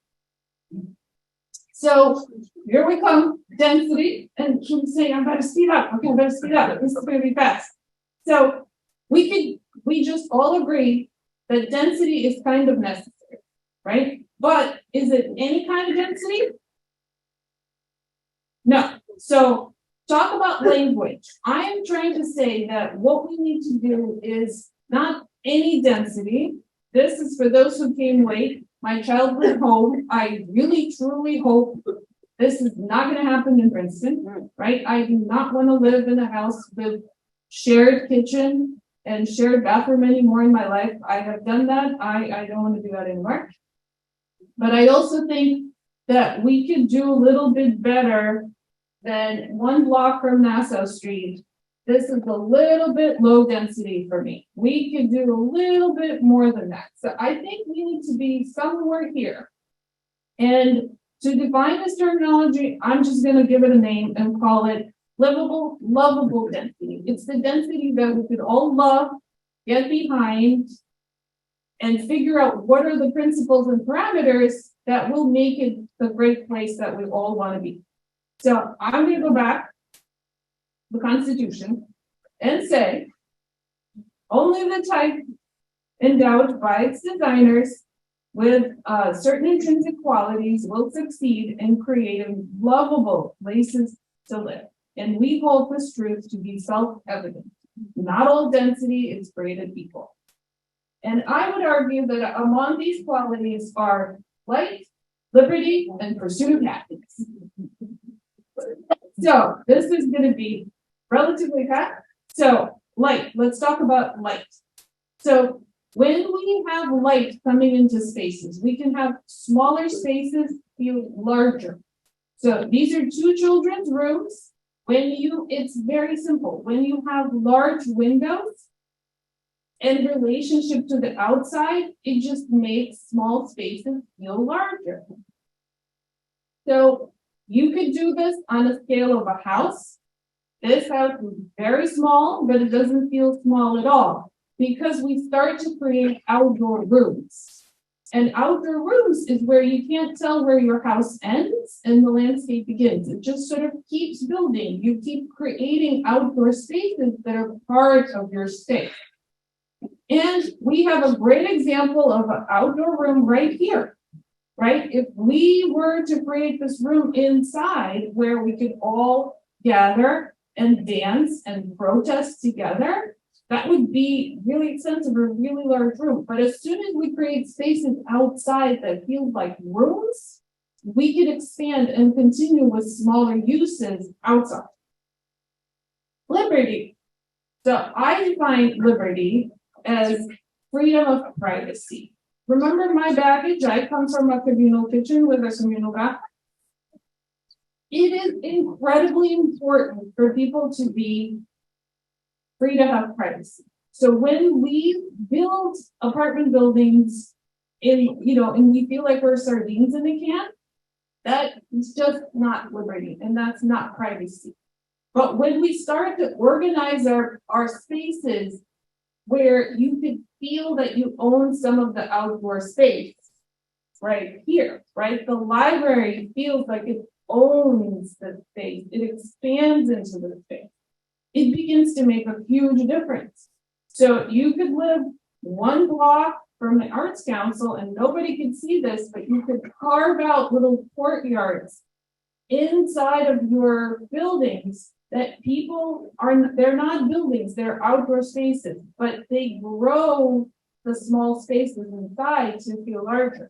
[SPEAKER 12] So here we come, density, and she's saying, I'm about to speed up. Okay, I'm about to speed up. This is going to be fast. So we just all agree that density is kind of necessary, right? But is it any kind of density? No. So talk about language. I am trying to say that what we need to do is not any density. This is for those who came late. My childhood home. I really, truly hope this is not going to happen in Princeton, right? I do not want to live in a house with shared kitchen and shared bathroom anymore in my life. I have done that. I don't want to do that anymore. But I also think that we could do a little bit better than 1 block from Nassau Street. This is a little bit low density for me. We could do a little bit more than that. So I think we need to be somewhere here. And to define this terminology, I'm just going to give it a name and call it lovable density. It's the density that we could all love, get behind, and figure out what are the principles and parameters that will make it the great place that we all want to be. So I'm going to go back the Constitution and say only the type endowed by its designers with certain intrinsic qualities will succeed in creating lovable places to live. And we hold this truth to be self-evident. Not all density is created equal. And I would argue that among these qualities are light, liberty, and pursuit of happiness. So this is going to be relatively fast. So light, let's talk about light. So when we have light coming into spaces, we can have smaller spaces feel larger. So these are 2 children's rooms. It's very simple. When you have large windows in relationship to the outside, it just makes small spaces feel larger. So you could do this on a scale of a house. This house is very small, but it doesn't feel small at all because we start to create outdoor rooms. And outdoor rooms is where you can't tell where your house ends and the landscape begins. It just sort of keeps building. You keep creating outdoor spaces that are part of your space. And we have a great example of an outdoor room right here. Right? If we were to create this room inside where we could all gather and dance and protest together, that would be really expensive or a really large room. But as soon as we create spaces outside that feel like rooms, we could expand and continue with smaller uses outside. Liberty. So I define liberty as freedom of privacy. Remember my baggage? I come from a communal kitchen with a communal bathroom. It is incredibly important for people to be free to have privacy. So when we build apartment buildings and we feel like we're sardines in a can, that is just not liberty, and that's not privacy. But when we start to organize our spaces where you could feel that you own some of the outdoor space right here, right? The library feels like it owns the space. It expands into the space. It begins to make a huge difference. So you could live one block from the Arts Council and nobody could see this, but you could carve out little courtyards inside of your buildings that they're not buildings, they're outdoor spaces, but they grow the small spaces inside to feel larger.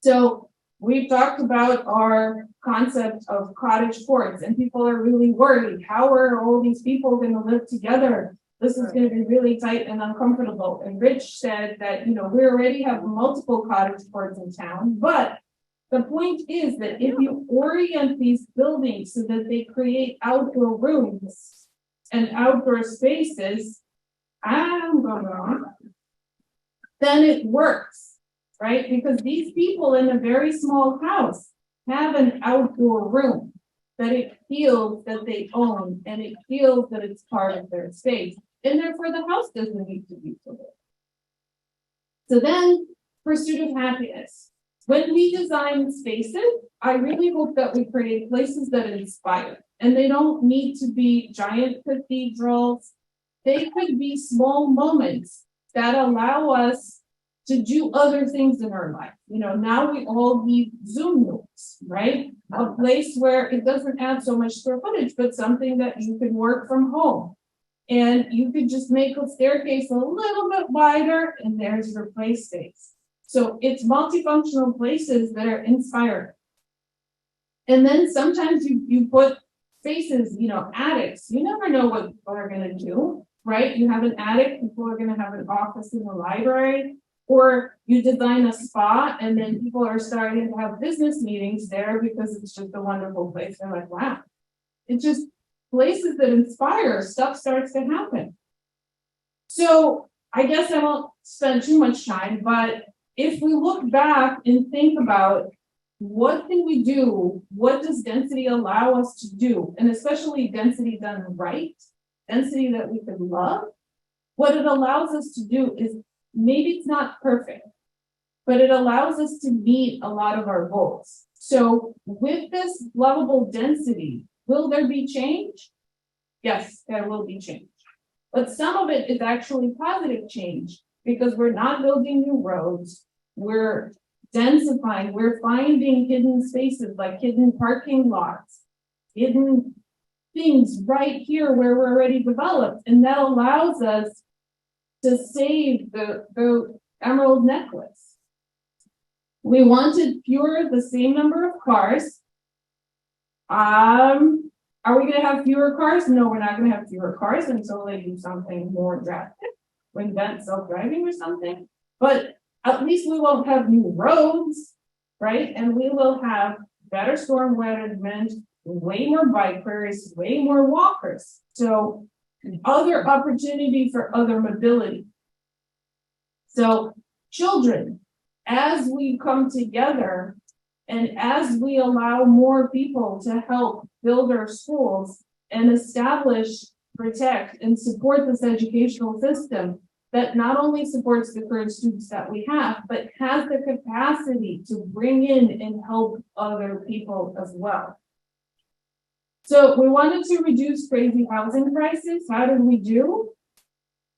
[SPEAKER 12] So we've talked about our concept of cottage courts, and people are really worried. How are all these people going to live together? This is going to be really tight and uncomfortable. And Rich said that, we already have multiple cottage courts in town, but the point is that if you orient these buildings so that they create outdoor rooms and outdoor spaces, then it works, right? Because these people in a very small house have an outdoor room that it feels that they own and it feels that it's part of their space. And therefore the house doesn't need to be filled. So then, pursuit of happiness. When we design spaces, I really hope that we create places that inspire. And they don't need to be giant cathedrals. They could be small moments that allow us to do other things in our life. Now we all need Zoom rooms, right? A place where it doesn't add so much square footage, but something that you can work from home. And you could just make a staircase a little bit wider, and there's your play space. So it's multifunctional places that are inspiring. And then sometimes you put spaces, attics. You never know what people are going to do, right? You have an attic, people are going to have an office in the library, or you design a spa and then people are starting to have business meetings there because it's just a wonderful place. They're like, wow, it's just places that inspire, stuff starts to happen. So I guess I won't spend too much time, but if we look back and think about what can we do, what does density allow us to do, and especially density done right, density that we could love, what it allows us to do is, maybe it's not perfect, but it allows us to meet a lot of our goals. So with this lovable density, will there be change? Yes, there will be change. But some of it is actually positive change because we're not building new roads. We're densifying. We're finding hidden spaces like hidden parking lots, hidden things right here where we're already developed. And that allows us to save the emerald necklace. We wanted the same number of cars. Are we going to have fewer cars? No, we're not going to have fewer cars until they do something more drastic, invent self-driving or something. But at least we won't have new roads, right? And we will have better storm management, way more bikers, way more walkers. So other opportunity for other mobility. So children, as we come together and as we allow more people to help build our schools and establish, protect, and support this educational system that not only supports the current students that we have, but has the capacity to bring in and help other people as well. So we wanted to reduce crazy housing prices. How did we do?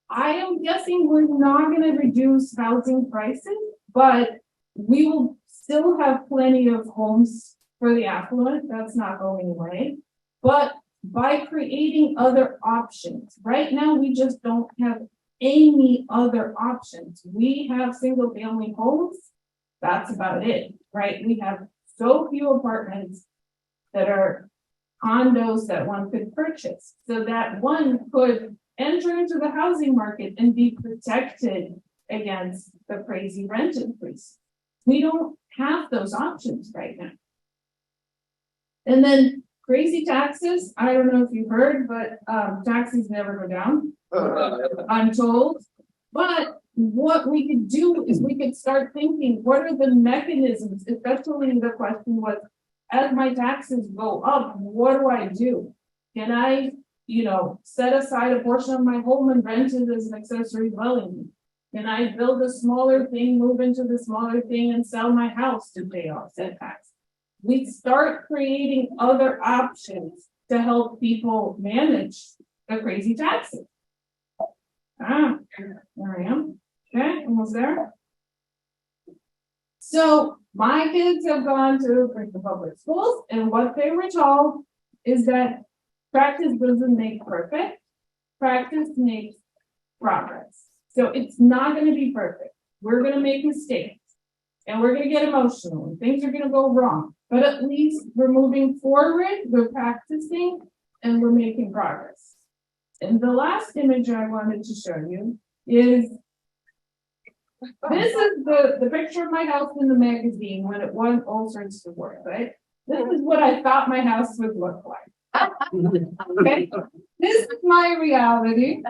[SPEAKER 12] I am guessing we're not going to reduce housing prices, but we will still have plenty of homes for the affluent. That's not going away. But by creating other options. Right now, we just don't have any other options. We have single family homes. That's about it, right? We have so few apartments that are condos that one could purchase, so that one could enter into the housing market and be protected against the crazy rent increase. We don't have those options right now. And then crazy taxes. I don't know if you heard, but taxes never go down. I'm told. But what we could do is we could start thinking, what are the mechanisms, especially the question was, as my taxes go up, what do I do? Can I, set aside a portion of my home and rent it as an accessory dwelling? Can I build a smaller thing, move into the smaller thing, and sell my house to pay off said tax? We start creating other options to help people manage the crazy taxes. There I am. Okay, almost there. So my kids have gone to Princeton public schools, and what they were told is that practice doesn't make perfect. Practice makes progress. So it's not going to be perfect. We're going to make mistakes, and we're going to get emotional, and things are going to go wrong. But at least we're moving forward, we're practicing, and we're making progress. And the last image I wanted to show you is, this is the picture of my house in the magazine when it won all sorts of work, right? This is what I thought my house would look like. Okay? This is my reality,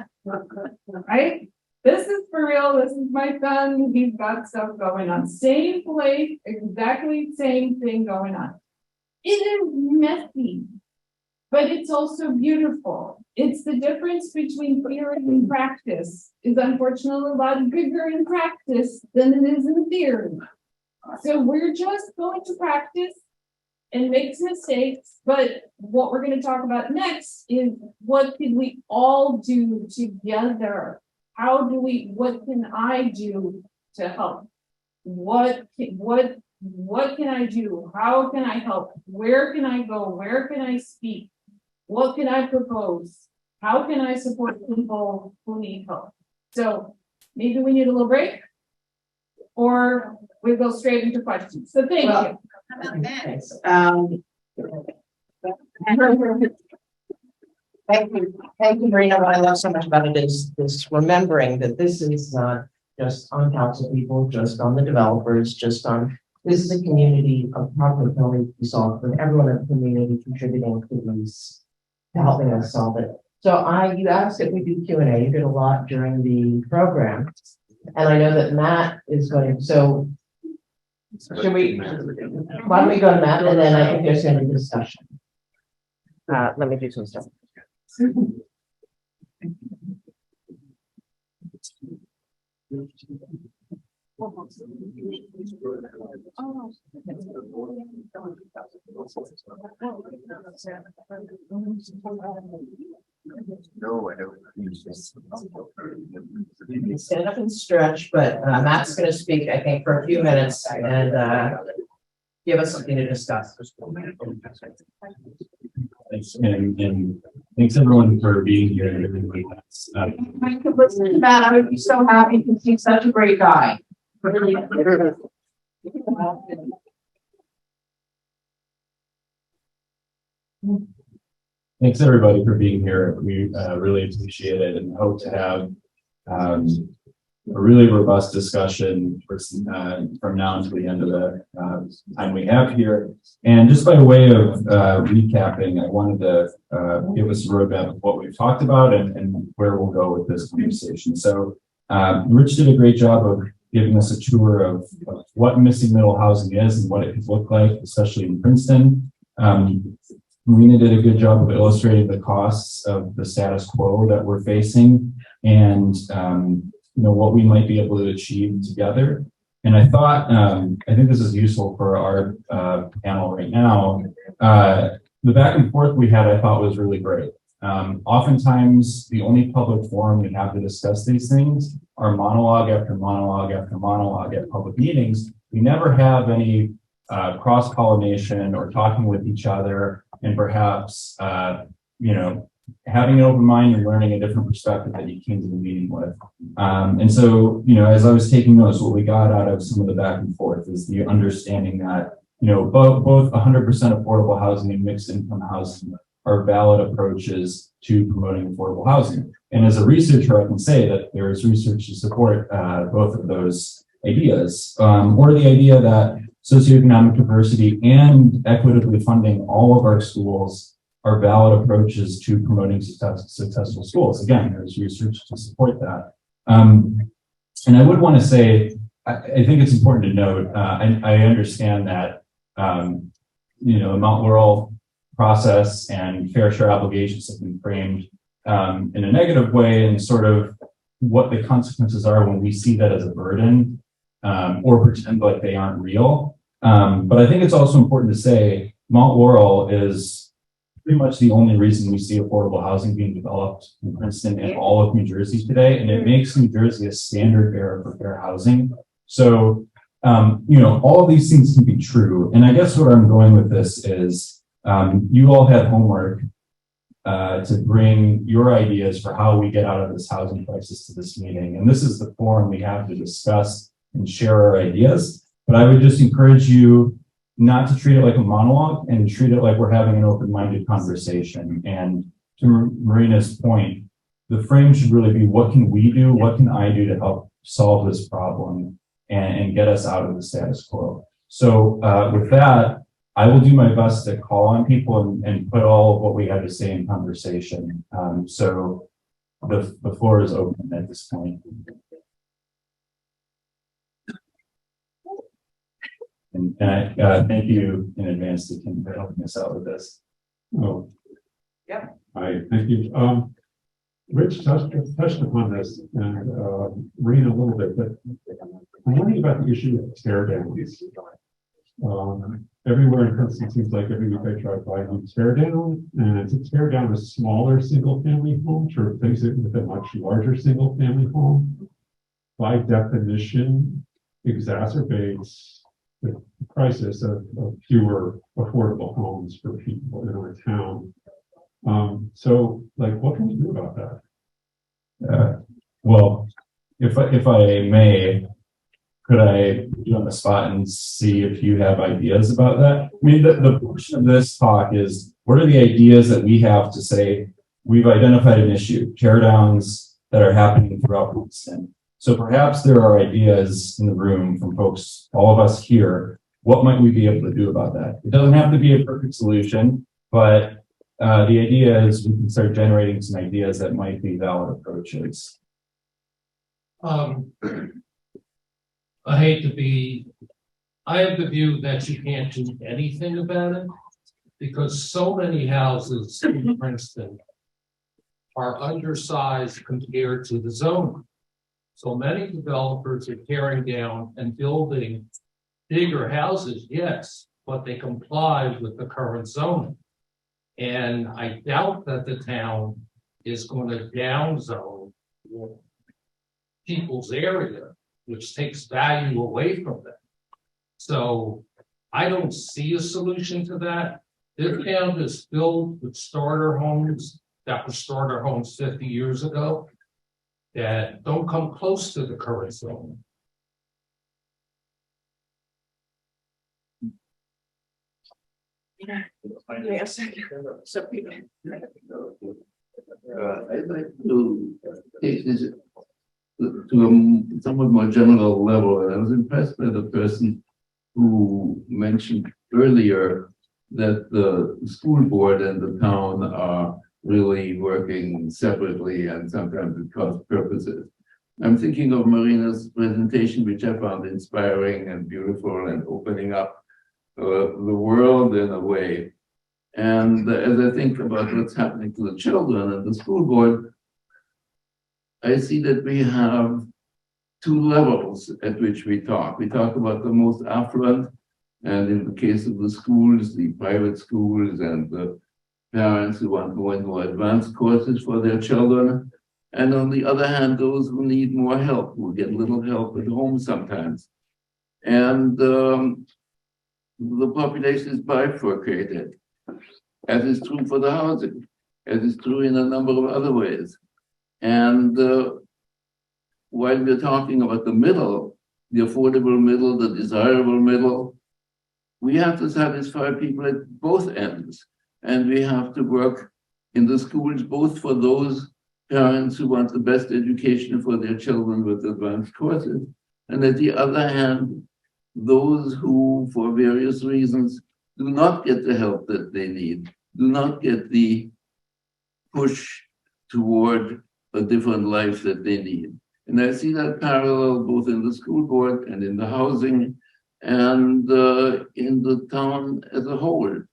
[SPEAKER 12] right? This is for real. This is my son. He's got stuff going on. Same place, exactly same thing going on. It is messy, but it's also beautiful. It's the difference between theory and practice is unfortunately a lot bigger in practice than it is in theory. So we're just going to practice and make mistakes, but what we're going to talk about next is what can we all do together? What can I do to help? What can I do? How can I help? Where can I go? Where can I speak? What can I propose? How can I support people who need help? So maybe we need a little break, or we go straight into questions. So thank you.
[SPEAKER 5] Thanks. Thank you, Marina. What I love so much about it is this remembering that this is not just on council people, just on the developers, this is a community of problems that only be solved with everyone in the community contributing to helping us solve it. So you asked if we do Q&A. You did a lot during the program, and I know that Matt is going. So why don't we go to Matt, and then I think there's going to be discussion. Let me do some stuff.
[SPEAKER 2] No, I don't.
[SPEAKER 5] Stand up and stretch, but Matt's going to speak, I think, for a few minutes and give us something to discuss.
[SPEAKER 21] Thanks, and thanks everyone for being here.
[SPEAKER 13] I could listen to that. I would be so happy because he's such a great guy. Really.
[SPEAKER 21] Thanks everybody for being here. We really appreciate it and hope to have a really robust discussion from now until the end of the time we have here. And just by way of recapping, I wanted to give us a roadmap of what we've talked about and where we'll go with this conversation. So Rich did a great job of giving us a tour of what missing middle housing is and what it could look like, especially in Princeton. Marina did a good job of illustrating the costs of the status quo that we're facing and what we might be able to achieve together. And I thought, I think this is useful for our panel right now. The back and forth we had, I thought was really great. Oftentimes, the only public forum we have to discuss these things are monologue after monologue after monologue at public meetings. We never have any cross-pollination or talking with each other and perhaps having an open mind and learning a different perspective that you came to the meeting with. And so, as I was taking notes, what we got out of some of the back and forth is the understanding that, both 100% affordable housing and mixed income housing are valid approaches to promoting affordable housing. And as a researcher, I can say that there is research to support both of those ideas, or the idea that socioeconomic diversity and equitably funding all of our schools are valid approaches to promoting successful schools. Again, there's research to support that. And I would want to say, I think it's important to note, I understand that, the Mount Laurel process and fair share obligations have been framed in a negative way, and sort of what the consequences are when we see that as a burden, or pretend like they aren't real. But I think it's also important to say Mount Laurel is pretty much the only reason we see affordable housing being developed in Princeton and all of New Jersey today, and it makes New Jersey a standard bearer for fair housing. So, all of these things can be true. And I guess where I'm going with this is, you all had homework to bring your ideas for how we get out of this housing crisis to this meeting. And this is the forum we have to discuss and share our ideas. But I would just encourage you not to treat it like a monologue and treat it like we're having an open-minded conversation. And to Marina's point, the frame should really be, what can we do? What can I do to help solve this problem and get us out of the status quo? So with that, I will do my best to call on people and put all of what we have to say in conversation. So the floor is open at this point. And I thank you in advance to Kim for helping us out with this.
[SPEAKER 18] Oh,
[SPEAKER 5] yeah.
[SPEAKER 18] Hi, thank you. Rich touched upon this and Rein a little bit, but I'm wondering about the issue of tear downs. Everywhere in Princeton, seems like every week I drive by, you tear down, and to tear down a smaller single-family home to replace it with a much larger single-family home, by definition, exacerbates the crisis of fewer affordable homes for people in our town. So, what can we do about that?
[SPEAKER 21] Well, if I may, could I put you on the spot and see if you have ideas about that? I mean, the portion of this talk is, what are the ideas that we have to say, we've identified an issue, tear downs that are happening throughout Princeton. So perhaps there are ideas in the room from folks, all of us here, what might we be able to do about that? It doesn't have to be a perfect solution, but the idea is we can start generating some ideas that might be valid approaches.
[SPEAKER 15] I have the view that you can't do anything about it because so many houses in Princeton are undersized compared to the zone. So many developers are tearing down and building bigger houses, yes, but they comply with the current zoning. And I doubt that the town is going to downzone people's area, which takes value away from them. So I don't see a solution to that. This town is filled with starter homes that were starter homes 50 years ago that don't come close to the current zone.
[SPEAKER 5] Yes. So
[SPEAKER 3] I'd like to take this to a somewhat more general level. And I was impressed by the person who mentioned earlier that the school board and the town are really working separately and sometimes at cross purposes. I'm thinking of Marina's presentation, which I found inspiring and beautiful and opening up the world in a way. And as I think about what's happening to the children and the school board, I see that we have two levels at which we talk. We talk about the most affluent, and in the case of the schools, the private schools and the parents who want to go into advanced courses for their children. And on the other hand, those who need more help, who get little help at home sometimes. And the population is bifurcated, as is true for the housing. as is true in a number of other ways. And while we're talking about the middle, the affordable middle, the desirable middle, we have to satisfy people at both ends. And we have to work in the schools, both for those parents who want the best education for their children with advanced courses, and at the other hand, those who, for various reasons, do not get the help that they need, do not get the push toward a different life that they need. And I see that parallel both in the school board and in the housing and in the town as a whole.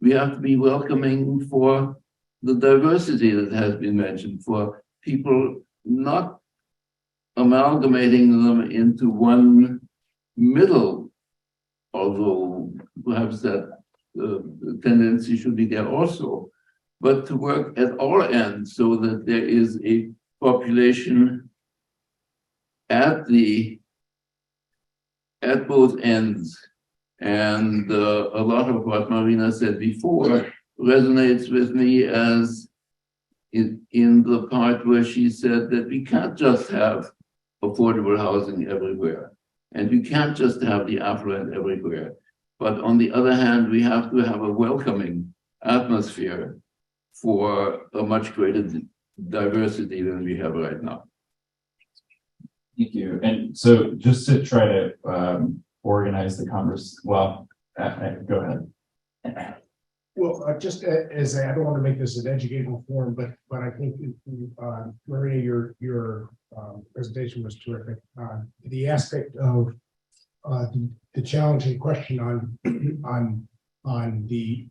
[SPEAKER 3] We have to be welcoming for the diversity that has been mentioned, for people not amalgamating them into one middle, although perhaps that tendency should be there also, but to work at all ends so that there is a population at both ends. And a lot of what Marina said before resonates with me as in the part where she said that we can't just have affordable housing everywhere, and we can't just have the affluent everywhere. But on the other hand, we have to have a welcoming atmosphere for a much greater diversity than we have right now.
[SPEAKER 21] Thank you. And so just to try to organize the conversation, well, go ahead.
[SPEAKER 1] Well, just as I don't want to make this an educational forum, but I think Maria, your presentation was terrific. The aspect of the challenging question on the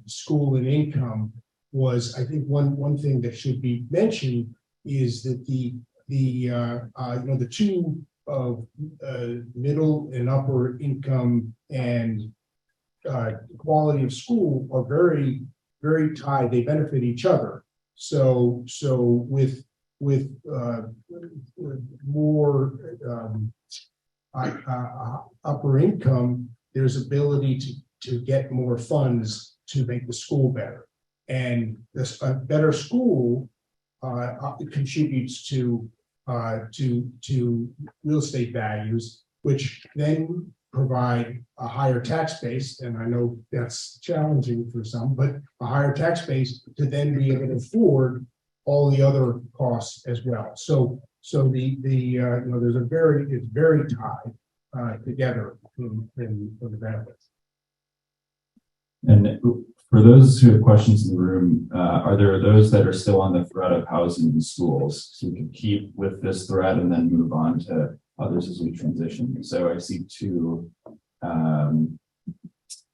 [SPEAKER 1] school and income was, I think one thing that should be mentioned is that the two of middle and upper income and quality of school are very, very tied. They benefit each other. So with more upper income, there's ability to get more funds to make the school better. And this a better school contributes to real estate values, which then provide a higher tax base, and I know that's challenging for some, but a higher tax base to then be able to afford all the other costs as well. So there's it's very tied together in the benefits.
[SPEAKER 21] And for those who have questions in the room, are there those that are still on the thread of housing and schools? So we can keep with this thread and then move on to others as we transition. So I see two,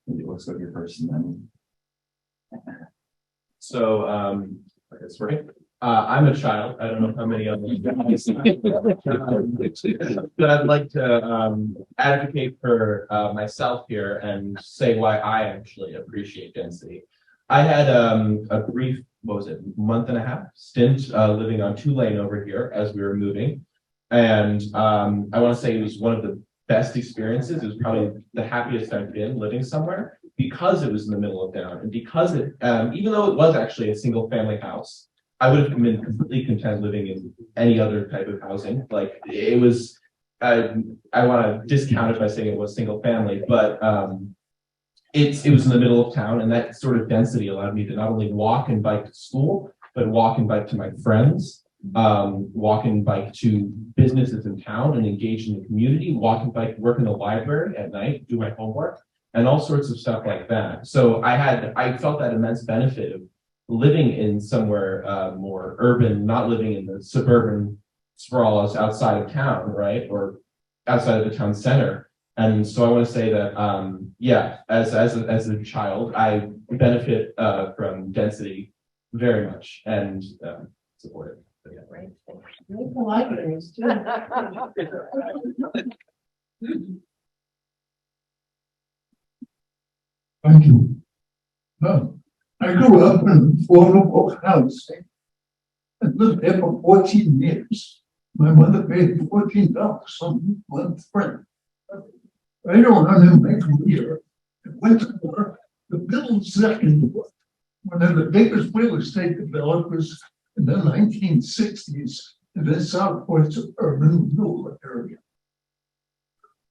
[SPEAKER 21] maybe let's go here first and then.
[SPEAKER 22] So, I guess, right? I'm a child. I don't know how many of you guys, but I'd like to advocate for myself here and say why I actually appreciate density. I had a brief, month and a half stint living on 2 Lane over here as we were moving. And I want to say it was one of the best experiences. It was probably the happiest I've been living somewhere because it was in the middle of town, and because it, even though it was actually a single family house, I would have been completely content living in any other type of housing. Like it was, I want to discount it by saying it was single family, but it was in the middle of town, and that sort of density allowed me to not only walk and bike to school, but walk and bike to my friends, walk and bike to businesses in town and engage in the community, walk and bike, work in the library at night, do my homework, and all sorts of stuff like that. So I felt that immense benefit of living in somewhere more urban, not living in the suburban sprawls outside of town, right? Or outside of the town center. And so I want to say that, yeah, as a child, I benefit from density very much and support it. But yeah.
[SPEAKER 5] Right. Very polite areas too.
[SPEAKER 16] Thank you. I grew up in a affordable house and lived there for 14 years. My mother paid $14 some month rent. Later on in my career, I went to work the middle second when one of the biggest real estate developers in the 1960s in the southwest urban rural area.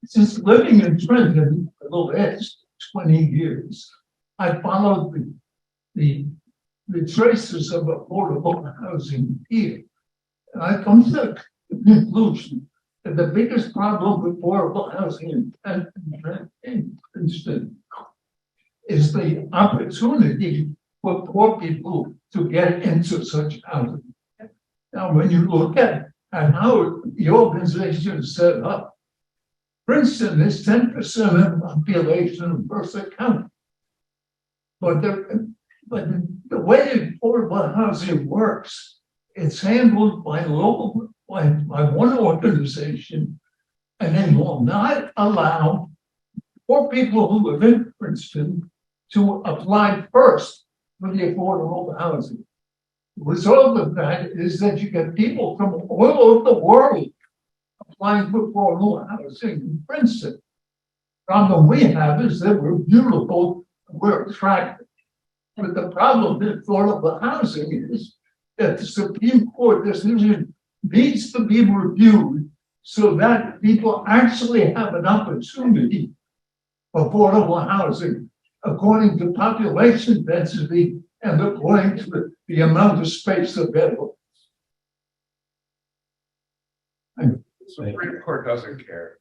[SPEAKER 16] Since living in Trenton for the last 20 years, I followed the traces of affordable housing here. And I come to the conclusion that the biggest problem with affordable housing in Princeton is the opportunity for poor people to get into such housing. Now, when you look at how the organization is set up, Princeton is 10% of the population of Mercer County. But the way affordable housing works, it's handled by one organization, and they will not allow poor people who live in Princeton to apply first for the affordable housing. The result of that is that you get people from all over the world applying for affordable housing in Princeton. The problem we have is that we're beautiful, we're attractive. But the problem with affordable housing is that the Supreme Court decision needs to be reviewed so that people actually have an opportunity for affordable housing according to population density and according to the amount of space available.
[SPEAKER 4] The Supreme Court doesn't care.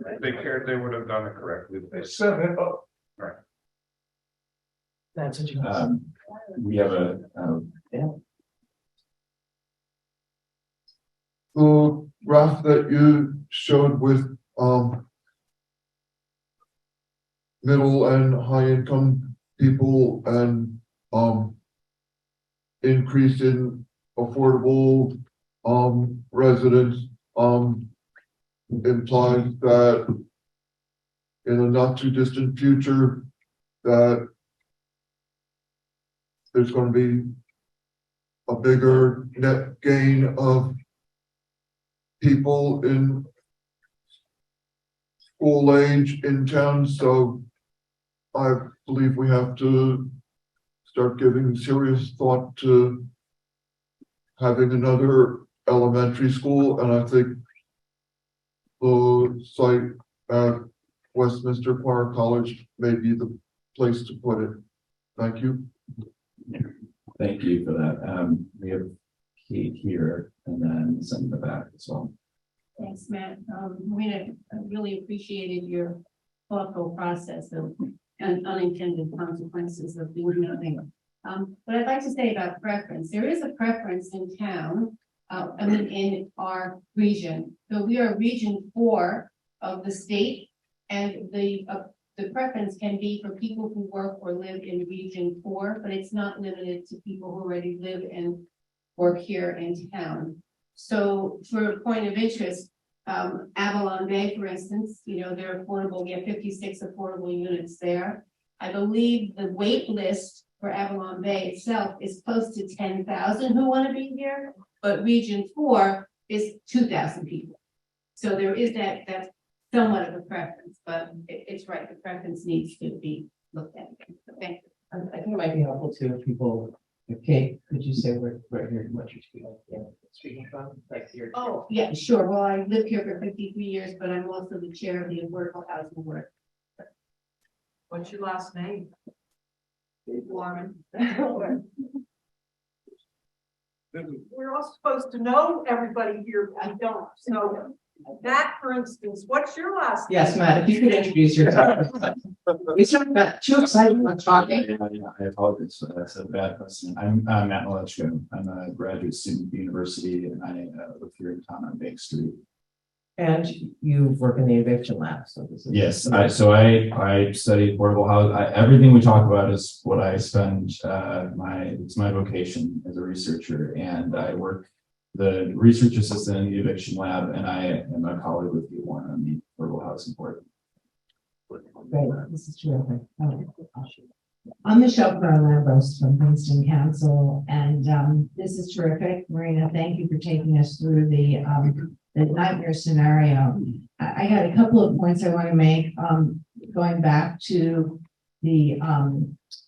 [SPEAKER 4] If they cared, they would have done it correctly.
[SPEAKER 16] They set it up.
[SPEAKER 4] Right.
[SPEAKER 5] That's what you
[SPEAKER 21] We have a
[SPEAKER 10] the graph that you showed with middle and high income people and increase in affordable residents implies that in a not too distant future that there's going to be a bigger net gain of people in school age in town. So I believe we have to start giving serious thought to having another elementary school. And I think the site at Westminster Choir College may be the place to put it. Thank you.
[SPEAKER 21] Thank you for that. We have Kate here and then some in the back as well.
[SPEAKER 20] Thanks, Matt. Marina, I really appreciated your thoughtful process of unintended consequences of doing nothing. What I'd like to say about preference, there is a preference in town, in our region. So we are region 4 of the state, and the preference can be for people who work or live in region 4, but it's not limited to people who already live and work here in town. So for a point of interest, Avalon Bay, for instance, they're affordable, we have 56 affordable units there. I believe the wait list for Avalon Bay itself is close to 10,000 who want to be here, but region 4 is 2,000 people. So there is that somewhat of a preference, but it's right, the preference needs to be looked at. Thank you.
[SPEAKER 5] I think it might be helpful too if people, Kate, could you say where you're, what you're speaking from? Like your.
[SPEAKER 20] Oh, yeah, sure. Well, I lived here for 53 years, but I'm also the chair of the affordable housing work.
[SPEAKER 14] What's your last name? Warren. We're all supposed to know everybody here, but I don't. So Matt, for instance, what's your last name?
[SPEAKER 5] Yes, Matt, if you could introduce yourself. It's not too exciting about talking.
[SPEAKER 21] I apologize. That's a bad precedent. I'm Matt Malechko. I'm a graduate student at the university, and I live here in town on Bank Street.
[SPEAKER 5] And you work in the eviction lab, so this is.
[SPEAKER 21] Yes, I study affordable housing. Everything we talk about is what I spend it's my vocation as a researcher, and I work the research assistant in the eviction lab, and I am a colleague with you on the affordable housing board.
[SPEAKER 6] Great, this is terrific. I'm Michelle Lambros from Princeton Council, and this is terrific. Marina, thank you for taking us through the nightmare scenario. I got a couple of points I want to make, going back to
[SPEAKER 7] the,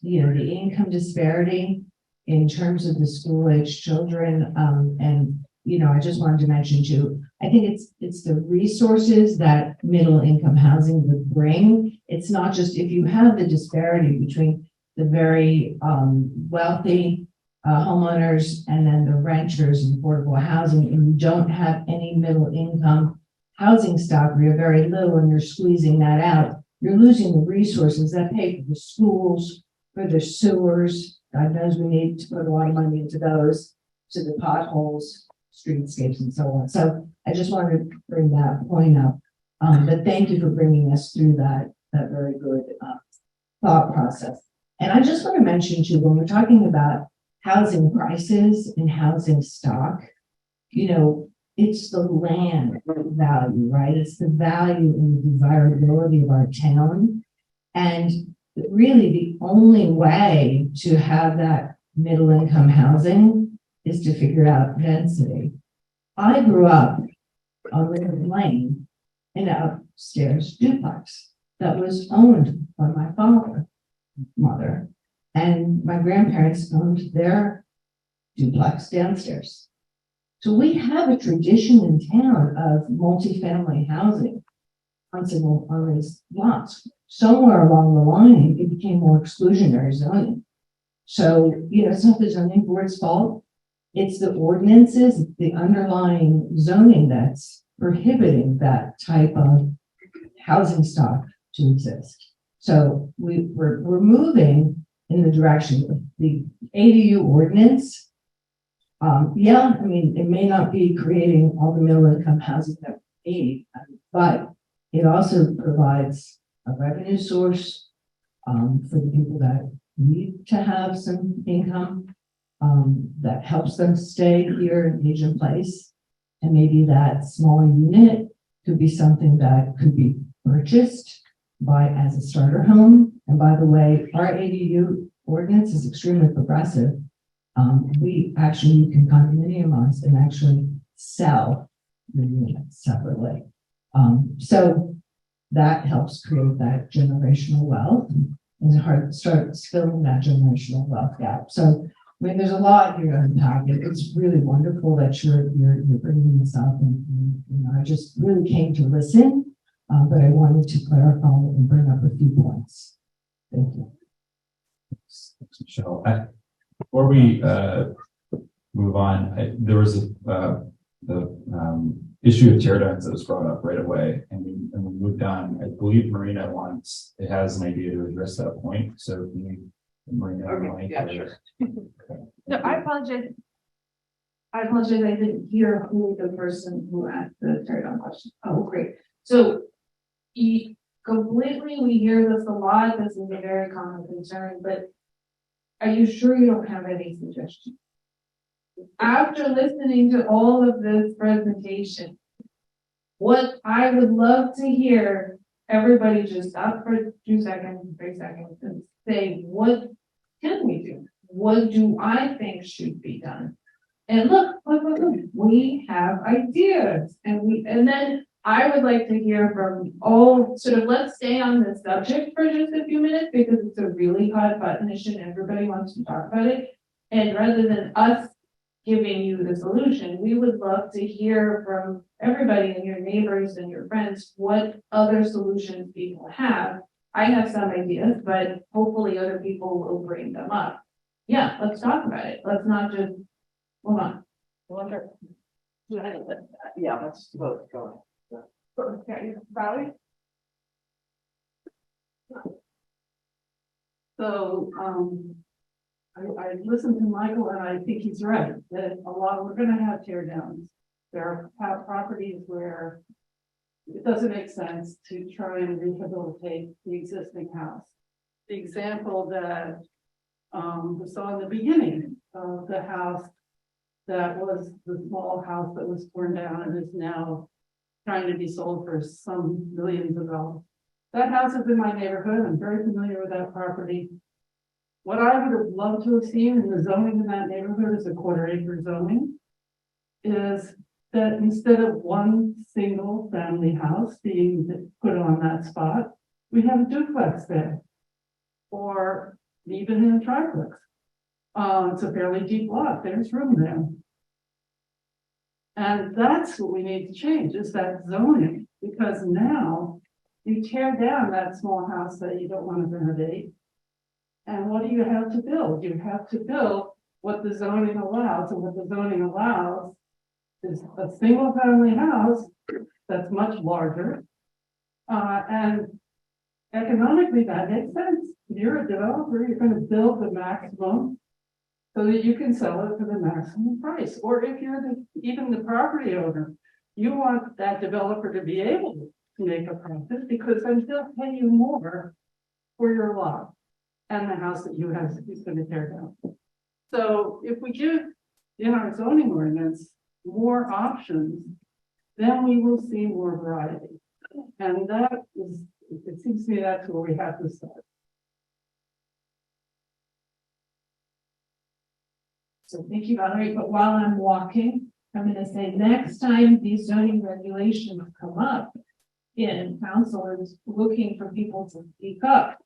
[SPEAKER 7] the income disparity in terms of the school-age children, and, I just wanted to mention too, I think it's the resources that middle-income housing would bring. It's not just if you have the disparity between the very wealthy homeowners and then the renters in affordable housing, and you don't have any middle-income housing stock, or you're very little and you're squeezing that out, you're losing the resources that pay for the schools, for the sewers. God knows we need to put a lot of money into those, to the potholes, streetscapes, and so on. So I just wanted to bring that point up. But thank you for bringing us through that very good thought process. And I just want to mention too, when we're talking about housing prices and housing stock, it's the land value, right? It's the value and the desirability of our town. And really the only way to have that middle income housing is to figure out density. I grew up on Livable Lane in an upstairs duplex that was owned by my mother, and my grandparents owned their duplex downstairs. So we have a tradition in town of multifamily housing on these lots. Somewhere along the line, it became more exclusionary zoning. So, it's not the zoning board's fault. It's the ordinances, the underlying zoning that's prohibiting that type of housing stock to exist. So we're moving in the direction of the ADU ordinance. It may not be creating all the middle income housing that we need, but it also provides a revenue source for the people that need to have some income that helps them stay here and age in place. And maybe that small unit could be something that could be purchased as a starter home. And by the way, our ADU ordinance is extremely progressive. You can condominiumize and actually sell the units separately. So that helps create that generational wealth and start filling that generational wealth gap. So, there's a lot here to unpack. It's really wonderful that you're bringing this up, and I just really came to listen, but I wanted to clarify and bring up a few points. Thank you.
[SPEAKER 21] Thanks, Michelle. Before we move on, there was the issue of tear downs that was brought up right away, and we moved on. I believe Marina has an idea to address that point. So Marina,
[SPEAKER 12] sure. No, I apologize. I didn't hear who the person who asked the tear down question. Oh, great. So completely, we hear this a lot. This is a very common concern, but are you sure you don't have any suggestions? After listening to all of this presentation, what I would love to hear, everybody just stop for 2 seconds, 3 seconds, and say, what can we do? What do I think should be done? And look, we have ideas, and then I would like to hear from all let's stay on this subject for just a few minutes because it's a really hot button issue and everybody wants to talk about it. And rather than us giving you the solution, we would love to hear from everybody and your neighbors and your friends what other solutions people have. I have some ideas, but hopefully other people will bring them up. Yeah, let's talk about it. Let's not just hold on.
[SPEAKER 5] Yeah, let's vote. Go on.
[SPEAKER 12] Okay, Valerie?
[SPEAKER 8] So, I listened to Michael and I think he's right, that we're gonna have tear downs. There are properties where it doesn't make sense to try and rehabilitate the existing house. The example that we saw in the beginning of the house that was the small house that was torn down and is now trying to be sold for some millions of dollars. That house is in my neighborhood. I'm very familiar with that property. What I would have loved to have seen in the zoning in that neighborhood is a 1/4 acre zoning, is that instead of one single family house being put on that spot, we have a duplex there. even in a triplex. It's a fairly deep lot, there's room there. And that's what we need to change, is that zoning, because now you tear down that small house that you don't want to renovate. And what do you have to build? You have to build what the zoning allows, and what the zoning allows is a single family house that's much larger. And economically that makes sense. If you're a developer, you're going to build the maximum so that you can sell it for the maximum price. Or if you're even the property owner, you want that developer to be able to make a profit, because then he'll pay you more for your lot and the house that you have he's going to tear down. So if we give in our zoning ordinance more options, then we will see more variety. And that is, it seems to me that's where we have to start.
[SPEAKER 7] So thank you, Valerie, but while I'm walking, I'm gonna say next time these zoning regulations come up and council is looking for people to speak up,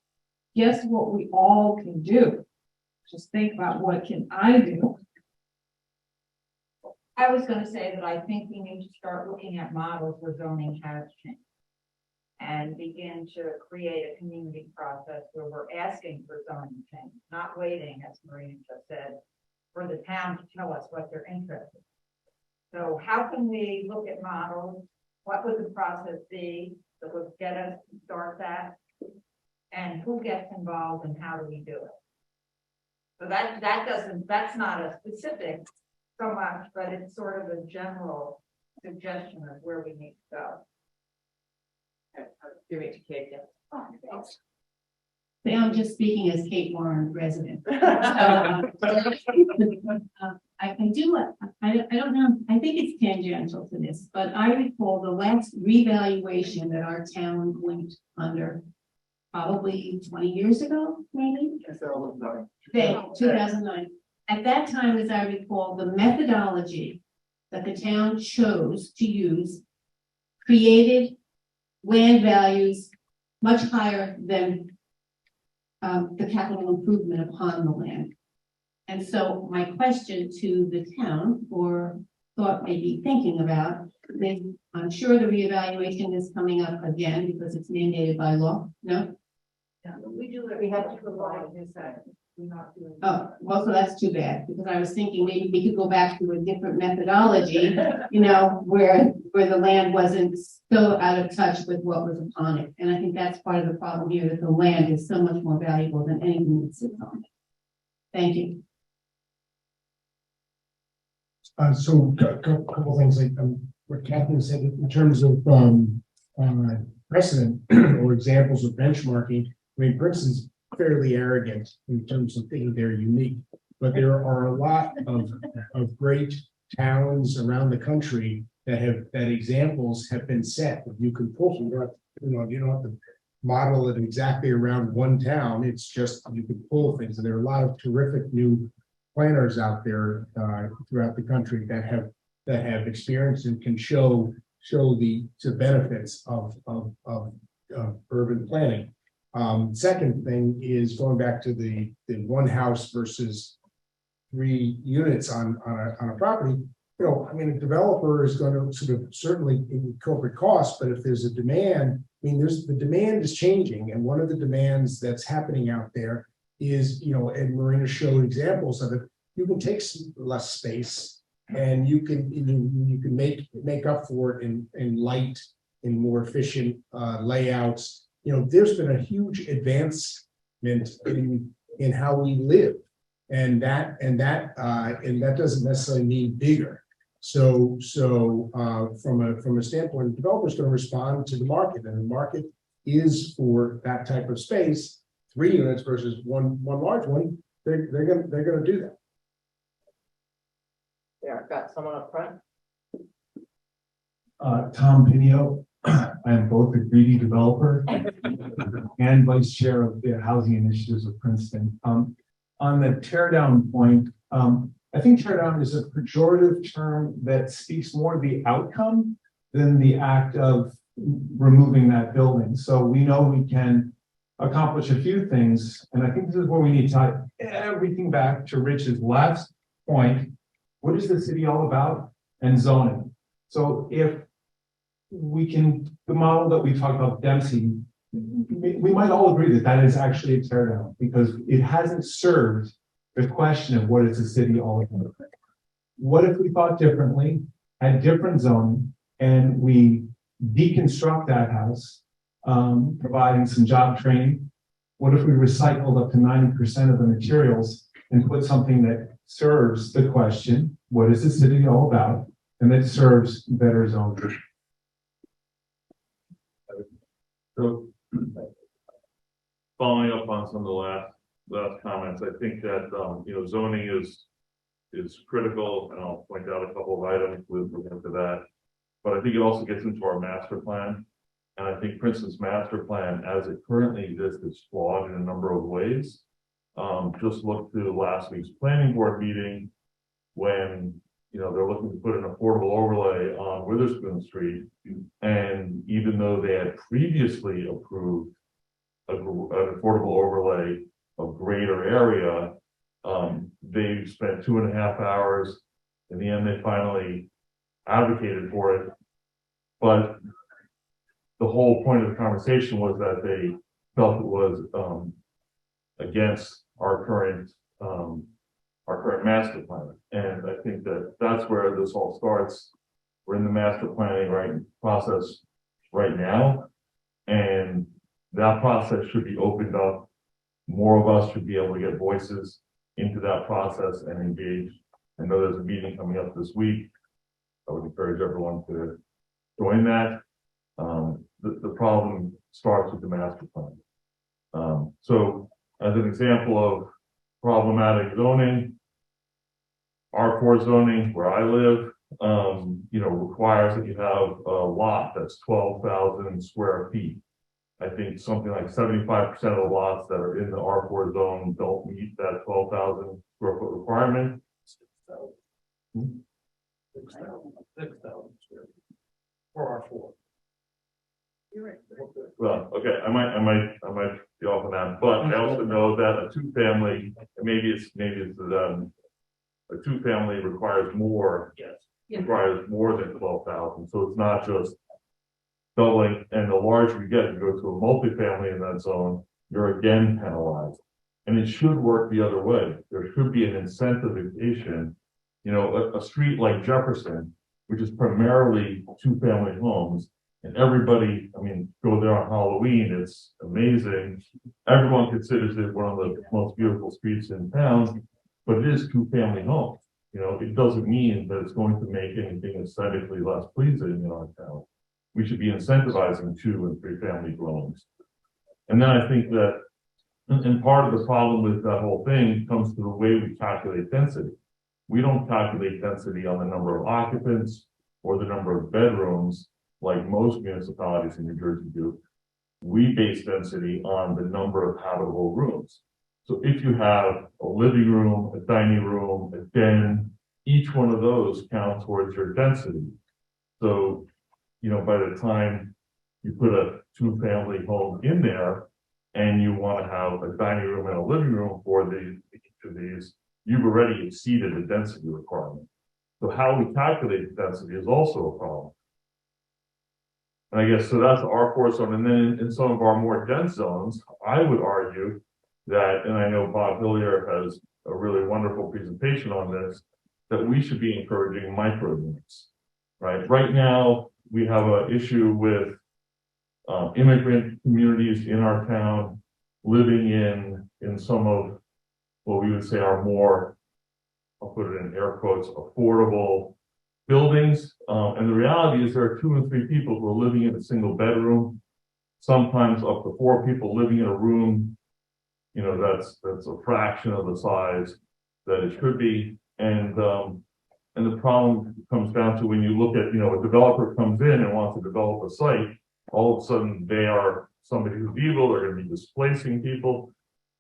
[SPEAKER 7] guess what we all can do? Just think about what can I do?
[SPEAKER 9] I was gonna say that I think we need to start looking at models where zoning has changed and begin to create a community process where we're asking for zoning change, not waiting, as Marina just said, for the town to tell us what they're interested in. So how can we look at models? What would the process be that would get us to start that? And who gets involved and how do we do it? So that's not a specific so much, but it's sort of a general suggestion of where we need to go.
[SPEAKER 20] Give it to Kate.
[SPEAKER 9] Oh, thanks.
[SPEAKER 20] So I'm just speaking as Kate Warren resident. I can do it. I don't know. I think it's tangential to this, but I recall the last revaluation that our town went under probably 20 years ago, maybe? 2009. At that time, as I recall, the methodology that the town chose to use created land values much higher than the capital improvement upon the land. And so my question to the town, or thought maybe thinking about, is I'm sure the reevaluation is coming up again because it's mandated by law. No?
[SPEAKER 9] Yeah, we do it. We have to provide this. We're not doing.
[SPEAKER 20] Oh, well, so that's too bad, because I was thinking maybe we could go back to a different methodology, you know, where the land wasn't so out of touch with what was upon it. And I think that's part of the problem here, that the land is so much more valuable than anything that sits on it. Thank you.
[SPEAKER 1] So a couple things, like what Catherine said in terms of precedent or examples of benchmarking. I mean, Princeton's fairly arrogant in terms of thinking they're unique, but there are a lot of great towns around the country that examples have been set. You can pull from, you don't have to model it exactly around one town. It's just you can pull things, and there are a lot of terrific new planners out there throughout the country that have experience and can show the benefits of urban planning. Second thing is going back to the one house versus 3 units on a property. You know, I mean, a developer is going to sort of certainly incorporate costs, but if there's a demand, I mean, the demand is changing, and one of the demands that's happening out there is, you know, and Marina showed examples of it. You can take less space, and you can make up for it in light, in more efficient layouts. You know, there's been a huge advancement in how we live, and that doesn't necessarily mean bigger. So from a standpoint, the developer's going to respond to the market, and the market is for that type of space. 3 units versus one large one. They're going to do that.
[SPEAKER 5] Yeah, I've got someone up front.
[SPEAKER 18] Tom Pinio. I am both a greedy developer and vice chair of the housing initiatives of Princeton. On the tear down point, I think tear down is a pejorative term that speaks more to the outcome than the act of removing that building. So we know we can accomplish a few things, and I think this is where we need to tie everything back to Rich's last point. What is the city all about? And zoning. So if we can, the model that we talked about, density, we might all agree that that is actually a teardown because it hasn't served the question of what is the city all about. What if we thought differently, had different zoning, and we deconstruct that house, providing some job training? What if we recycled up to 90% of the materials and put something that serves the question, what is the city all about? And that serves better zoning.
[SPEAKER 11] So, following up on some of the last comments, I think that zoning is critical, and I'll point out a couple of items with regard to that. But I think it also gets into our master plan, and I think Princeton's master plan, as it currently exists, is flawed in a number of ways. Just look to last week's planning board meeting when they're looking to put an affordable overlay on Witherspoon Street, and even though they had previously approved an affordable overlay of greater area, they spent 2.5 hours. In the end, they finally advocated for it, but the whole point of the conversation was that they felt it was against our current master plan. And I think that that's where this all starts. We're in the master planning process right now, and that process should be opened up. More of us should be able to get voices into that process and engage. I know there's a meeting coming up this week. I would encourage everyone to join that. The problem starts with the master plan. So as an example of problematic zoning, R4 zoning, where I live, requires that you have a lot that's 12,000 square feet. I think something like 75% of the lots that are in the R4 zone don't meet that 12,000 square foot requirement.
[SPEAKER 16] 6,000 square feet for R4.
[SPEAKER 11] You're right. Well, okay, I might be off on that, but I also know that a two-family, maybe it's a two-family requires more. Yes. Requires more than 12,000, so it's not just doubling. And the larger you get, you go to a multifamily in that zone, you're again penalized. And it should work the other way. There should be an incentivization. A street like Jefferson, which is primarily two-family homes, and everybody, go there on Halloween, it's amazing. Everyone considers it one of the most beautiful streets in town, but it is two-family homes. It doesn't mean that it's going to make anything aesthetically less pleasing in our town. We should be incentivizing 2- and 3-family dwellings. And then I think that, and part of the problem with that whole thing comes to the way we calculate density. We don't calculate density on the number of occupants or the number of bedrooms like most municipalities in New Jersey do. We base density on the number of habitable rooms. So if you have a living room, a dining room, a den, each one of those counts towards your density. So, by the time you put a 2-family home in there and you want to have a dining room and a living room for each of these, you've already exceeded the density requirement. So how we calculate the density is also a problem. And I guess, so that's the R4 zone. And then in some of our more dense zones, I would argue that, and I know Bob Hillier has a really wonderful presentation on this, that we should be encouraging micro units, right? Right now, we have an issue with immigrant communities in our town living in some of what we would say are more, I'll put it in air quotes, affordable buildings. And the reality is there are 2 and 3 people who are living in a single bedroom, sometimes up to 4 people living in a room, that's a fraction of the size that it should be. And the problem comes down to when you look at, a developer comes in and wants to develop a site, all of a sudden they are somebody who's evil, they're going to be displacing people.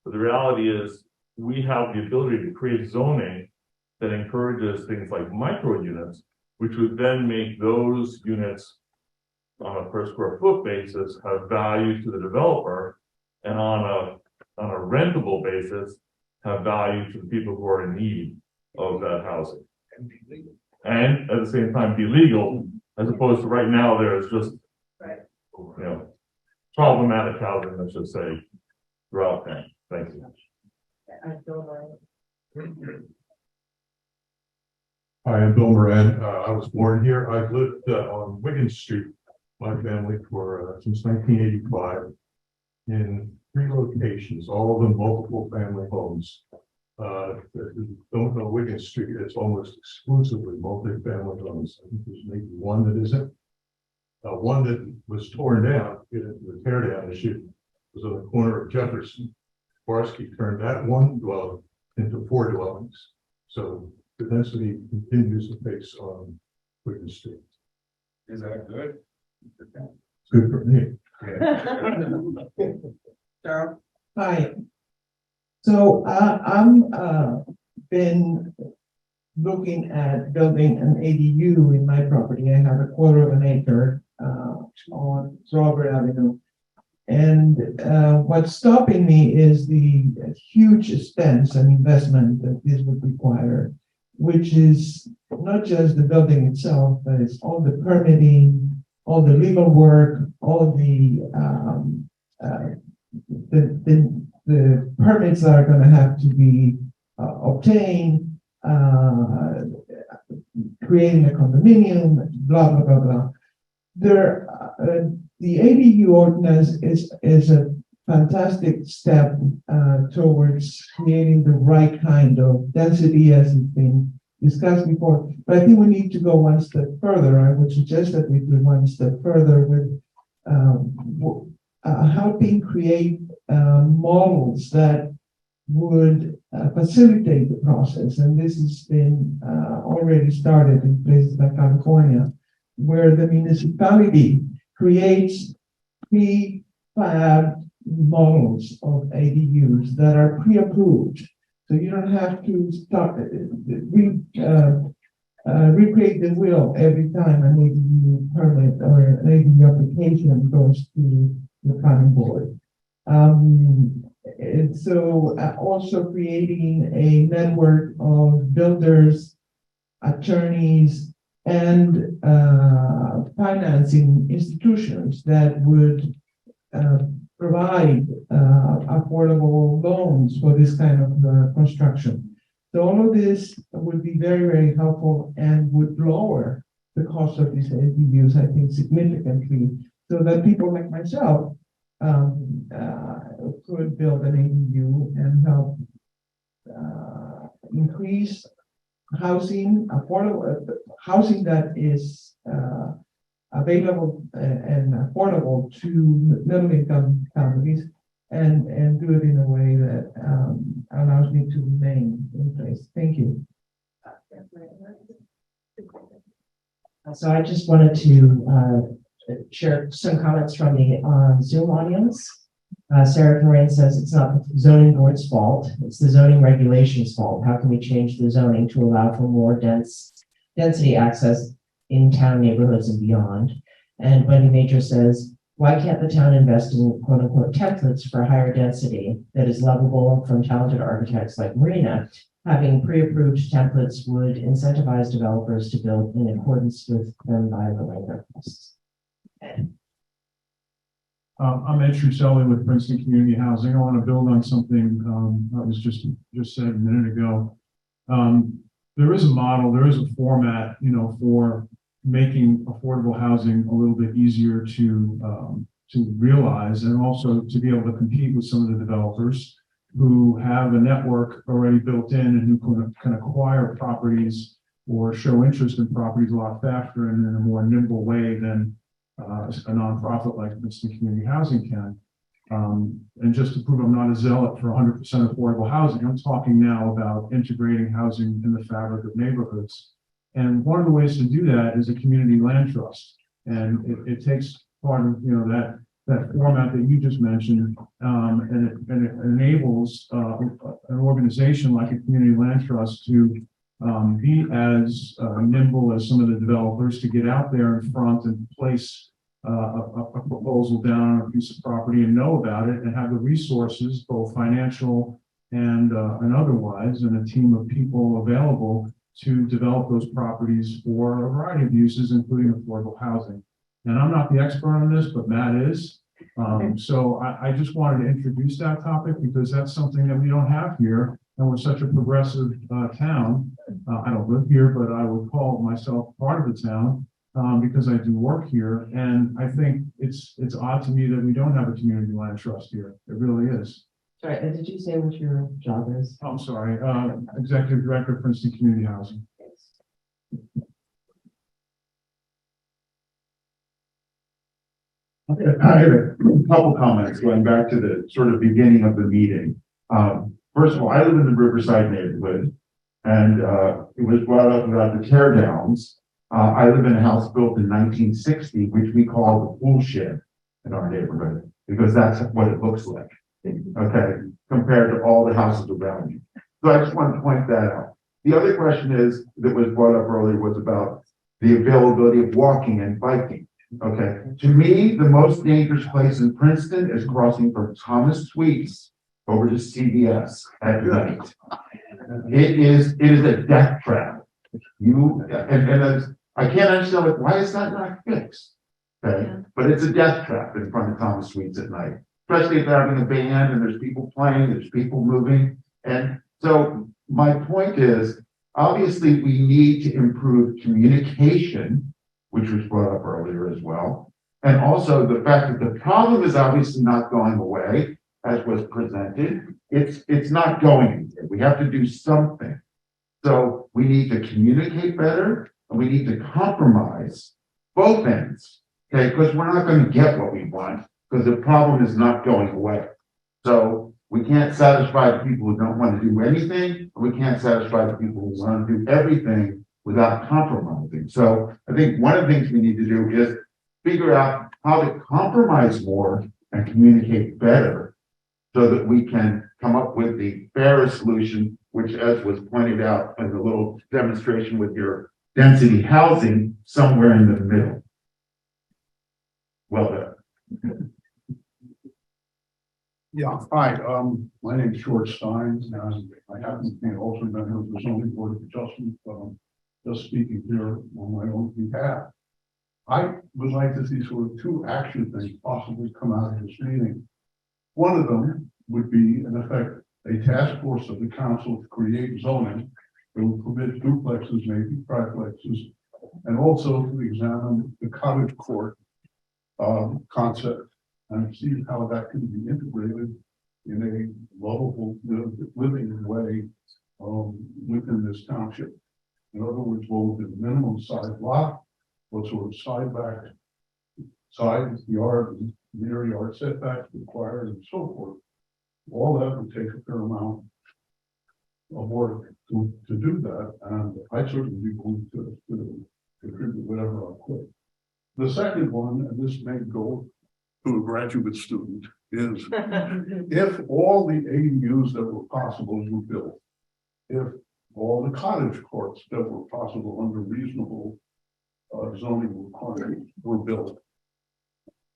[SPEAKER 11] But the reality is we have the ability to create zoning that encourages things like micro units, which would then make those units on a per square foot basis have value to the developer. and on a rentable basis, have value to the people who are in need of that housing. And at the same time, be legal, as opposed to right now, there's just, you know, problematic housing, let's just say, throughout town. Thank you.
[SPEAKER 18] Hi, I'm Bill Moran. I was born here. I've lived on Wiggins Street, my family, for since 1985 in 3 locations, all of them multiple family homes. If you don't know Wiggins Street, it's almost exclusively multi-family homes. I think there's maybe one that isn't. One that was torn down, the tear down issue was on the corner of Jefferson. Barsky turned that one dwelling into 4 dwellings. So the density continues to face on Wiggins Street.
[SPEAKER 4] Is that good?
[SPEAKER 18] It's good for me.
[SPEAKER 5] Darryl?
[SPEAKER 17] Hi. So I'm been looking at building an ADU in my property. I have a 1/4 acre on Robert Avenue. And what's stopping me is the huge expense and investment that this would require, which is not just the building itself, but it's all the permitting, all the legal work, all the permits that are going to have to be obtained, creating a condominium, blah, blah, blah, blah. The ADU ordinance is a fantastic step towards creating the right kind of density as it's been discussed before. But I think we need to go one step further. I would suggest that we go one step further with helping create models that would facilitate the process. And this has been already started in places like California, where the municipality creates prefab models of ADUs that are pre-approved. So you don't have to start recreate the wheel every time an ADU permit or an ADU application goes to the planning board. And so also creating a network of builders, attorneys, and financing institutions that would provide affordable loans for this kind of construction. So all of this would be very, very helpful and would lower the cost of these ADUs, I think, significantly, so that people like myself could build an ADU and help increase housing, affordable housing that is available and affordable to middle-income families, and do it in a way that allows me to remain in place. Thank you.
[SPEAKER 5] So I just wanted to share some comments from the Zoom audience. Sarah Corain says it's not the zoning board's fault, it's the zoning regulations fault. How can we change the zoning to allow for more density access in town neighborhoods and beyond? And Wendy Major says, why can't the town invest in quote unquote templates for higher density that is lovable from talented architects like Marina? Having pre-approved templates would incentivize developers to build in accordance with them by lowering their costs.
[SPEAKER 18] I'm Ed Truselli with Princeton Community Housing. I want to build on something that was just said a minute ago. There is a model, there is a format, for making affordable housing a little bit easier to realize, and also to be able to compete with some of the developers who have a network already built in and who can acquire properties or show interest in properties a lot faster and in a more nimble way than a nonprofit like Princeton Community Housing can. And just to prove I'm not a zealot for 100% affordable housing, I'm talking now about integrating housing in the fabric of neighborhoods. And one of the ways to do that is a community land trust. And it takes part of that format that you just mentioned, and it enables an organization like a community land trust to be as nimble as some of the developers, to get out there in front and place a proposal down on a piece of property and know about it and have the resources, both financial and otherwise, and a team of people available to develop those properties for a variety of uses, including affordable housing. And I'm not the expert on this, but Matt is. So I just wanted to introduce that topic because that's something that we don't have here. And we're such a progressive town. I don't live here, but I would call myself part of the town because I do work here. And I think it's odd to me that we don't have a community land trust here. It really is.
[SPEAKER 7] Sorry, did you say what your job is?
[SPEAKER 18] I'm sorry, Executive Director of Princeton Community Housing.
[SPEAKER 2] Okay, I have a couple comments going back to the sort of beginning of the meeting. First of all, I live in the Riverside neighborhood, and it was brought up about the tear downs. I live in a house built in 1960, which we call the pool shed in our neighborhood, because that's what it looks like, okay, compared to all the houses around you. So I just wanted to point that out. The other question that was brought up earlier was about the availability of walking and biking. Okay, to me, the most dangerous place in Princeton is crossing from Thomas Sweets over to CVS at night. It is a death trap. I can't understand why is that not fixed. Okay, but it's a death trap in front of Thomas Sweets at night, especially if they're having a band and there's people playing, there's people moving. And so my point is, obviously, we need to improve communication, which was brought up earlier as well. And also the fact that the problem is obviously not going away, as was presented. It's not going anywhere. We have to do something. So we need to communicate better, and we need to compromise both ends, okay? Because we're not going to get what we want, because the problem is not going away. So we can't satisfy the people who don't want to do anything, and we can't satisfy the people who want to do everything without compromising. So I think one of the things we need to do is figure out how to compromise more and communicate better so that we can come up with the fairest solution, which, as was pointed out in the little demonstration with your density housing, somewhere in the middle. Well done.
[SPEAKER 19] Yeah, hi, my name is George Stein, and I happen to be an alternate member of the zoning board of adjustment, just speaking here on my own behalf. I would like to see sort of two action things possibly come out of this meeting. One of them would be, in effect, a task force of the council to create zoning that will permit duplexes, maybe triplexes, and also to examine the cottage court concept and see how that can be integrated in a lovable living way within this township. In other words, what would be the minimum size lot, what sort of side yard, rear yard setbacks required, and so forth. All that would take a fair amount of work to do that, and I certainly be willing to contribute whatever I could. The second one, and this may go to a graduate student, is if all the ADUs that were possible were built, if all the cottage courts that were possible under reasonable zoning requirements were built,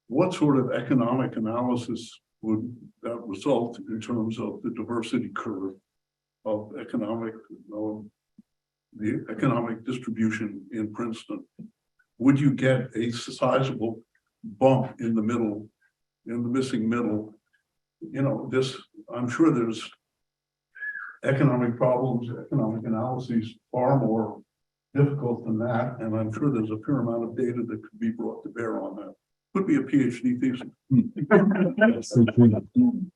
[SPEAKER 19] what sort of economic analysis would that result in terms of the diversity curve of the economic distribution in Princeton? Would you get a sizable bump in the middle, in the missing middle? You know, I'm sure there's economic problems, economic analyses far more difficult than that, and I'm sure there's a fair amount of data that could be brought to bear on that. Could be a PhD thesis.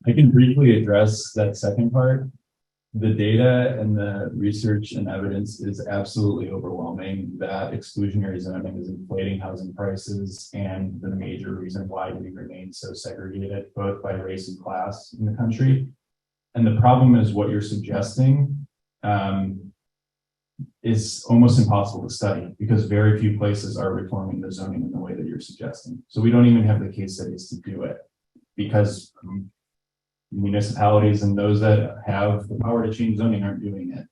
[SPEAKER 21] I can briefly address that second part. The data and the research and evidence is absolutely overwhelming that exclusionary zoning is inflating housing prices and the major reason why we remain so segregated, both by race and class in the country. And the problem is what you're suggesting is almost impossible to study because very few places are reforming the zoning in the way that you're suggesting. So we don't even have the case studies to do it because municipalities and those that have the power to change zoning aren't doing it.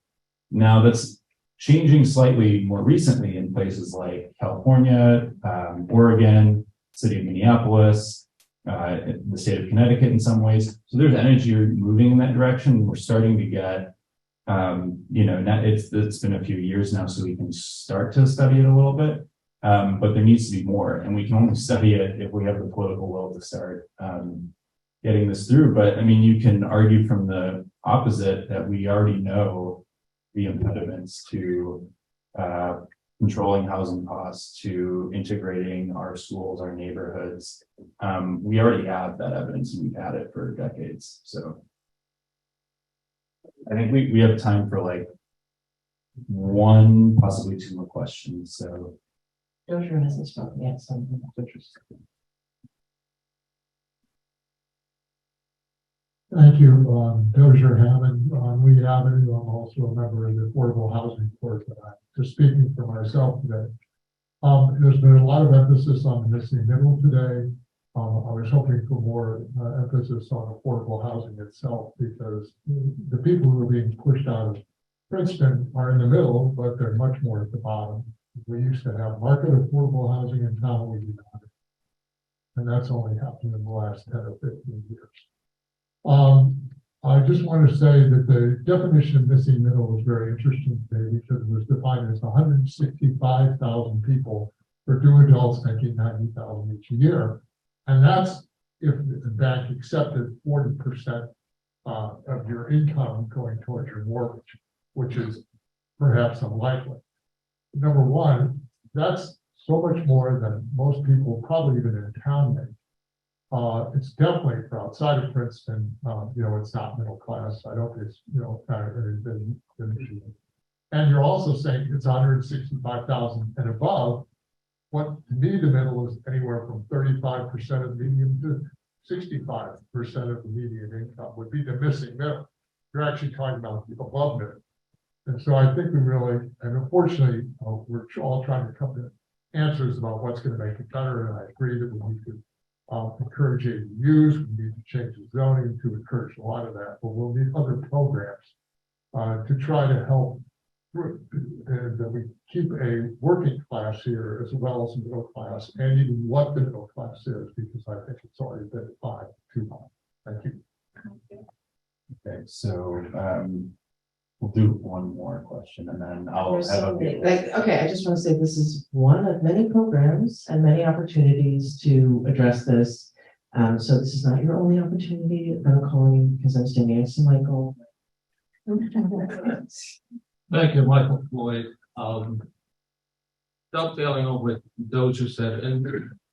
[SPEAKER 21] Now that's changing slightly more recently in places like California, Oregon, city of Minneapolis, the state of Connecticut in some ways. So there's energy moving in that direction. We're starting to get, it's been a few years now, so we can start to study it a little bit. But there needs to be more, and we can only study it if we have the political will to start getting this through. But I mean, you can argue from the opposite that we already know the impediments to controlling housing costs, to integrating our schools, our neighborhoods. We already have that evidence, and we've had it for decades. So I think we have time for like one, possibly two more questions. So
[SPEAKER 5] Dozier hasn't spoken yet, something interesting.
[SPEAKER 13] Thank you, Dozier Hammond, Lee Avenue. I'm also a member of the Affordable Housing Court. Just speaking for myself today, there's been a lot of emphasis on the missing middle today. I was hoping for more emphasis on affordable housing itself, because the people who are being pushed out of Princeton are in the middle, but they're much more at the bottom. We used to have market affordable housing in town, we do not. And that's only happened in the last 10 or 15 years. I just want to say that the definition of missing middle was very interesting today, because it was defined as 165,000 people for 2 adults making 90,000 each year. And that's if the bank accepted 40% of your income going towards your mortgage, which is perhaps unlikely. Number one, that's so much more than most people probably even in town make. It's definitely for outside of Princeton, it's not middle class. I don't think it's, and you're also saying it's 165,000 and above. What to me, the middle is anywhere from 35% of the median to 65% of the median income would be the missing middle. You're actually talking about the above middle. And so I think we really, and unfortunately, we're all trying to come to answers about what's going to make it better. And I agree that we need to encourage ADUs, we need to change the zoning to encourage a lot of that, but we'll need other programs to try to help that we keep a working class here as well as a middle class, and even what the middle class is, because I think it's already been defined too much. Thank you.
[SPEAKER 21] okay, so we'll do one more question, and then I'll have
[SPEAKER 5] so
[SPEAKER 21] a
[SPEAKER 5] okay, I just want to say this is one of many programs and many opportunities to address this. So this is not your only opportunity. I'm calling you because I'm standing next to Michael.
[SPEAKER 15] Thank you, Michael Floyd. Dovetailing on what Dozier said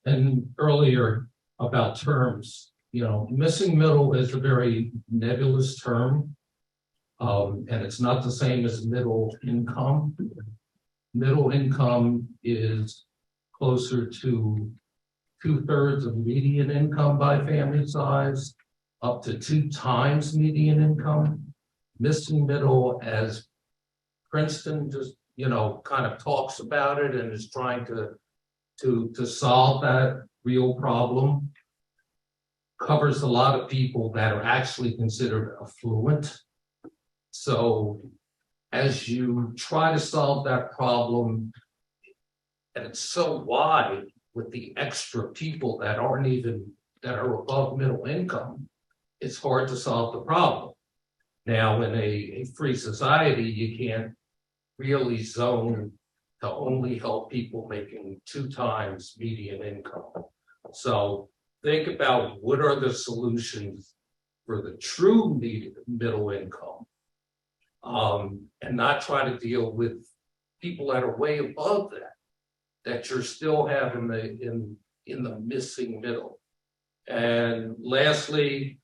[SPEAKER 15] and earlier about terms, missing middle is a very nebulous term. And it's not the same as middle income. Middle income is closer to 2/3 of median income by family size, up to 2 times median income. Missing middle, as Princeton just, kind of talks about it and is trying to solve that real problem, covers a lot of people that are actually considered affluent. So as you try to solve that problem, and it's so wide with the extra people that are above middle income, it's hard to solve the problem. Now, in a free society, you can't really zone to only help people making 2 times median income. So think about what are the solutions for the true middle income, and not try to deal with people that are way above that you're still having in the missing middle. And lastly,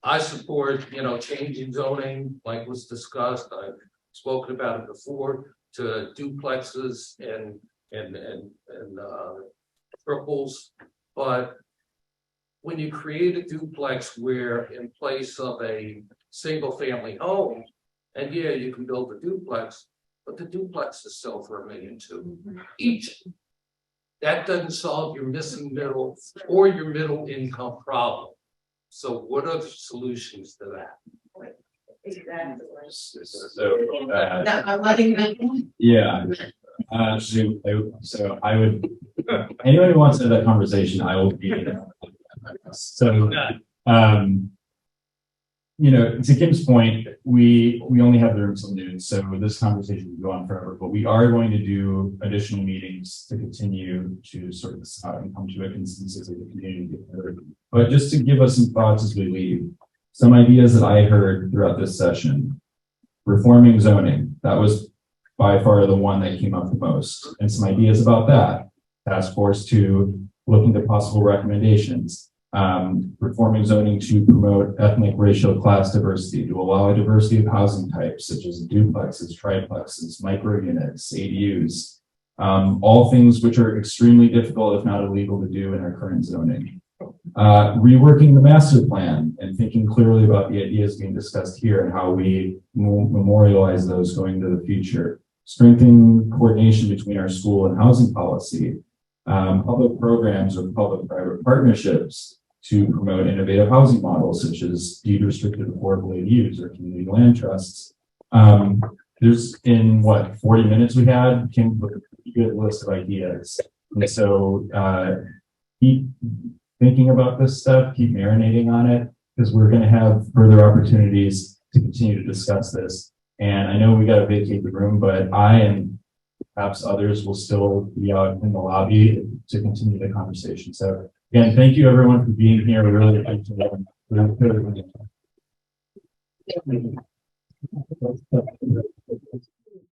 [SPEAKER 15] I support, changing zoning like was discussed. I've spoken about it before, to duplexes and triples. But when you create a duplex where in place of a single family home, and yeah, you can build a duplex, but the duplex is sell for $1.2 million each. That doesn't solve your missing middle or your middle income problem. So what are the solutions to that?
[SPEAKER 9] Exactly.
[SPEAKER 21] So
[SPEAKER 5] I'm letting them.
[SPEAKER 21] yeah. So I would anyone who wants to have that conversation, I will be. So, you know, to Kim's point, we only have the room till noon, so this conversation will go on forever, but we are going to do additional meetings to continue to sort this out and come to a consensus of the community. But just to give us some thoughts as we leave, some ideas that I heard throughout this session: reforming zoning. That was by far the one that came up the most, and some ideas about that. Task Force 2, looking at possible recommendations. Reforming zoning to promote ethnic, racial, class diversity, to allow a diversity of housing types such as duplexes, triplexes, micro units, ADUs, all things which are extremely difficult, if not illegal, to do in our current zoning. Reworking the master plan and thinking clearly about the ideas being discussed here and how we memorialize those going into the future. Strengthening coordination between our school and housing policy. Public programs or public-private partnerships to promote innovative housing models such as deed-restricted affordable ADUs or community land trusts. There's in 40 minutes we had, came with a pretty good list of ideas. And so keep thinking about this stuff, keep marinating on it, because we're going to have further opportunities to continue to discuss this. And I know we got to vacate the room, but I and perhaps others will still be out in the lobby to continue the conversation. So again, thank you everyone for being here. We really appreciate it.